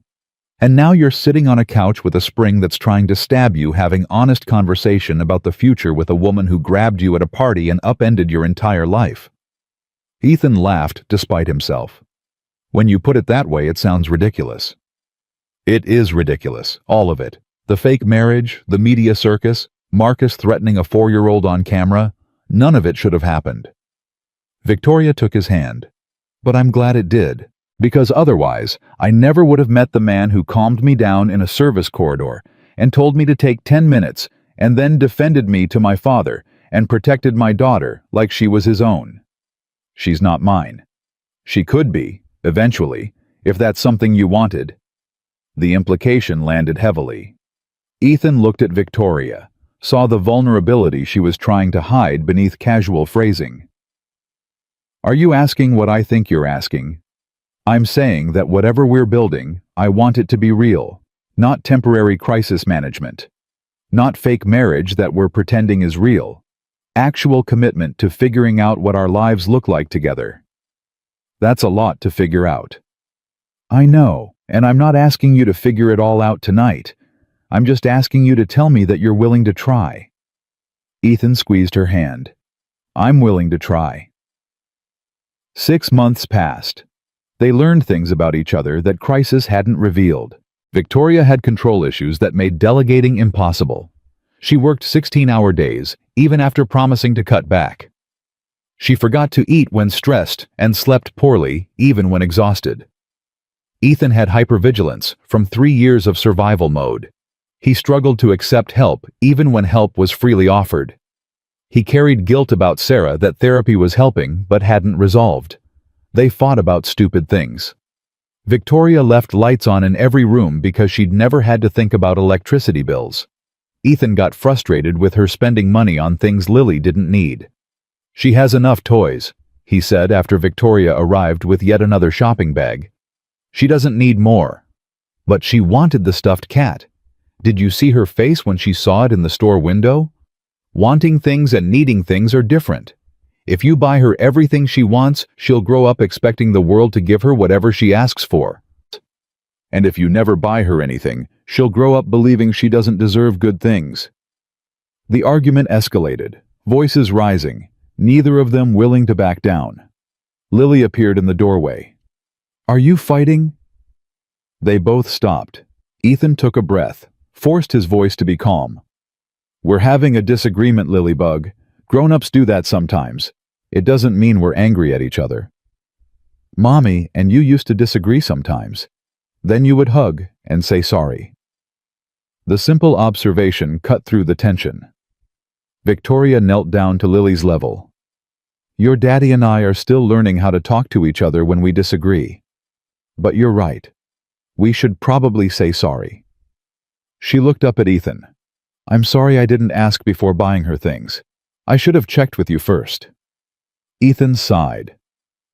And now you're sitting on a couch with a spring that's trying to stab you, having honest conversation about the future with a woman who grabbed you at a party and upended your entire life. Ethan laughed despite himself. When you put it that way, it sounds ridiculous. It is ridiculous, all of it. The fake marriage, the media circus, Marcus threatening a 4-year-old on camera, none of it should have happened. Victoria took his hand. But I'm glad it did, because otherwise, I never would have met the man who calmed me down in a service corridor and told me to take 10 minutes and then defended me to my father and protected my daughter like she was his own. She's not mine. She could be, eventually, if that's something you wanted. The implication landed heavily. Ethan looked at Victoria, saw the vulnerability she was trying to hide beneath casual phrasing. Are you asking what I think you're asking? I'm saying that whatever we're building, I want it to be real, not temporary crisis management. Not fake marriage that we're pretending is real. Actual commitment to figuring out what our lives look like together. That's a lot to figure out. I know, and I'm not asking you to figure it all out tonight. I'm just asking you to tell me that you're willing to try. Ethan squeezed her hand. I'm willing to try. 6 months passed. They learned things about each other that crisis hadn't revealed. Victoria had control issues that made delegating impossible. She worked 16-hour days, even after promising to cut back. She forgot to eat when stressed and slept poorly, even when exhausted. Ethan had hypervigilance from 3 years of survival mode. He struggled to accept help even when help was freely offered. He carried guilt about Sarah that therapy was helping but hadn't resolved. They fought about stupid things. Victoria left lights on in every room because she'd never had to think about electricity bills. Ethan got frustrated with her spending money on things Lily didn't need. She has enough toys, he said after Victoria arrived with yet another shopping bag. She doesn't need more. But she wanted the stuffed cat. Did you see her face when she saw it in the store window? Wanting things and needing things are different. If you buy her everything she wants, she'll grow up expecting the world to give her whatever she asks for. And if you never buy her anything, she'll grow up believing she doesn't deserve good things. The argument escalated, voices rising, neither of them willing to back down. Lily appeared in the doorway. Are you fighting? They both stopped. Ethan took a breath, forced his voice to be calm. We're having a disagreement, Lilybug. Grown-ups do that sometimes. It doesn't mean we're angry at each other. Mommy and you used to disagree sometimes. Then you would hug and say sorry. The simple observation cut through the tension. Victoria knelt down to Lily's level. Your daddy and I are still learning how to talk to each other when we disagree. But you're right. We should probably say sorry. She looked up at Ethan. I'm sorry I didn't ask before buying her things. I should have checked with you first. Ethan sighed.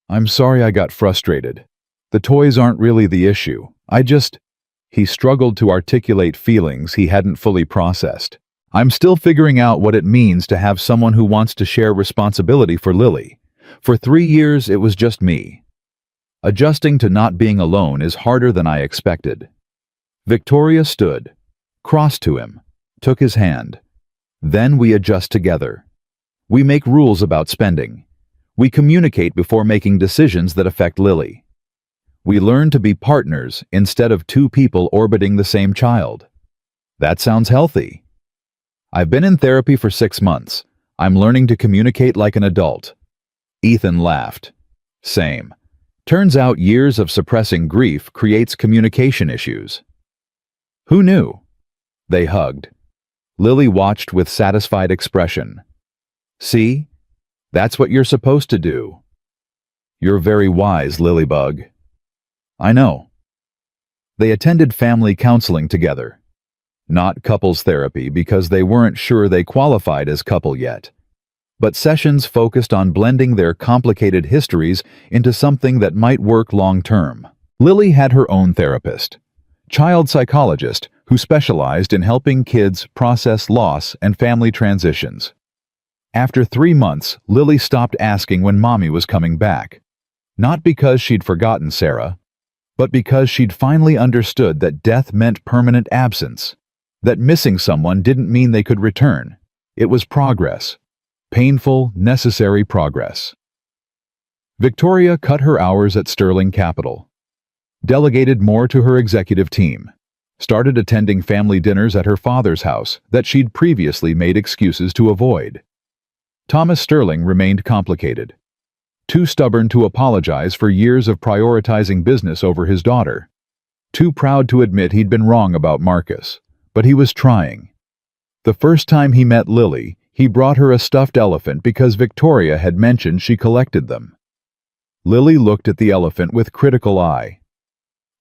I'm sorry I got frustrated. The toys aren't really the issue. He struggled to articulate feelings he hadn't fully processed. I'm still figuring out what it means to have someone who wants to share responsibility for Lily. For 3 years, it was just me. Adjusting to not being alone is harder than I expected. Victoria stood, crossed to him, took his hand. Then we adjust together. We make rules about spending. We communicate before making decisions that affect Lily. We learn to be partners instead of 2 people orbiting the same child. That sounds healthy. I've been in therapy for 6 months. I'm learning to communicate like an adult. Ethan laughed. Same. Turns out years of suppressing grief creates communication issues. Who knew? They hugged. Lily watched with satisfied expression. See? That's what you're supposed to do. You're very wise, Lilybug. I know. They attended family counseling together. Not couples therapy because they weren't sure they qualified as couple yet, but sessions focused on blending their complicated histories into something that might work long-term. Lily had her own therapist, child psychologist who specialized in helping kids process loss and family transitions. After 3 months, Lily stopped asking when Mommy was coming back. Not because she'd forgotten Sarah, but because she'd finally understood that death meant permanent absence, that missing someone didn't mean they could return. It was progress. Painful, necessary progress. Victoria cut her hours at Sterling Capital, delegated more to her executive team, started attending family dinners at her father's house that she'd previously made excuses to avoid. Thomas Sterling remained complicated, too stubborn to apologize for years of prioritizing business over his daughter, too proud to admit he'd been wrong about Marcus, but he was trying. The first time he met Lily, he brought her a stuffed elephant because Victoria had mentioned she collected them. Lily looked at the elephant with critical eye.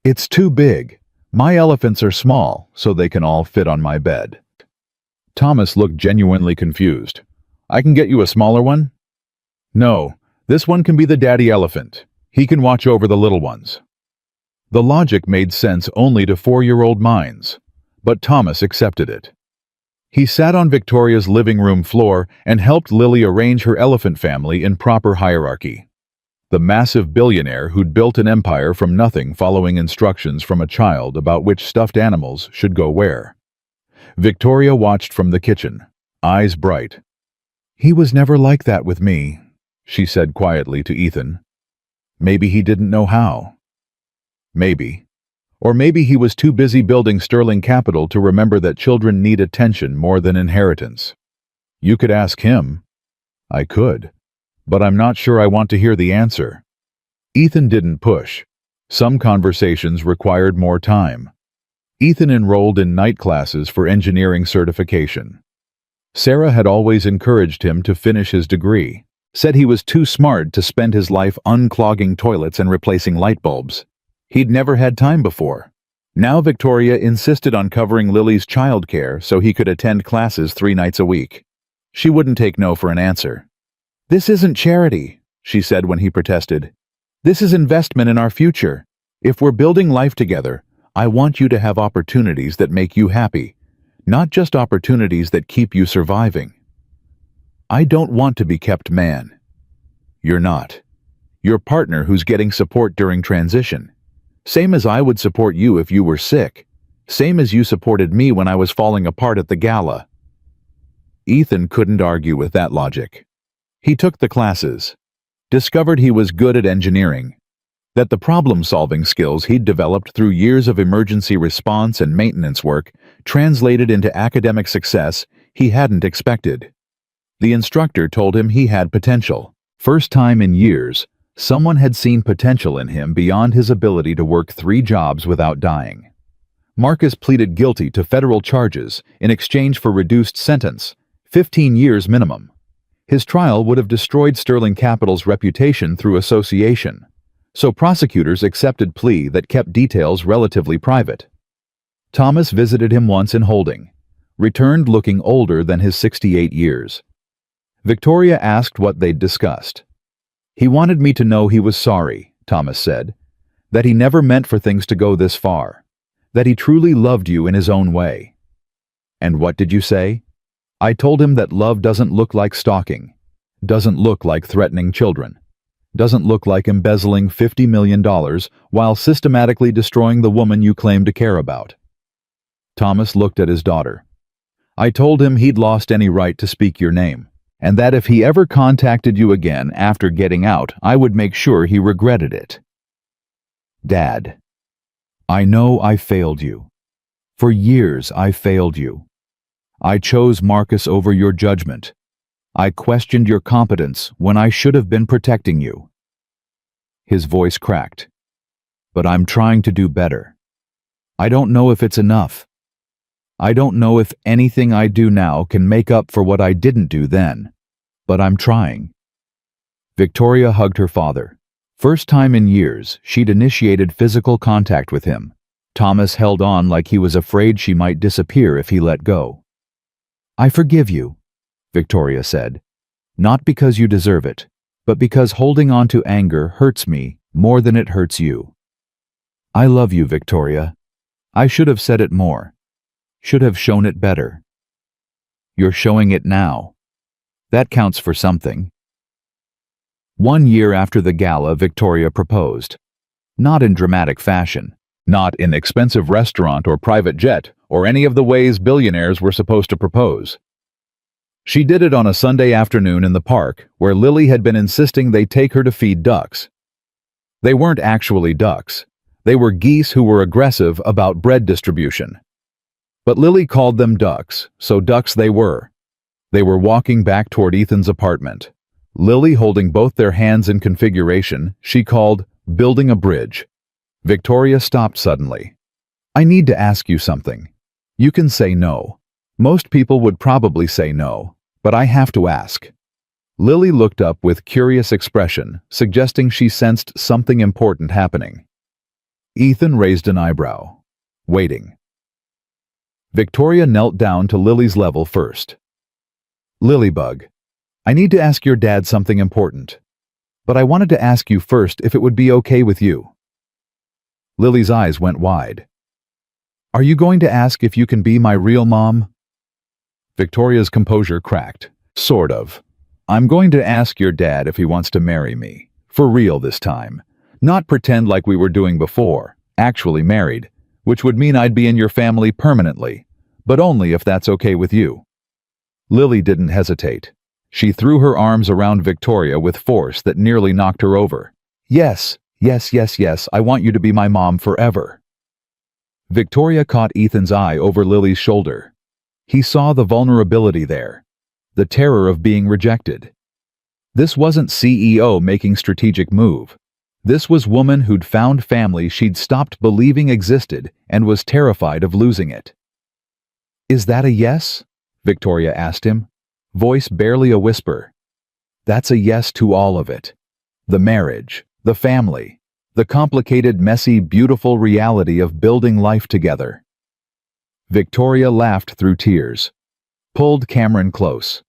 It's too big. My elephants are small, so they can all fit on my bed. Thomas looked genuinely confused. I can get you a smaller one? No, this one can be the daddy elephant. He can watch over the little ones. The logic made sense only to 4-year-old minds, but Thomas accepted it. He sat on Victoria's living room floor and helped Lily arrange her elephant family in proper hierarchy. The massive billionaire who'd built an empire from nothing following instructions from a child about which stuffed animals should go where. Victoria watched from the kitchen, eyes bright. He was never like that with me, she said quietly to Ethan. Maybe he didn't know how. Maybe. Or maybe he was too busy building Sterling Capital to remember that children need attention more than inheritance. You could ask him. I could. But I'm not sure I want to hear the answer. Ethan didn't push. Some conversations required more time. Ethan enrolled in night classes for engineering certification. Sarah had always encouraged him to finish his degree, said he was too smart to spend his life unclogging toilets and replacing light bulbs. He'd never had time before. Now Victoria insisted on covering Lily's childcare so he could attend classes 3 nights a week. She wouldn't take no for an answer. This isn't charity, she said when he protested. This is investment in our future. If we're building life together, I want you to have opportunities that make you happy, not just opportunities that keep you surviving. I don't want to be kept man. You're not. Your partner who's getting support during transition. Same as I would support you if you were sick. Same as you supported me when I was falling apart at the gala. Ethan couldn't argue with that logic. He took the classes, discovered he was good at engineering, that the problem-solving skills he'd developed through years of emergency response and maintenance work translated into academic success he hadn't expected. The instructor told him he had potential. First time in years, someone had seen potential in him beyond his ability to work 3 jobs without dying. Marcus pleaded guilty to federal charges in exchange for reduced sentence, 15 years minimum. His trial would have destroyed Sterling Capital's reputation through association, so prosecutors accepted plea that kept details relatively private. Thomas visited him once in holding, returned looking older than his 68 years. Victoria asked what they'd discussed. He wanted me to know he was sorry, Thomas said, that he never meant for things to go this far, that he truly loved you in his own way. And what did you say? I told him that love doesn't look like stalking, doesn't look like threatening children, doesn't look like embezzling $50 million while systematically destroying the woman you claim to care about. Thomas looked at his daughter. I told him he'd lost any right to speak your name, and that if he ever contacted you again after getting out, I would make sure he regretted it. Dad, I know I failed you. For years I failed you. I chose Marcus over your judgment. I questioned your competence when I should have been protecting you." His voice cracked. "But I'm trying to do better. I don't know if it's enough. I don't know if anything I do now can make up for what I didn't do then, but I'm trying." Victoria hugged her father. First time in years, she'd initiated physical contact with him. Thomas held on like he was afraid she might disappear if he let go. "I forgive you," Victoria said. "Not because you deserve it, but because holding on to anger hurts me more than it hurts you. I love you, Victoria. I should have said it more. Should have shown it better. You're showing it now. That counts for something." 1 year after the gala, Victoria proposed. Not in dramatic fashion. Not in expensive restaurant or private jet, or any of the ways billionaires were supposed to propose. She did it on a Sunday afternoon in the park, where Lily had been insisting they take her to feed ducks. They weren't actually ducks. They were geese who were aggressive about bread distribution. But Lily called them ducks, so ducks they were. They were walking back toward Ethan's apartment. Lily holding both their hands in configuration she called building a bridge. Victoria stopped suddenly. "I need to ask you something. You can say no. Most people would probably say no, but I have to ask." Lily looked up with curious expression, suggesting she sensed something important happening. Ethan raised an eyebrow, waiting. Victoria knelt down to Lily's level first. "Lilybug, I need to ask your dad something important, but I wanted to ask you first if it would be okay with you." Lily's eyes went wide. "Are you going to ask if you can be my real mom?" Victoria's composure cracked. "Sort of. I'm going to ask your dad if he wants to marry me. For real this time. Not pretend like we were doing before, actually married, which would mean I'd be in your family permanently, but only if that's okay with you." Lily didn't hesitate. She threw her arms around Victoria with force that nearly knocked her over. "Yes, yes, yes, yes, I want you to be my mom forever." Victoria caught Ethan's eye over Lily's shoulder. He saw the vulnerability there, the terror of being rejected. This wasn't CEO making strategic move. This was woman who'd found family she'd stopped believing existed and was terrified of losing it. "Is that a yes?" Victoria asked him, voice barely a whisper. "That's a yes to all of it. The marriage, the family, the complicated, messy, beautiful reality of building life together." Victoria laughed through tears, pulled Cameron close,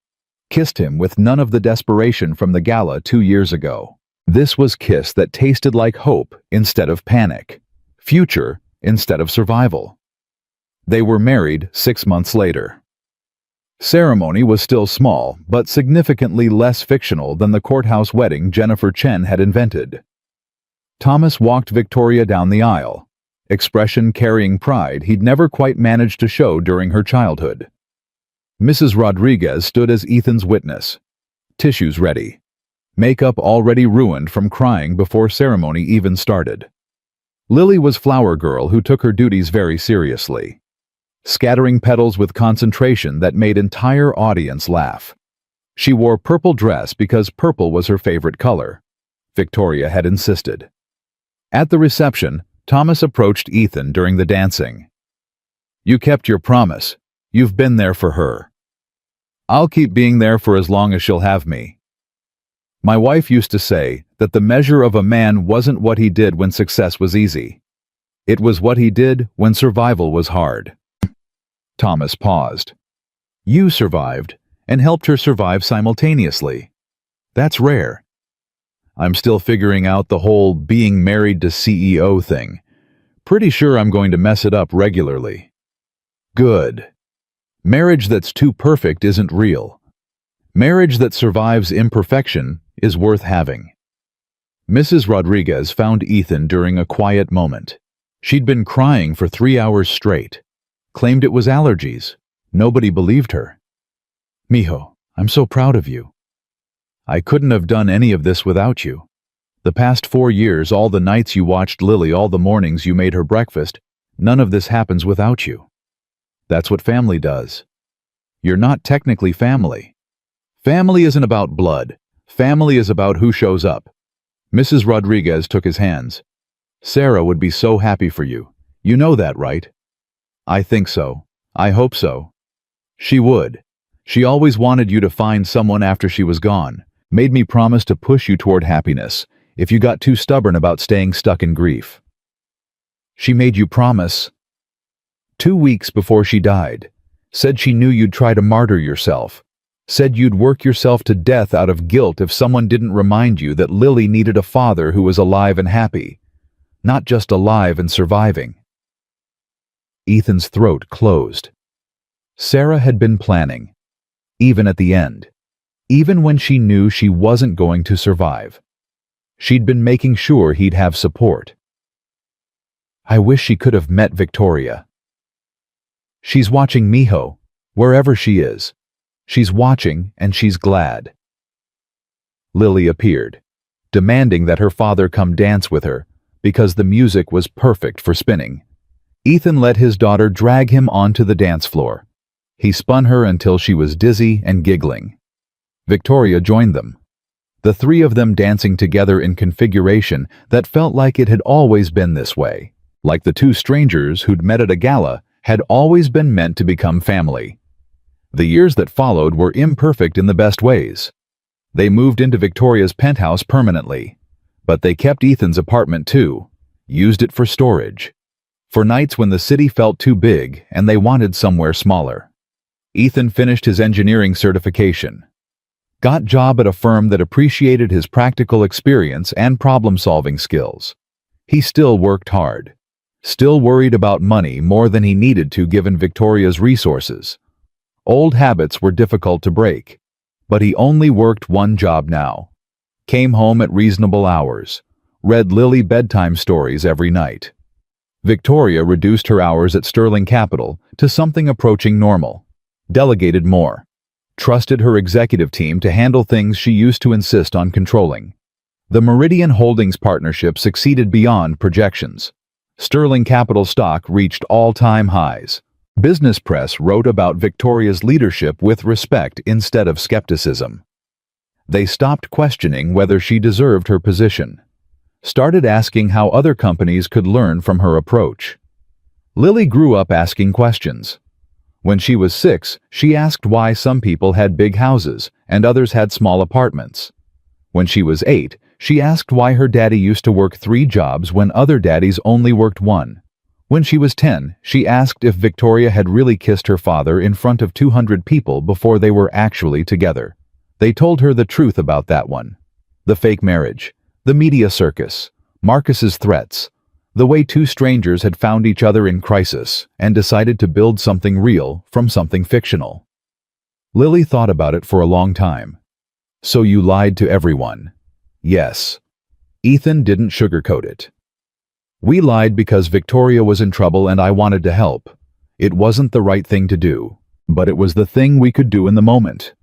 kissed him with none of the desperation from the gala 2 years ago. This was kiss that tasted like hope instead of panic, future instead of survival. They were married 6 months later. Ceremony was still small, but significantly less fictional than the courthouse wedding Jennifer Chen had invented. Thomas walked Victoria down the aisle, expression carrying pride he'd never quite managed to show during her childhood. Mrs. Rodriguez stood as Ethan's witness, tissues ready, makeup already ruined from crying before ceremony even started. Lily was flower girl who took her duties very seriously, scattering petals with concentration that made entire audience laugh. She wore purple dress because purple was her favorite color. Victoria had insisted. At the reception, Thomas approached Ethan during the dancing. "You kept your promise. You've been there for her. I'll keep being there for as long as she'll have me. My wife used to say that the measure of a man wasn't what he did when success was easy. It was what he did when survival was hard." Thomas paused. "You survived, and helped her survive simultaneously. That's rare. I'm still figuring out the whole being married to CEO thing. Pretty sure I'm going to mess it up regularly." "Good. Marriage that's too perfect isn't real. Marriage that survives imperfection is worth having." Mrs. Rodriguez found Ethan during a quiet moment. She'd been crying for 3 hours straight. Claimed it was allergies. Nobody believed her. "Mijo, I'm so proud of you. I couldn't have done any of this without you. The past 4 years, all the nights you watched Lily, all the mornings you made her breakfast, none of this happens without you. That's what family does. You're not technically family. Family isn't about blood. Family is about who shows up. Mrs. Rodriguez took his hands. Sarah would be so happy for you. You know that, right? I think so. I hope so. She would. She always wanted you to find someone after she was gone, made me promise to push you toward happiness if you got too stubborn about staying stuck in grief. She made you promise. 2 weeks before she died. Said she knew you'd try to martyr yourself. Said you'd work yourself to death out of guilt if someone didn't remind you that Lily needed a father who was alive and happy, not just alive and surviving. Ethan's throat closed. Sarah had been planning, even at the end, even when she knew she wasn't going to survive. She'd been making sure he'd have support. I wish she could have met Victoria. She's watching Mijo, wherever she is. She's watching and she's glad. Lily appeared, demanding that her father come dance with her because the music was perfect for spinning. Ethan let his daughter drag him onto the dance floor. He spun her until she was dizzy and giggling. Victoria joined them, the three of them dancing together in configuration that felt like it had always been this way, like the two strangers who'd met at a gala had always been meant to become family. The years that followed were imperfect in the best ways. They moved into Victoria's penthouse permanently, but they kept Ethan's apartment too, used it for storage, for nights when the city felt too big and they wanted somewhere smaller. Ethan finished his engineering certification, got a job at a firm that appreciated his practical experience and problem-solving skills. He still worked hard, still worried about money more than he needed to given Victoria's resources. Old habits were difficult to break, but he only worked one job now. Came home at reasonable hours, read Lily bedtime stories every night. Victoria reduced her hours at Sterling Capital to something approaching normal, delegated more, trusted her executive team to handle things she used to insist on controlling. The Meridian Holdings partnership succeeded beyond projections. Sterling Capital stock reached all-time highs. Business press wrote about Victoria's leadership with respect instead of skepticism. They stopped questioning whether she deserved her position, started asking how other companies could learn from her approach. Lily grew up asking questions. When she was 6, she asked why some people had big houses and others had small apartments. When she was 8, she asked why her daddy used to work 3 jobs when other daddies only worked 1. When she was 10, she asked if Victoria had really kissed her father in front of 200 people before they were actually together. They told her the truth about that one. The fake marriage, the media circus, Marcus's threats, the way 2 strangers had found each other in crisis and decided to build something real from something fictional. Lily thought about it for a long time. So you lied to everyone? Yes. Ethan didn't sugarcoat it. We lied because Victoria was in trouble and I wanted to help. It wasn't the right thing to do, but it was the thing we could do in the moment.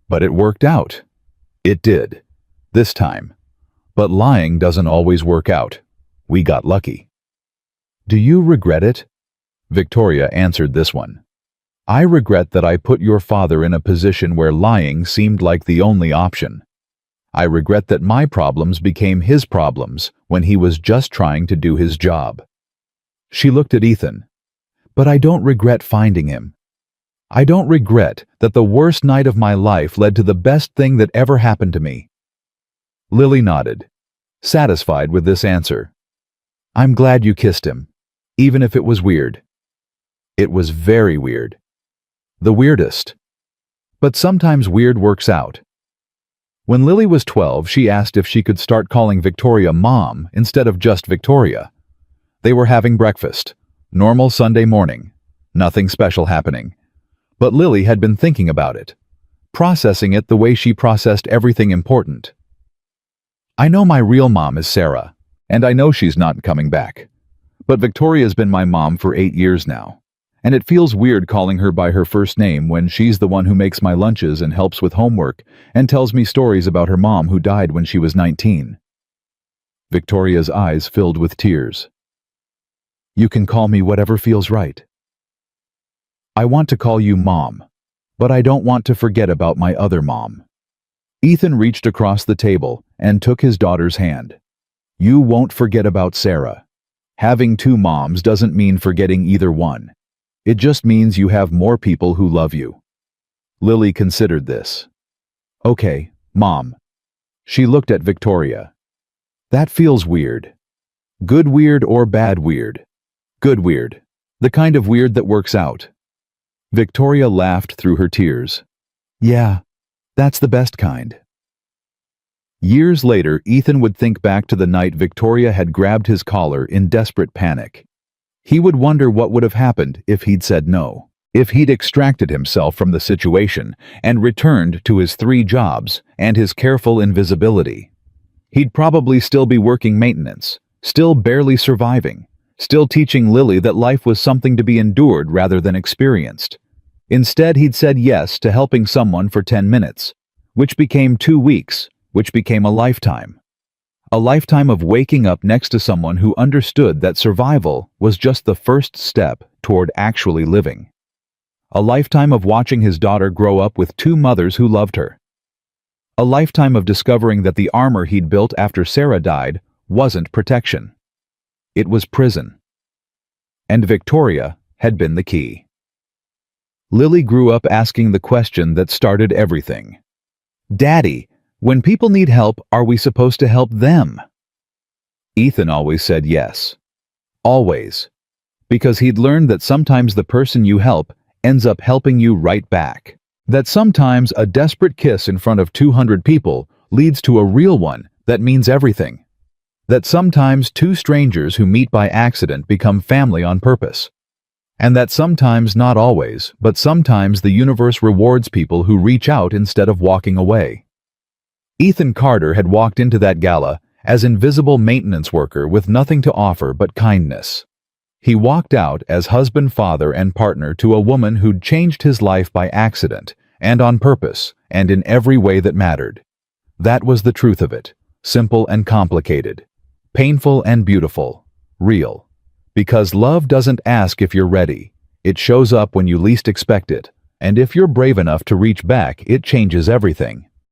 But it worked out. It did. This time. But lying doesn't always work out. We got lucky. Do you regret it? Victoria answered this one. I regret that I put your father in a position where lying seemed like the only option. I regret that my problems became his problems when he was just trying to do his job. She looked at Ethan. But I don't regret finding him. I don't regret that the worst night of my life led to the best thing that ever happened to me. Lily nodded, satisfied with this answer. I'm glad you kissed him, even if it was weird. It was very weird. The weirdest. But sometimes weird works out. When Lily was 12, she asked if she could start calling Victoria Mom instead of just Victoria. They were having breakfast. Normal Sunday morning. Nothing special happening. But Lily had been thinking about it, processing it the way she processed everything important. I know my real mom is Sarah, and I know she's not coming back. But Victoria's been my mom for 8 years now. And it feels weird calling her by her first name when she's the one who makes my lunches and helps with homework and tells me stories about her mom who died when she was 19. Victoria's eyes filled with tears. You can call me whatever feels right. I want to call you Mom, but I don't want to forget about my other mom. Ethan reached across the table and took his daughter's hand. You won't forget about Sarah. Having two moms doesn't mean forgetting either one. It just means you have more people who love you. Lily considered this. Okay, Mom. She looked at Victoria. That feels weird. Good weird or bad weird? Good weird. The kind of weird that works out. Victoria laughed through her tears. Yeah, that's the best kind. Years later, Ethan would think back to the night Victoria had grabbed his collar in desperate panic. He would wonder what would have happened if he'd said no, if he'd extracted himself from the situation and returned to his 3 jobs and his careful invisibility. He'd probably still be working maintenance, still barely surviving, still teaching Lily that life was something to be endured rather than experienced. Instead, he'd said yes to helping someone for 10 minutes, which became 2 weeks, which became a lifetime. A lifetime of waking up next to someone who understood that survival was just the first step toward actually living. A lifetime of watching his daughter grow up with 2 mothers who loved her. A lifetime of discovering that the armor he'd built after Sarah died wasn't protection. It was prison. And Victoria had been the key. Lily grew up asking the question that started everything. Daddy, when people need help, are we supposed to help them? Ethan always said yes. Always. Because he'd learned that sometimes the person you help ends up helping you right back. That sometimes a desperate kiss in front of 200 people leads to a real one that means everything. That sometimes 2 strangers who meet by accident become family on purpose. And that sometimes, not always, but sometimes the universe rewards people who reach out instead of walking away. Ethan Carter had walked into that gala as invisible maintenance worker with nothing to offer but kindness. He walked out as husband, father, and partner to a woman who'd changed his life by accident and on purpose and in every way that mattered. That was the truth of it, simple and complicated, painful and beautiful, real. Because love doesn't ask if you're ready. It shows up when you least expect it, and if you're brave enough to reach back, it changes everything.